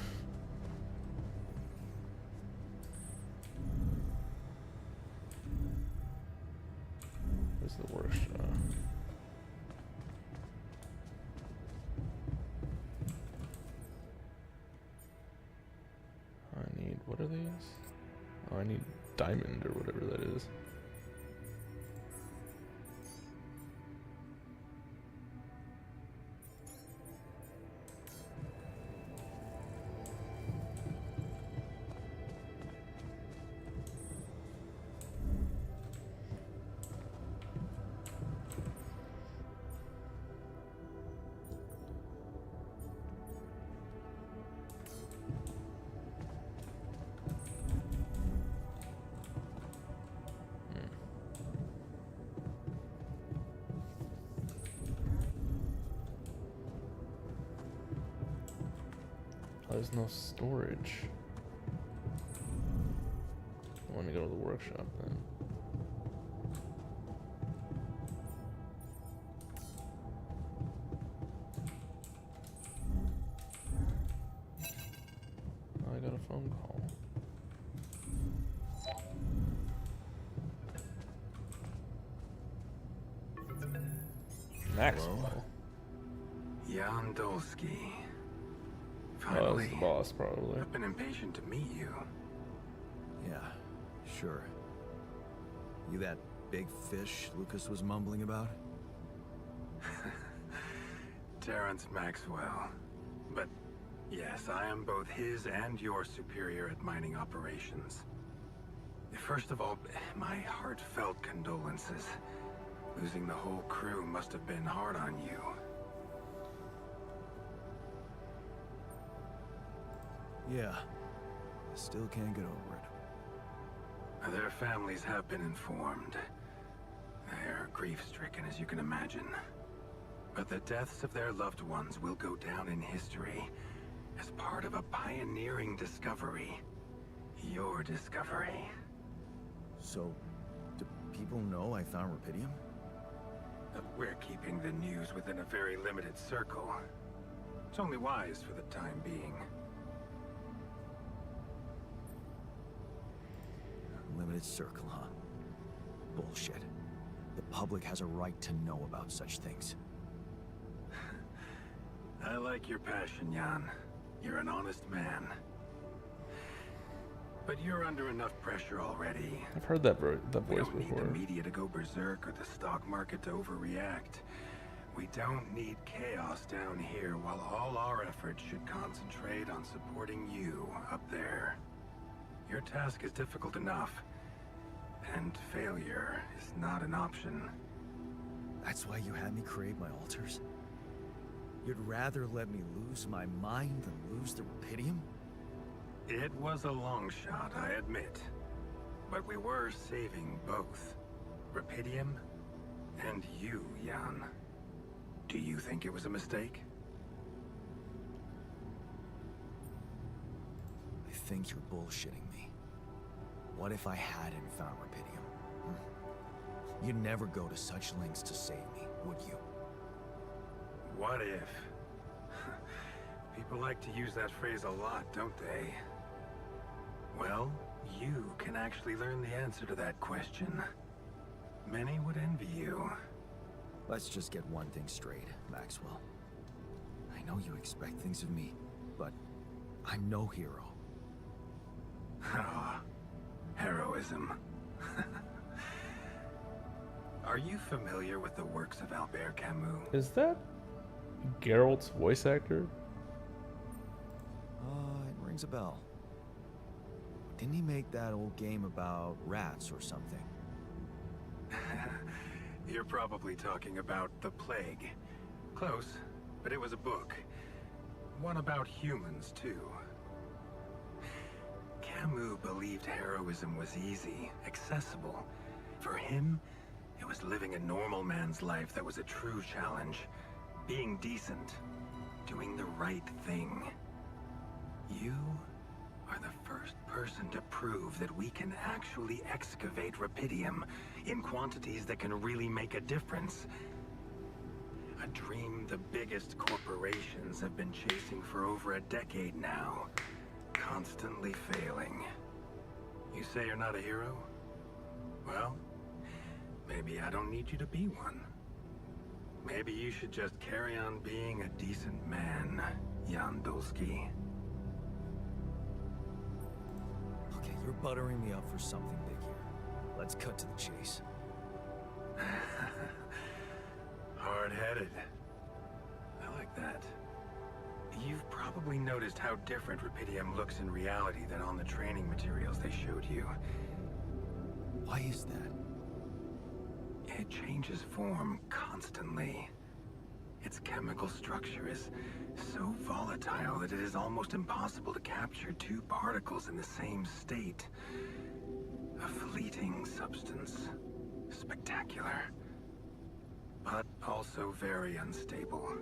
Where's the workshop? I need... what are these? Oh, I need diamond or whatever that is. There's no storage. Let me go to the workshop then. Oh, I got a phone call. Maxwell. Jan Dolsky. Oh, that's Finally. the boss, probably. I've been impatient to meet you. Yeah, sure. You that big fish Lucas was mumbling about? Terrence Maxwell. But yes, I am both his and your superior at mining operations. First of all, my heartfelt condolences. Losing the whole crew must have been hard on you. Yeah. Still can't get over it. Their families have been informed. They're grief-stricken, as you can imagine. But the deaths of their loved ones will go down in history as part of a pioneering discovery. Your discovery. So, do people know I found rubidium? We're keeping the news within a very limited circle. It's only wise for the time being. Limited circle, huh? Bullshit. The public has a right to know about such things. I like your passion, Jan. You're an honest man. But you're under enough pressure already. I've heard that, that We voice don't need before. the media to go berserk or the stock market to overreact. We don't need chaos down here while all our efforts should concentrate on supporting you up there. Your task is difficult enough, and failure is not an option. That's why you had me create my altars? You'd rather let me lose my mind than lose the Rapidium? It was a long shot, I admit. But we were saving both. Rapidium and you, Jan. Do you think it was a mistake? I think you're bullshitting me. What if I hadn't found Rapidium? You'd never go to such lengths to save me, would you? What if? People like to use that phrase a lot, don't they? Well, you can actually learn the answer to that question. Many would envy you. Let's just get one thing straight, Maxwell. I know you expect things of me, but I'm no hero. Ah, heroism. Are you familiar with the works of Albert Camus? Is that Geralt's voice actor? It rings a bell. Didn't he make that old game about rats or something? You're probably talking about The Plague. Close, but it was a book. One about humans, too. Camus believed heroism was easy, accessible. For him, it was living a normal man's life that was a true challenge. Being decent. Doing the right thing. You are the first person to prove that we can actually excavate Rapidium in quantities that can really make a difference. A dream the biggest corporations have been chasing for over a decade now. Constantly failing. You say you're not a hero? Well, maybe I don't need you to be one. Maybe you should just carry on being a decent man, Jan Dulski. Okay, you're buttering me up for something big here. Let's cut to the chase. Hard-headed. I like that. You've probably noticed how different Rapidium looks in reality than on the training materials they showed you. Why is that? It changes form constantly. Its chemical structure is so volatile that it is almost impossible to capture two particles in the same state. A fleeting substance. Spectacular. But also very unstable.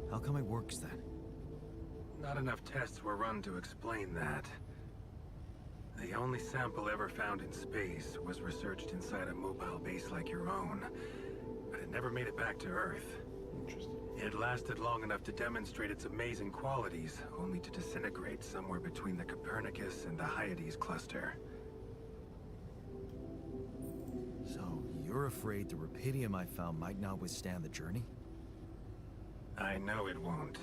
How come it works then? Not enough tests were run to explain that. The only sample ever found in space was researched inside a mobile base like your own, but it never made it back to Earth. Interesting. It lasted long enough to demonstrate its amazing qualities, only to disintegrate somewhere between the Copernicus and the Hyades cluster. So, you're afraid the Rapidium I found might not withstand the journey? I know it won't.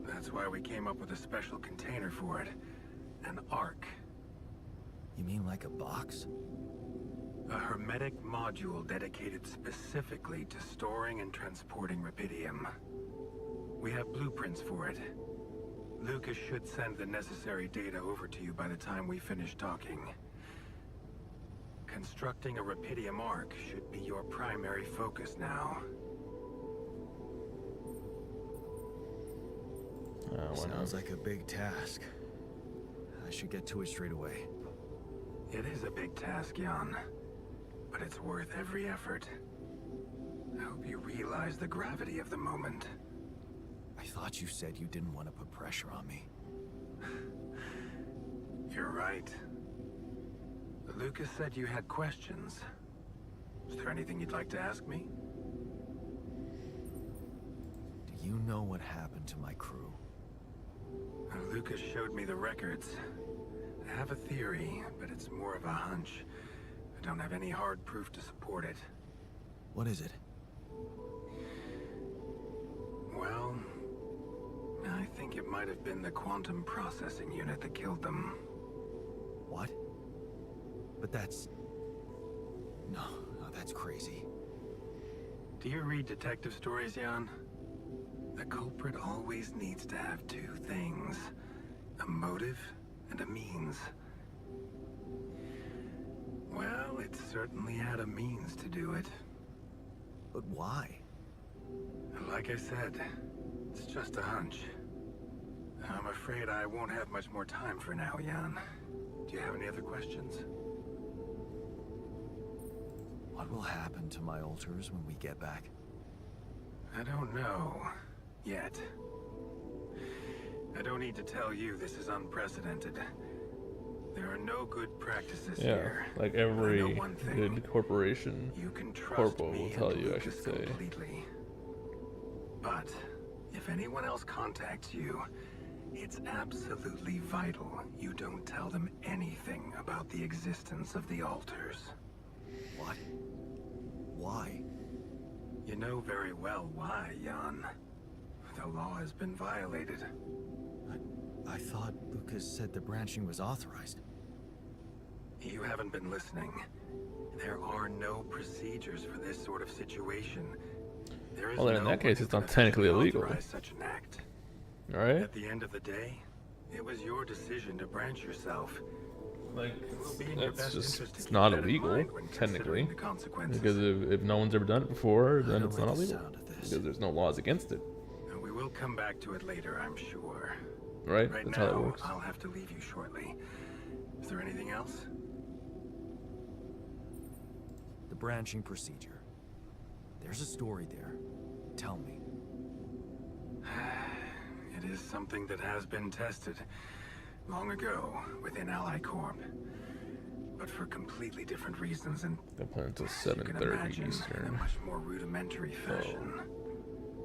That's why we came up with a special container for it. An Ark. You mean like a box? A hermetic module dedicated specifically to storing and transporting Rapidium. We have blueprints for it. Lucas should send the necessary data over to you by the time we finish talking. Constructing a Rapidium Ark should be your primary focus now. Sounds like a big task. I should get to it straight away. It is a big task, Jan. But it's worth every effort. I hope you realize the gravity of the moment. I thought you said you didn't want to put pressure on me. You're right. Lucas said you had questions. Is there anything you'd like to ask me? Do you know what happened to my crew? Lucas showed me the records. I have a theory, but it's more of a hunch. I don't have any hard proof to support it. What is it? Well, I think it might have been the quantum processing unit that killed them. What? But that's... No, that's crazy. Do you read detective stories, Jan? The culprit always needs to have two things. A motive and a means. Well, it certainly had a means to do it. But why? Like I said, it's just a hunch. I'm afraid I won't have much more time for now, Jan. Do you have any other questions? What will happen to my alters when we get back? I don't know. Yet. I don't need to tell you this is unprecedented. There are no good practices Yeah, here. like But I know every one thing. good corporation, You can trust corpo me will tell and you, I should Lucas say. completely. But if anyone else contacts you, it's absolutely vital you don't tell them anything about the existence of the alters. What? Why? You know very well why, Jan. The law has been violated. I thought Lucas said the branching was authorized. You haven't been listening. There are no procedures for this sort of situation. There is Well, then in no that case, way it's to not technically officially illegal. authorize such an act. All right? At the end of the day, it was your decision to branch yourself. Like, It will be in your that's best just, interest to it's keep not that in illegal, mind when technically. considering the consequences. Because if no one's ever done it before, then don't it's like not the illegal. sound of this. Because there's no laws against it, And we will come back to it later, I'm sure. right? Right That's now, how that works. I'll have to leave you shortly. Is there anything else? The branching procedure. There's a story there. Tell me. It is something that has been tested long ago within Ally Corp. But for completely different reasons and The plan until you can 7:30 imagine, in a Eastern. much more rudimentary fashion.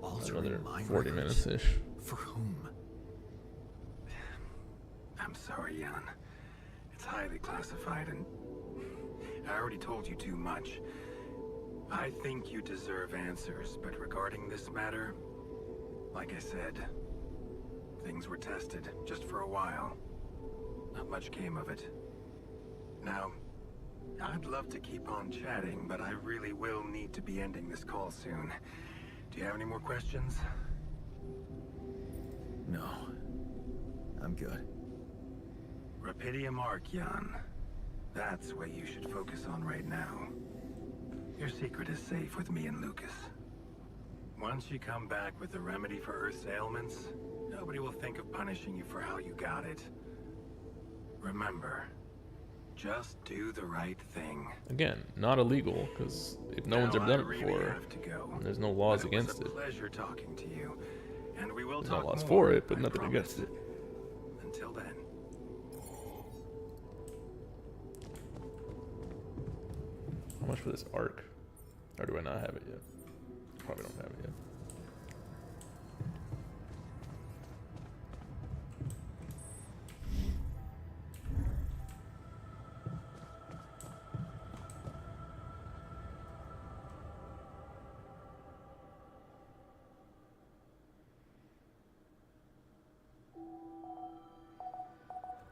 Altering Another mind 40 records. minutes-ish. For whom? I'm sorry, Jan. It's highly classified and I already told you too much. I think you deserve answers, but regarding this matter, like I said, things were tested just for a while. Not much came of it. Now, I'd love to keep on chatting, but I really will need to be ending this call soon. Do you have any more questions? No. I'm good. Rapidium Arc, Jan. That's what you should focus on right now. Your secret is safe with me and Lucas. Once you come back with a remedy for Earth's ailments, nobody will think of punishing you for how you got it. Remember, just do the right thing. Again, not illegal, because if no one's Now, ever done I it really before, have to go. and there's no laws But it was against a it. pleasure talking to you, and we will There's no talk laws more, for it, but I nothing promise. against it. Until then. How much for this arc? Or do I not have it yet? Probably don't have it yet.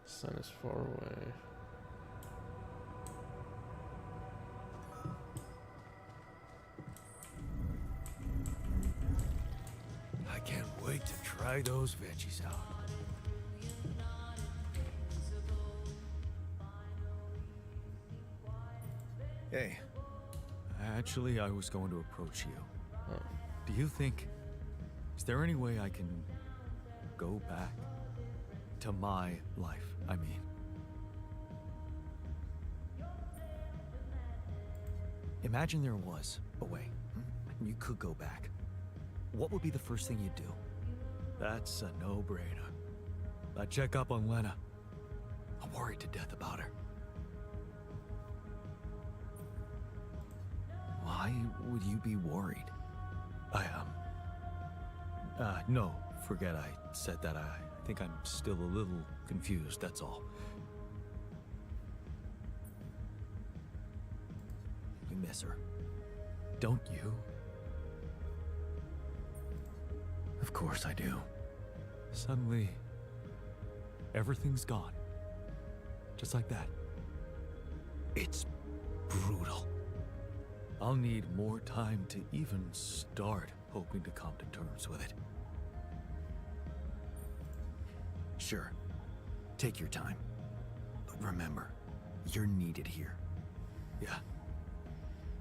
Sun is far away. I can't wait to try those veggies out. Hey. Actually, I was going to approach you. Oh. Do you think... Is there any way I can go back to my life, I mean? Imagine there was a way. And you could go back. What would be the first thing you'd do? That's a no-brainer. I'd check up on Lena. I'm worried to death about her. Why would you be worried? No, forget I said that. I think I'm still a little confused, that's all. You miss her, don't you? Of course I do. Suddenly, everything's gone. Just like that. It's brutal. I'll need more time to even start hoping to come to terms with it. Sure, take your time. But remember, you're needed here. Yeah.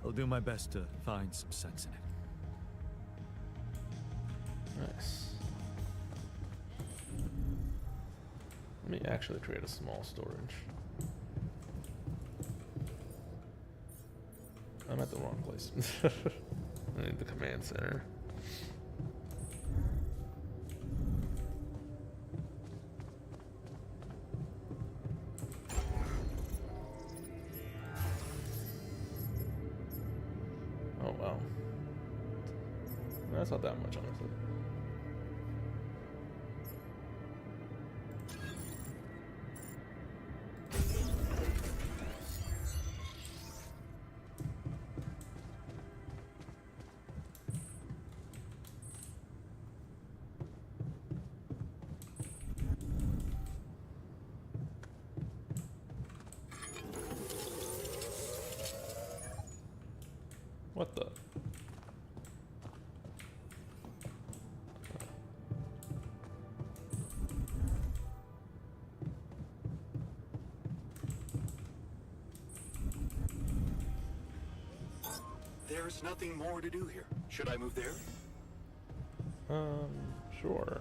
I'll do my best to find some sense in it. Nice. Let me actually create a small storage. I'm at the wrong place. I need the command center. Oh wow. That's not that much, honestly. What the? There's nothing more to do here. Should I move there? Sure.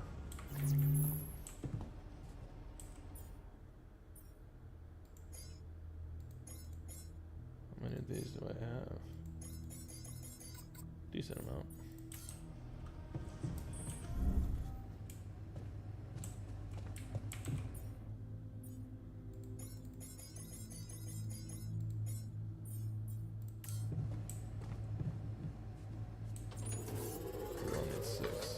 How many of these do I have? Decent amount. We only need 6.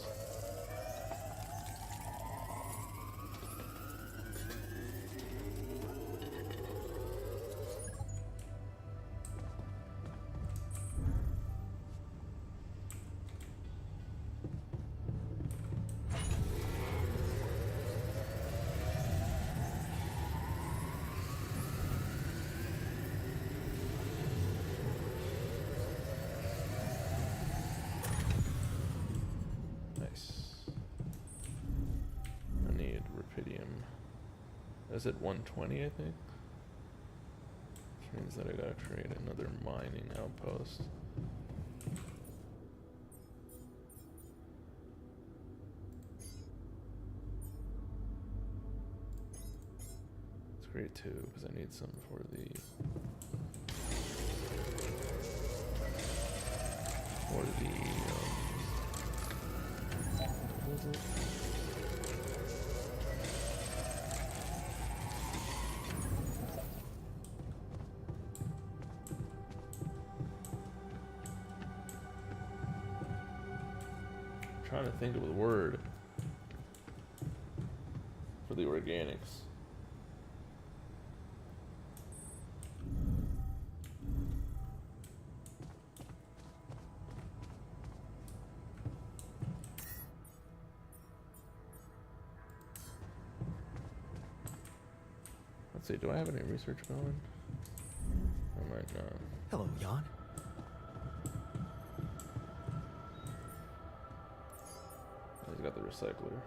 Nice. I need rupidium. Is it 120, I think? Which means that I gotta create another mining outpost. Let's create 2 because I need some for the what is it? Trying to think of the word for the organics. Let's see, do I have any research going? I might not. Hello, Jan. He's got the recycler.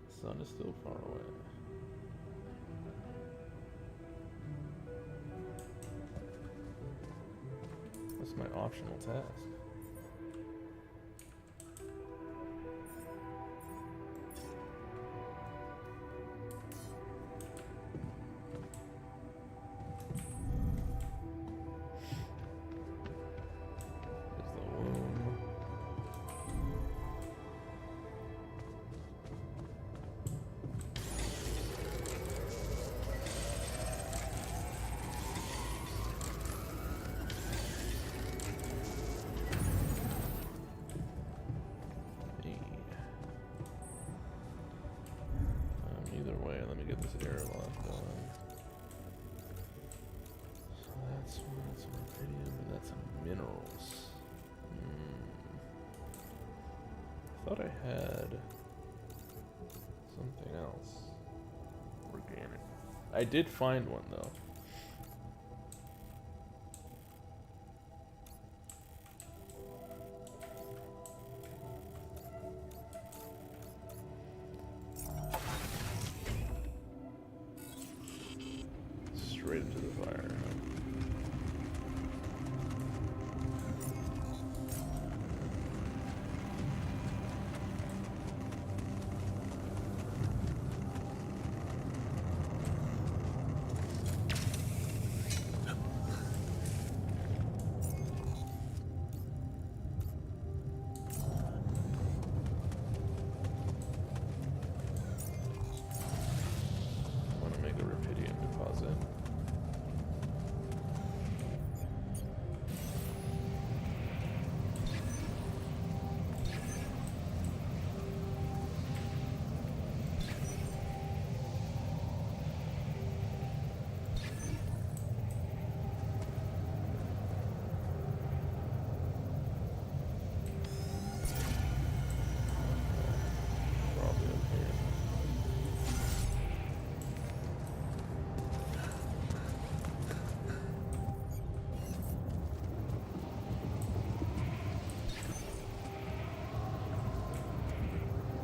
The sun is still far away. That's my optional task. There's the womb. Either way, let me get this airlock going. This one, that's rubidium, and that's minerals. I thought I had something else. Organic. I did find one though. Straight into the fire. I want to make a rubidium deposit. Probably up here.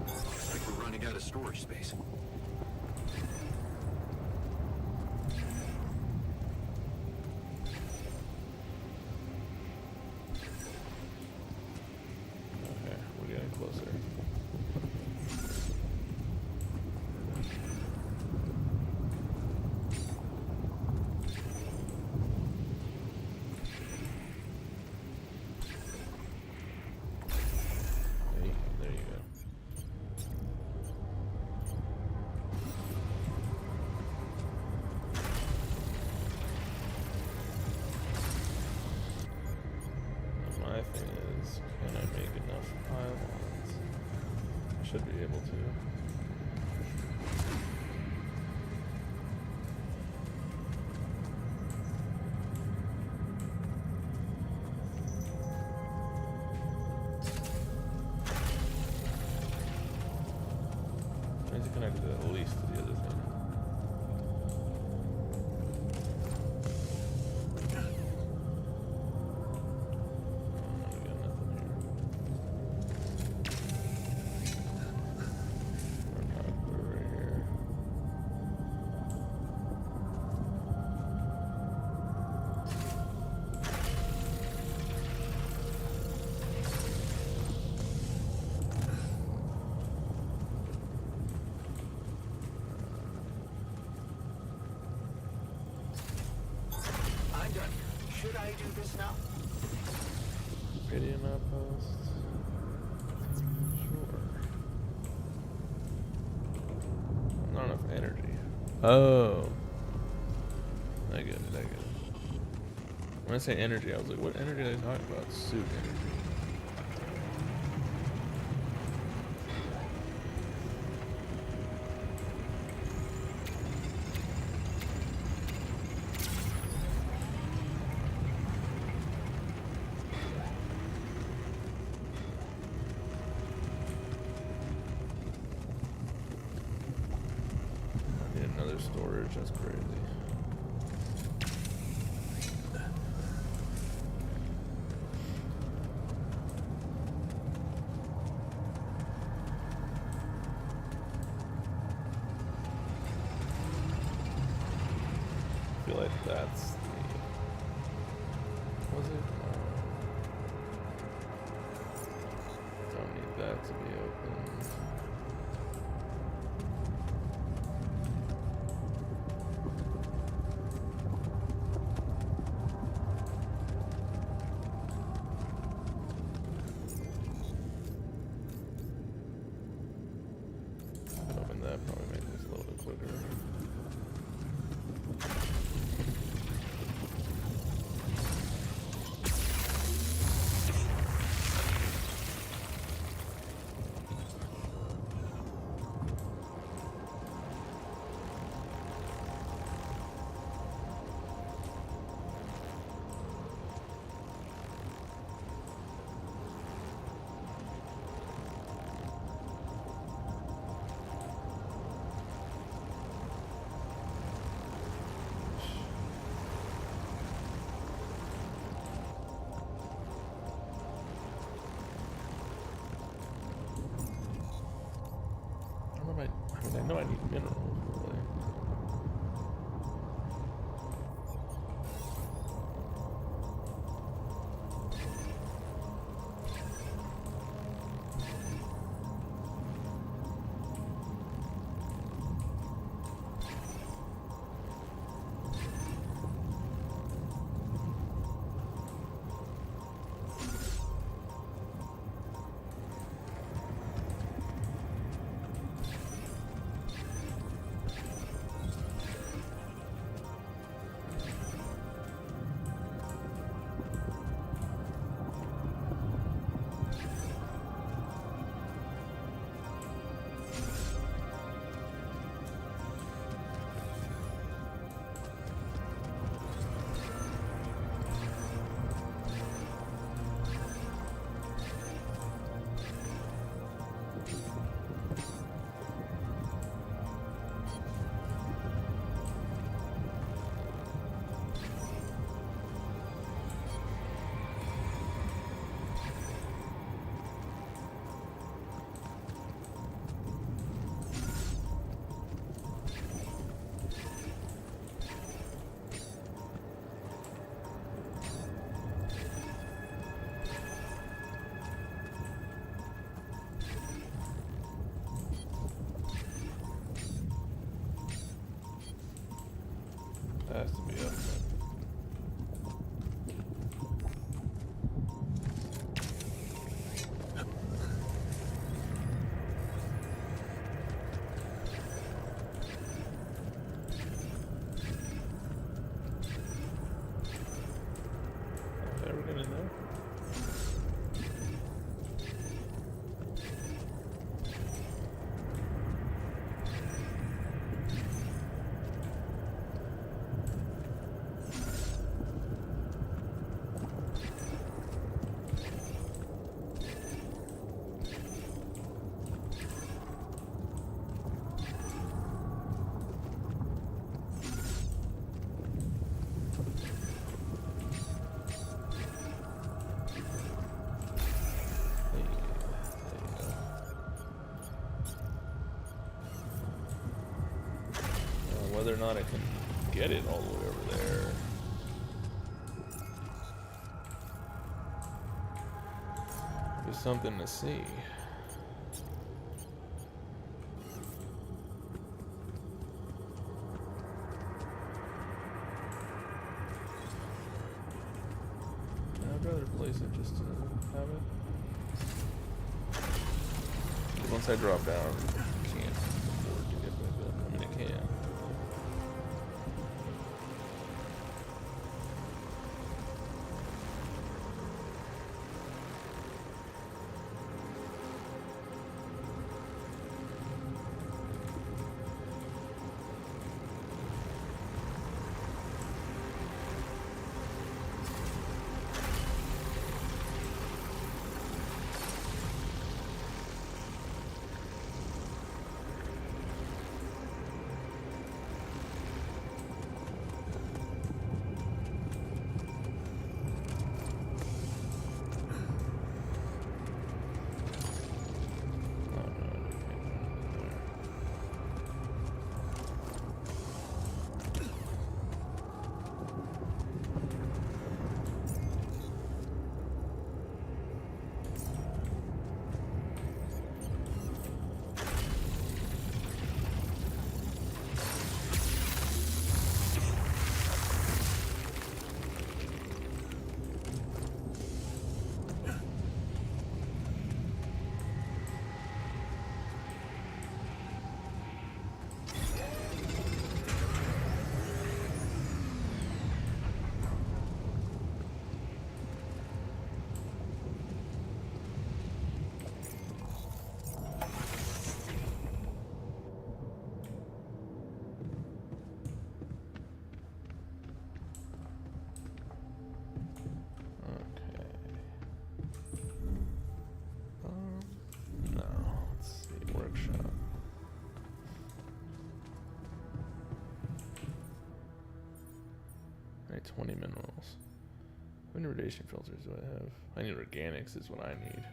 Looks like we're running out of storage space. Okay, we're getting closer. There you go. My thing is, can I make enough pylons? I should be able to. I need to connect it at least to the other thing. I got nothing here. Or not, put it right here. I'm done. Should I do this now? Rubidium outpost. Sure. Not enough energy. Oh. I get it, I get it. When I say energy, I was like, what energy are they talking about? Suit energy. I need another storage, that's crazy. I feel like that's the... Was it? Don't need that to be opened. I can open that, probably make this a little bit quicker. I mean, I know I need minerals, but like... Has to be up. Okay, we're gonna know. Whether or not I can get it all the way over there. Is something to see. I'd rather place it just to have it. 'Cause once I drop down, I can't afford to get back up. I mean, I can. I need 20 minerals. How many radiation filters do I have? I need organics is what I need.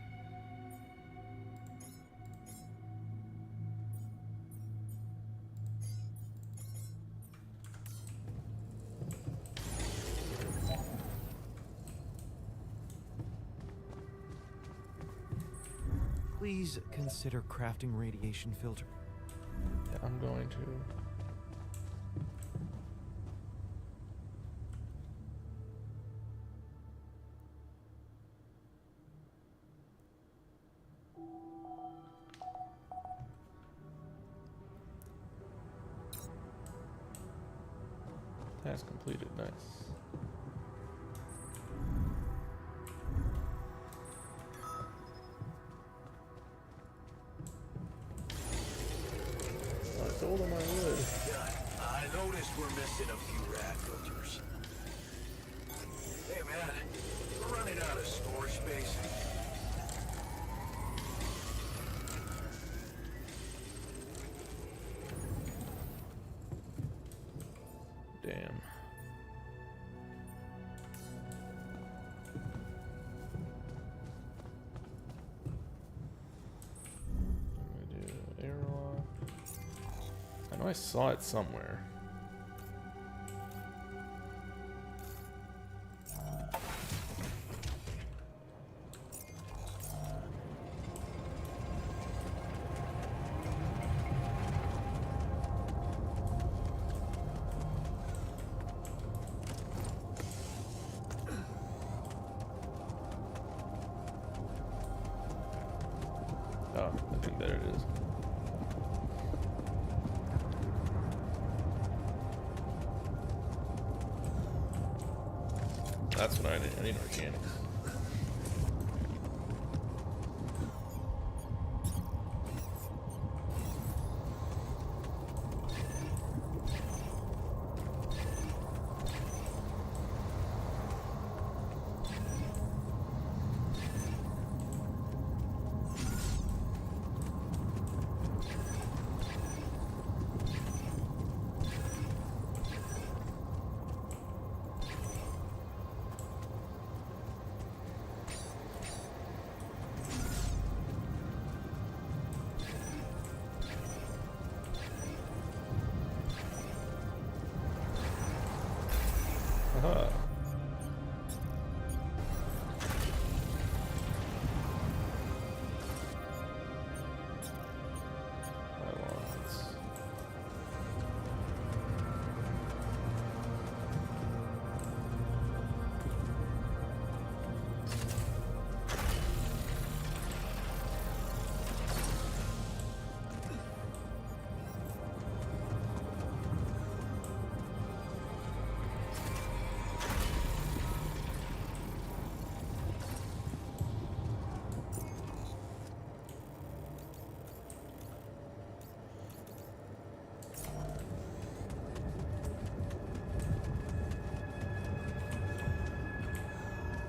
please consider crafting radiation filter? Yeah, I'm going to. Task completed, nice. I told him I would. I noticed we're missing a few rat filters. Hey man, we're running out of storage space. Damn. Let me do airlock. I know I saw it somewhere. Oh, I think there it is. That's what I need. I need organics. Aha. Pylons.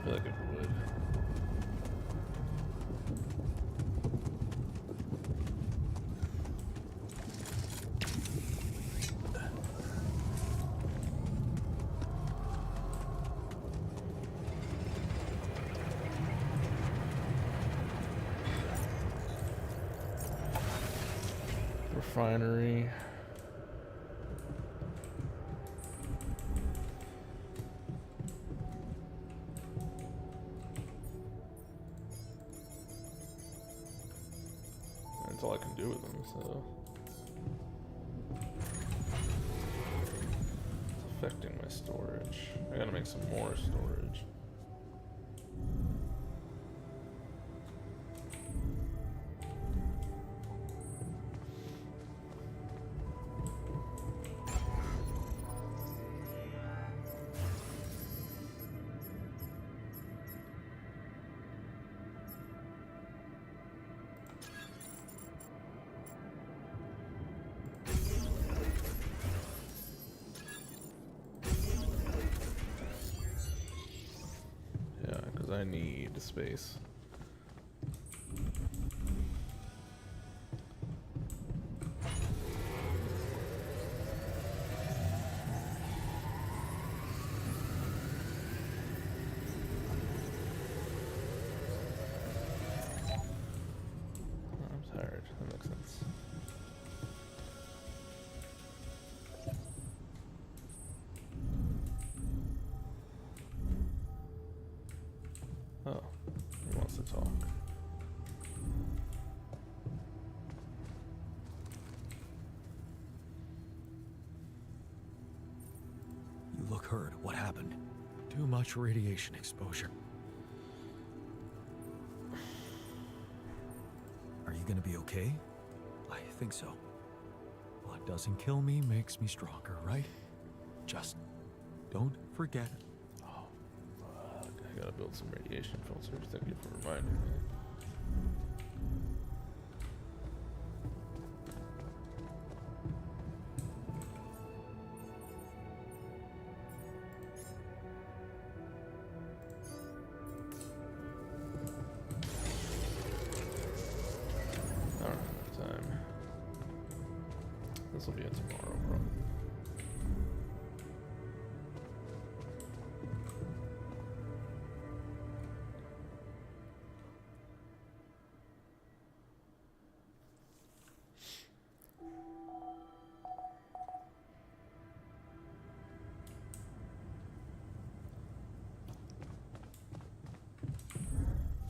I feel like it would. Refinery. That's all I can do with them, so it's affecting my storage. I gotta make some more storage. I need space. I'm tired. That makes sense. Oh, he wants to talk. occurred? What happened? Too much radiation exposure. Are you gonna be okay? I think so. What doesn't kill me makes me stronger, right? Just don't forget. Oh, fuck. I gotta build some radiation filters. Thank you for reminding me. I don't have enough time. This will be it tomorrow, probably.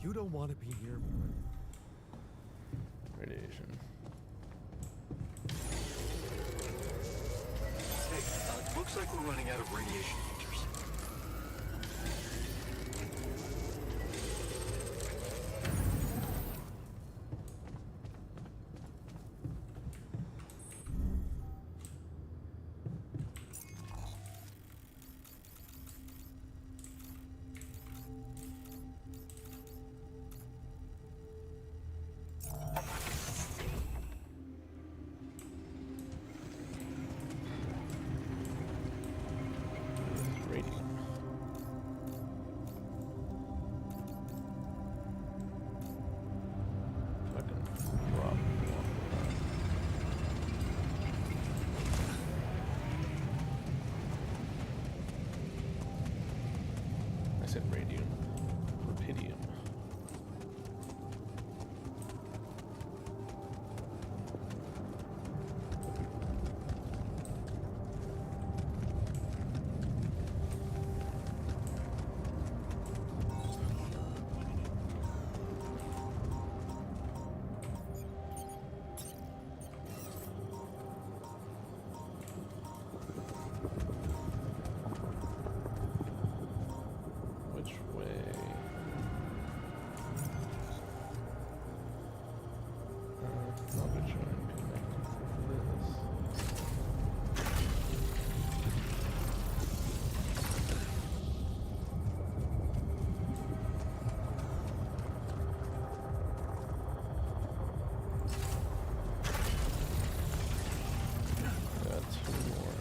You don't want to be near me. Radiation. Hey, looks like we're running out of radiation filters. Radium. Fucking drop. I said radium. Rubidium. Which way? Probably try and connect this. Got two more.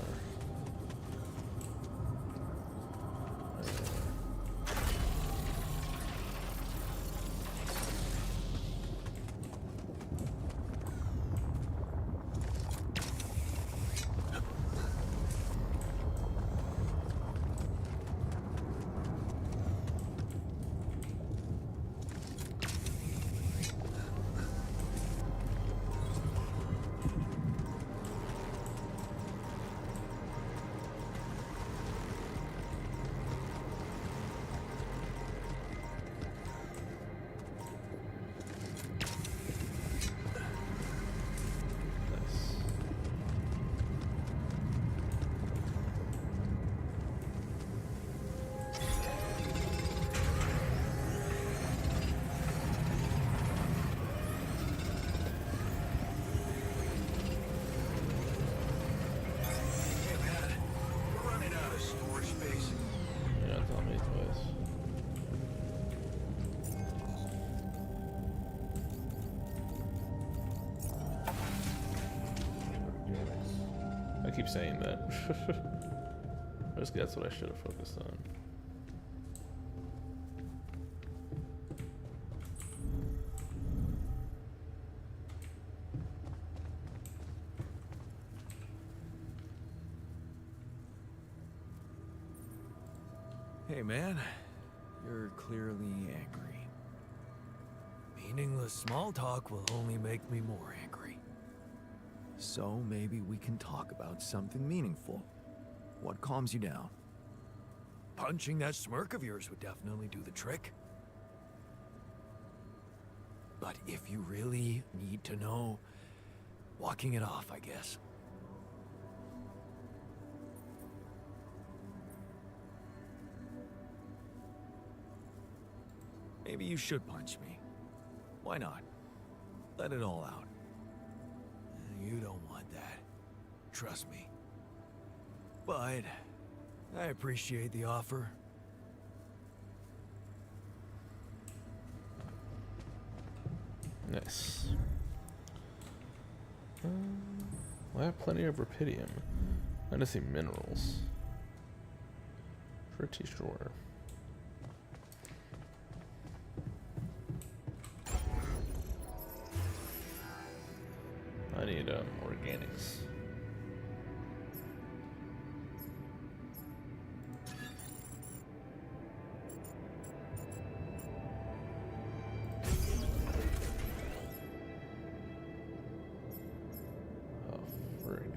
Nice. Hey man, we're running out of storage space. Yeah, tell me twice. I keep saying that. Basically, that's what I should have focused on. Hey man, you're clearly angry. Meaningless small talk will only make me more angry. So maybe we can talk about something meaningful. What calms you down? Punching that smirk of yours would definitely do the trick. But if you really need to know, walking it off, I guess. maybe you should punch me. Why not? Let it all out. You don't want that. Trust me. But I appreciate the offer. Nice. I have plenty of rupidium. I just see minerals. Pretty sure. I need organics. Oh, frig.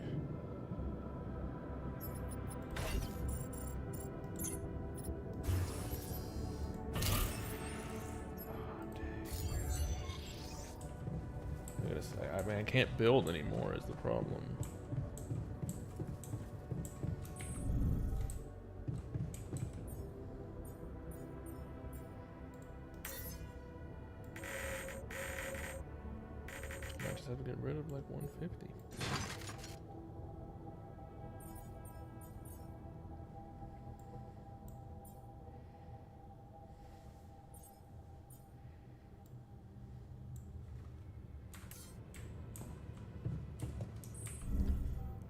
I mean, I can't build anymore is the problem. I just have to get rid of like 150.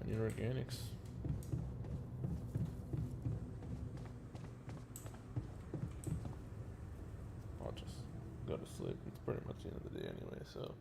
I need organics. I'll just go to sleep. It's pretty much the end of the day anyway, so.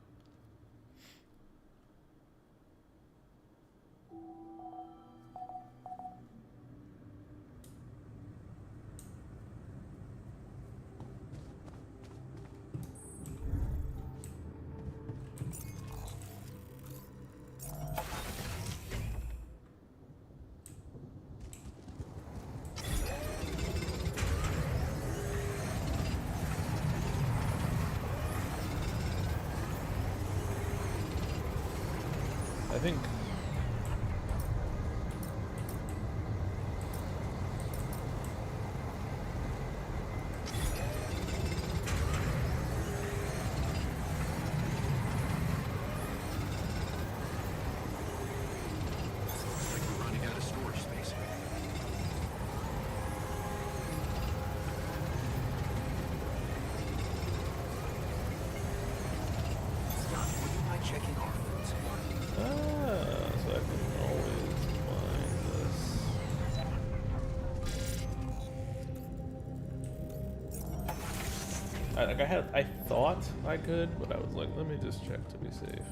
I think Like we're running out of storage space. Donnie, would you mind checking our phones? so I can always find this. I thought I could, but I was like, let me just check to be safe.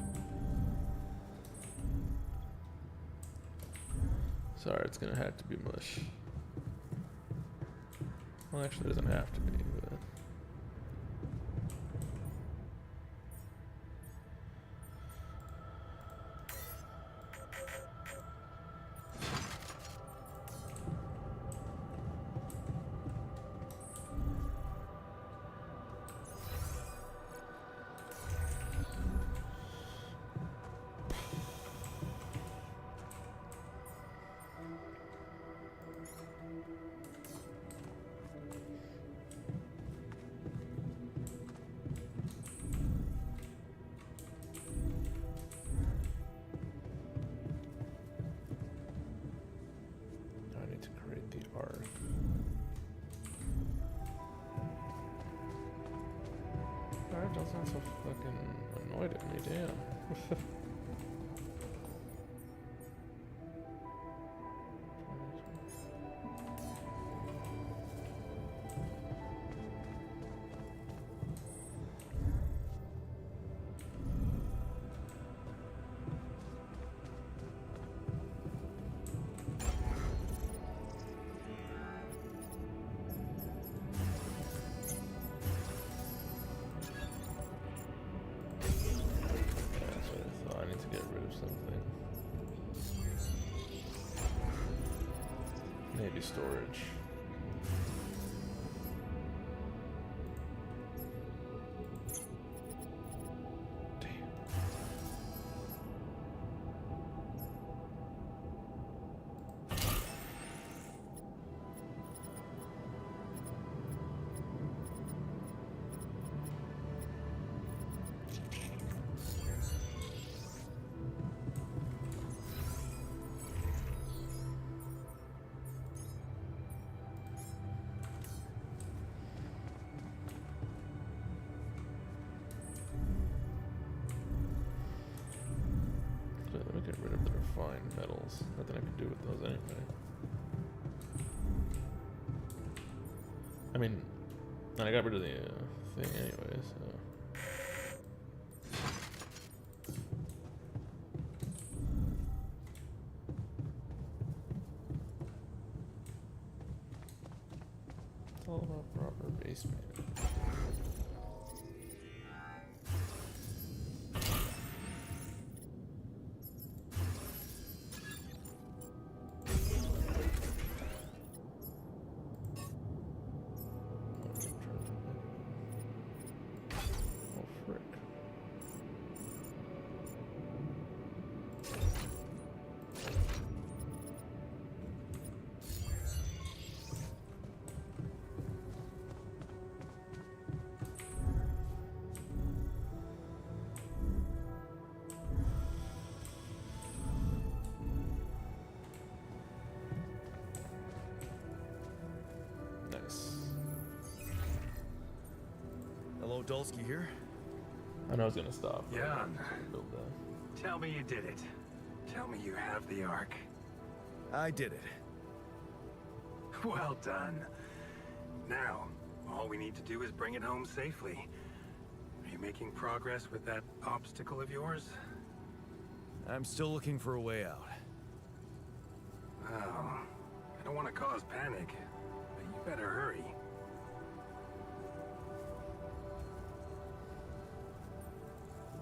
Sorry, it's gonna have to be mush. Well, actually, it doesn't have to be, but. I need to create the arc. Alright, don't sound so fucking annoyed at me, damn. That's what I thought. I need to get rid of something. Maybe storage. Damn. I'll get rid of the refined metals. Nothing I can do with those anyway. I mean, I got rid of the thing anyway, so. It's all about proper base management. Oh, frick. Nice. Hello, Dulski here. I know I was gonna stop. but Yeah. Build that. Tell me you did it. Tell me you have the Ark. I did it. Well done. Now, all we need to do is bring it home safely. Are you making progress with that obstacle of yours? I'm still looking for a way out. Oh, I don't want to cause panic, but you better hurry.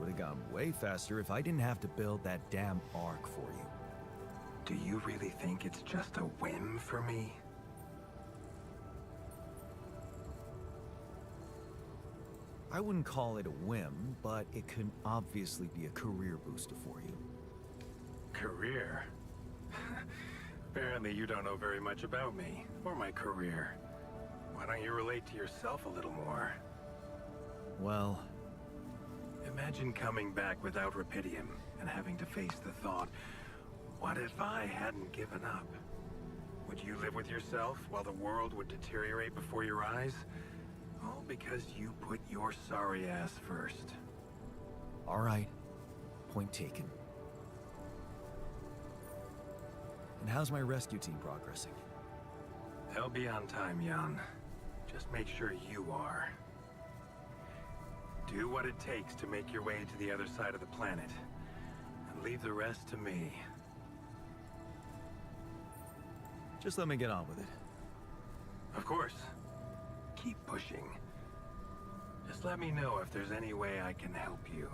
Would have gone way faster if I didn't have to build that damn Ark for you. Do you really think it's just a whim for me? I wouldn't call it a whim, but it could obviously be a career booster for you. Career? Apparently you don't know very much about me, or my career. Why don't you relate to yourself a little more? Well, Imagine coming back without Rapidium and having to face the thought, what if I hadn't given up? Would you live with yourself while the world would deteriorate before your eyes? All because you put your sorry ass first. all right. Point taken. And how's my rescue team progressing? They'll be on time, Jan. Just make sure you are. Do what it takes to make your way to the other side of the planet. And leave the rest to me. Just let me get on with it. Of course. Keep pushing. Just let me know if there's any way I can help you.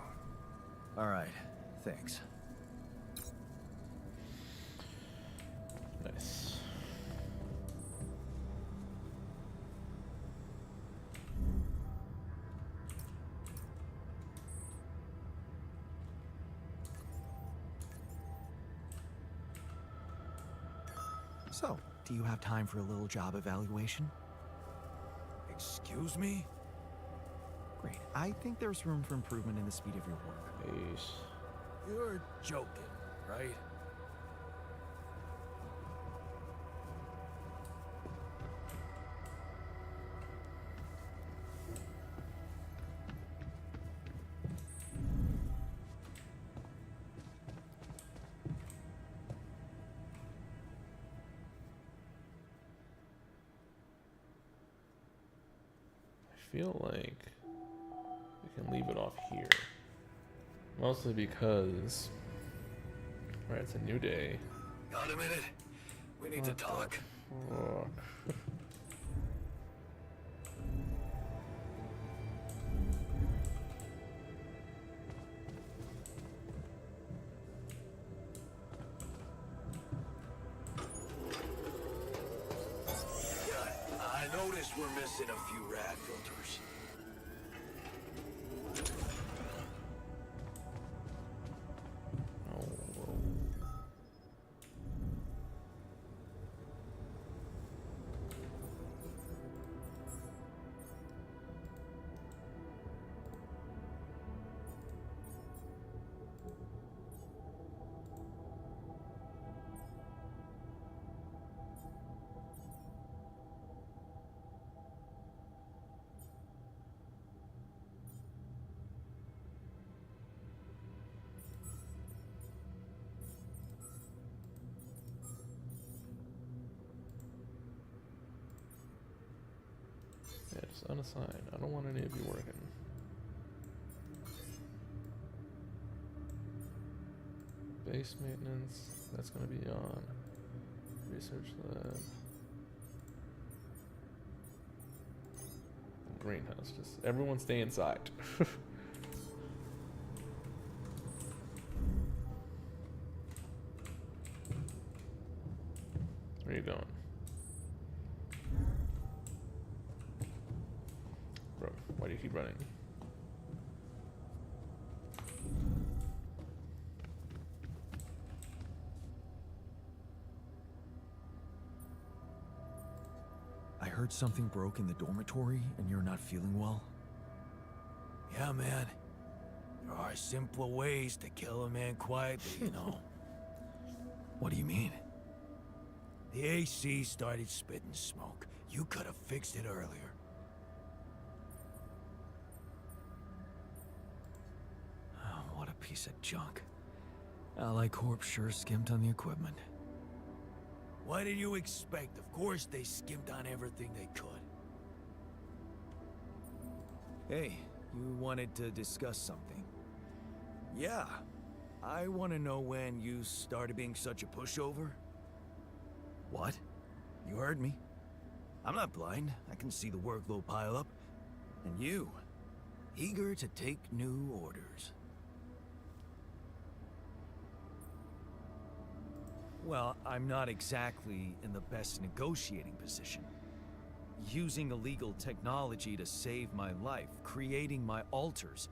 All right. Thanks. Nice. So, do you have time for a little job evaluation? Excuse me? Great. I think there's room for improvement in the speed of your work. Peace. You're joking, right? I feel like we can leave it off here. Mostly because, right, it's a new day. Got a minute? We need to talk. Fuck. I noticed we're missing a few rad filters. Oh, Yeah, just unassigned. I don't want any of you working. Base maintenance, that's gonna be on. Research lab. Greenhouse, just everyone stay inside. Where are you going? Bro, why do you keep running? I heard something broke in the dormitory and you're not feeling well. Yeah, man. There are simpler ways to kill a man quietly, you know. What do you mean? The AC started spitting smoke. You could have fixed it earlier. Oh, what a piece of junk. Ally Corp sure skimped on the equipment. What did you expect? Of course they skimmed on everything they could. Hey, you wanted to discuss something. Yeah. I want to know when you started being such a pushover. What? You heard me. I'm not blind. I can see the workload pile up. And you, eager to take new orders. Well, I'm not exactly in the best negotiating position. Using illegal technology to save my life, creating my altars,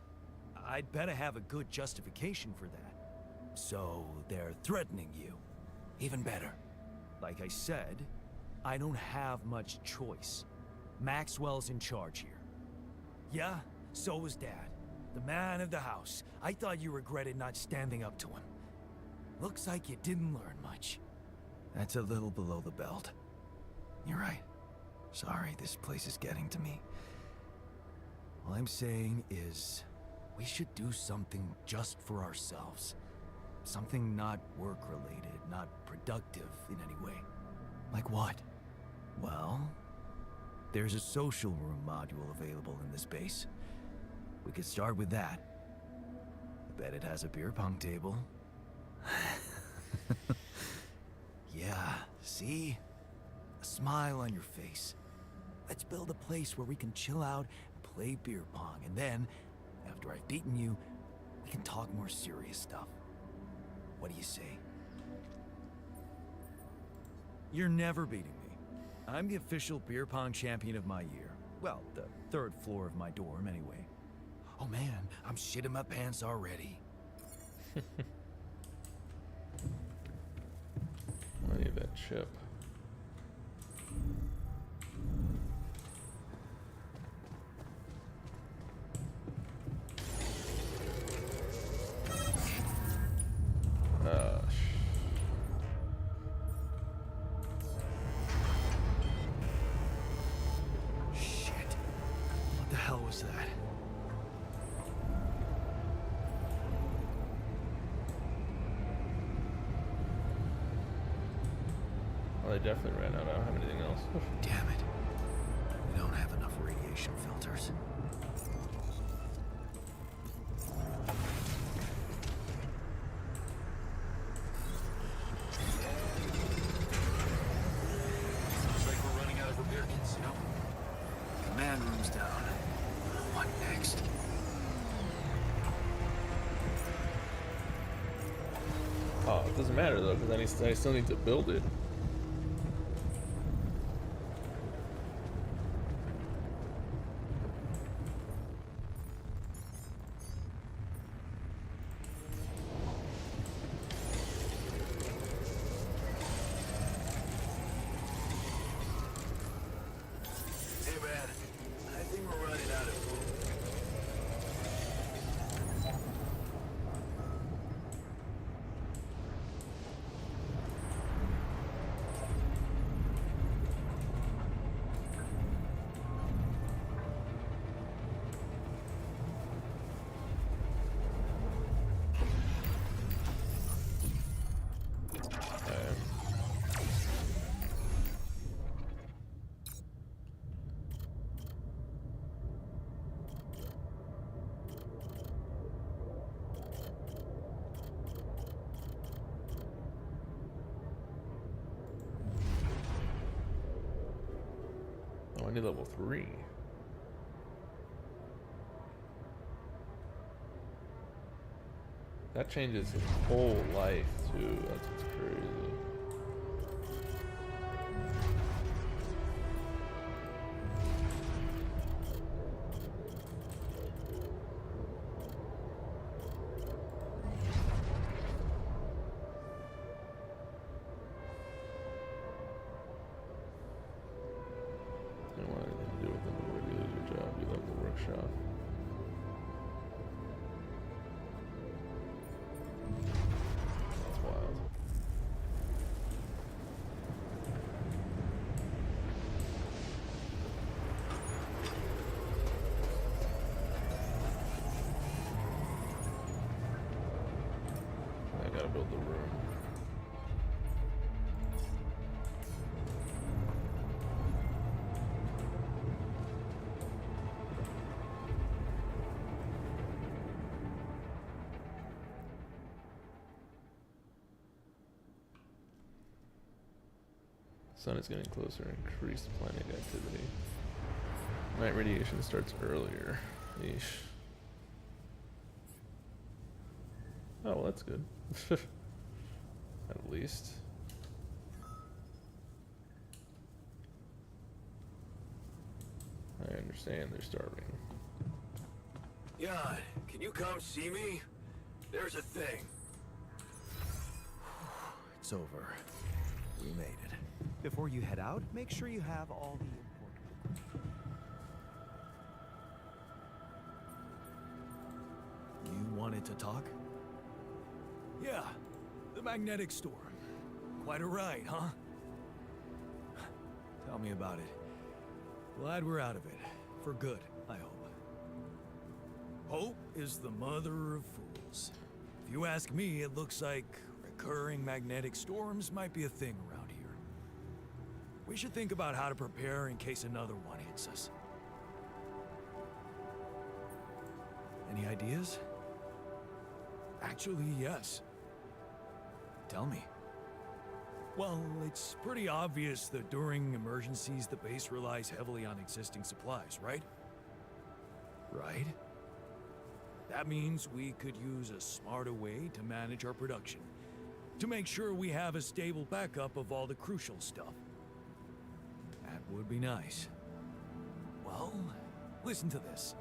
I'd better have a good justification for that. So they're threatening you. Even better. Like I said, I don't have much choice. Maxwell's in charge here. Yeah, so was Dad. The man of the house. I thought you regretted not standing up to him. Looks like you didn't learn much. That's a little below the belt. You're right. Sorry, this place is getting to me. All I'm saying is, we should do something just for ourselves. Something not work-related, not productive in any way. Like what? Well, there's a social room module available in this base. We could start with that. I bet it has a beer pong table. Yeah, see? A smile on your face. Let's build a place where we can chill out and play beer pong, and then, after I've beaten you, we can talk more serious stuff. What do you say? You're never beating me. I'm the official beer pong champion of my year. Well, the third floor of my dorm, anyway. Oh man, I'm shitting my pants already. I need that chip. Shit. What the hell was that? Well, I definitely ran out. I don't have anything else. Damn it. We don't have enough radiation filters. Looks like we're running out of repair kits, you know? Command room's down. What next? Oh, it doesn't matter though, because I still need to build it. Hey, man. I think we're running out of food. I need level 3. That changes his whole life too. That's what's crazy. I don't want anything to do with them, but where do you lose your job? You love the workshop. That's wild. I gotta build the room. Sun is getting closer. Increased planet activity. Night radiation starts earlier. Yeesh. Oh, well, that's good. At least. I understand they're starving. Jan, can you come see me? There's a thing. It's over. We made it. Before you head out, make sure you have all the important equipment. You wanted to talk? Yeah, the magnetic storm. Quite a ride, huh? Tell me about it. Glad we're out of it. For good, I hope. Hope is the mother of fools. If you ask me, it looks like recurring magnetic storms might be a thing around here. We should think about how to prepare in case another one hits us. Any ideas? Actually, yes. Tell me. Well, it's pretty obvious that during emergencies, the base relies heavily on existing supplies, right? Right? That means we could use a smarter way to manage our production, to make sure we have a stable backup of all the crucial stuff. That would be nice. Well, listen to this.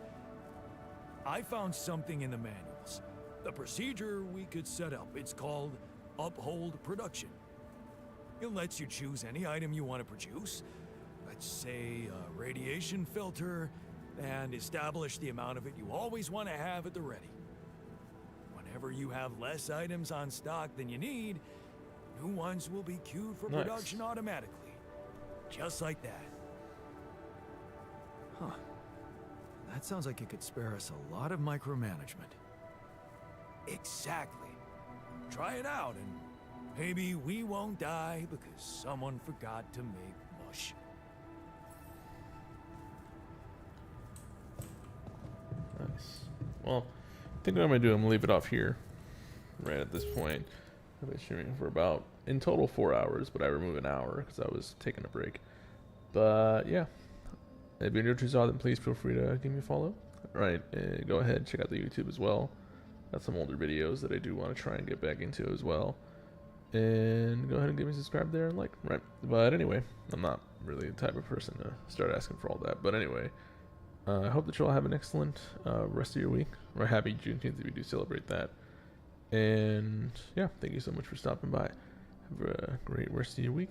I found something in the manuals. The procedure we could set up. It's called Uphold Production. It lets you choose any item you want to produce. Let's say a radiation filter, and establish the amount of it you always want to have at the ready. Whenever you have less items on stock than you need, new ones will be queued for Nice. production automatically. Just like that. Huh. That sounds like it could spare us a lot of micromanagement. Exactly. Try it out, and maybe we won't die because someone forgot to make mush. Nice. Well, I think what I'm gonna do, I'm gonna leave it off here. Right at this point, I've been streaming for about, in total, 4 hours, but I removed an hour because I was taking a break. But yeah, if you're new to Zod, then please feel free to give me a follow. Right, go ahead, check out the YouTube as well. Got some older videos that I do want to try and get back into as well. And go ahead and give me a subscribe there and like, right? But anyway, I'm not really the type of person to start asking for all that. But anyway, I hope that you all have an excellent rest of your week. Or happy Juneteenth if you do celebrate that. And yeah, thank you so much for stopping by. Have a great rest of your week.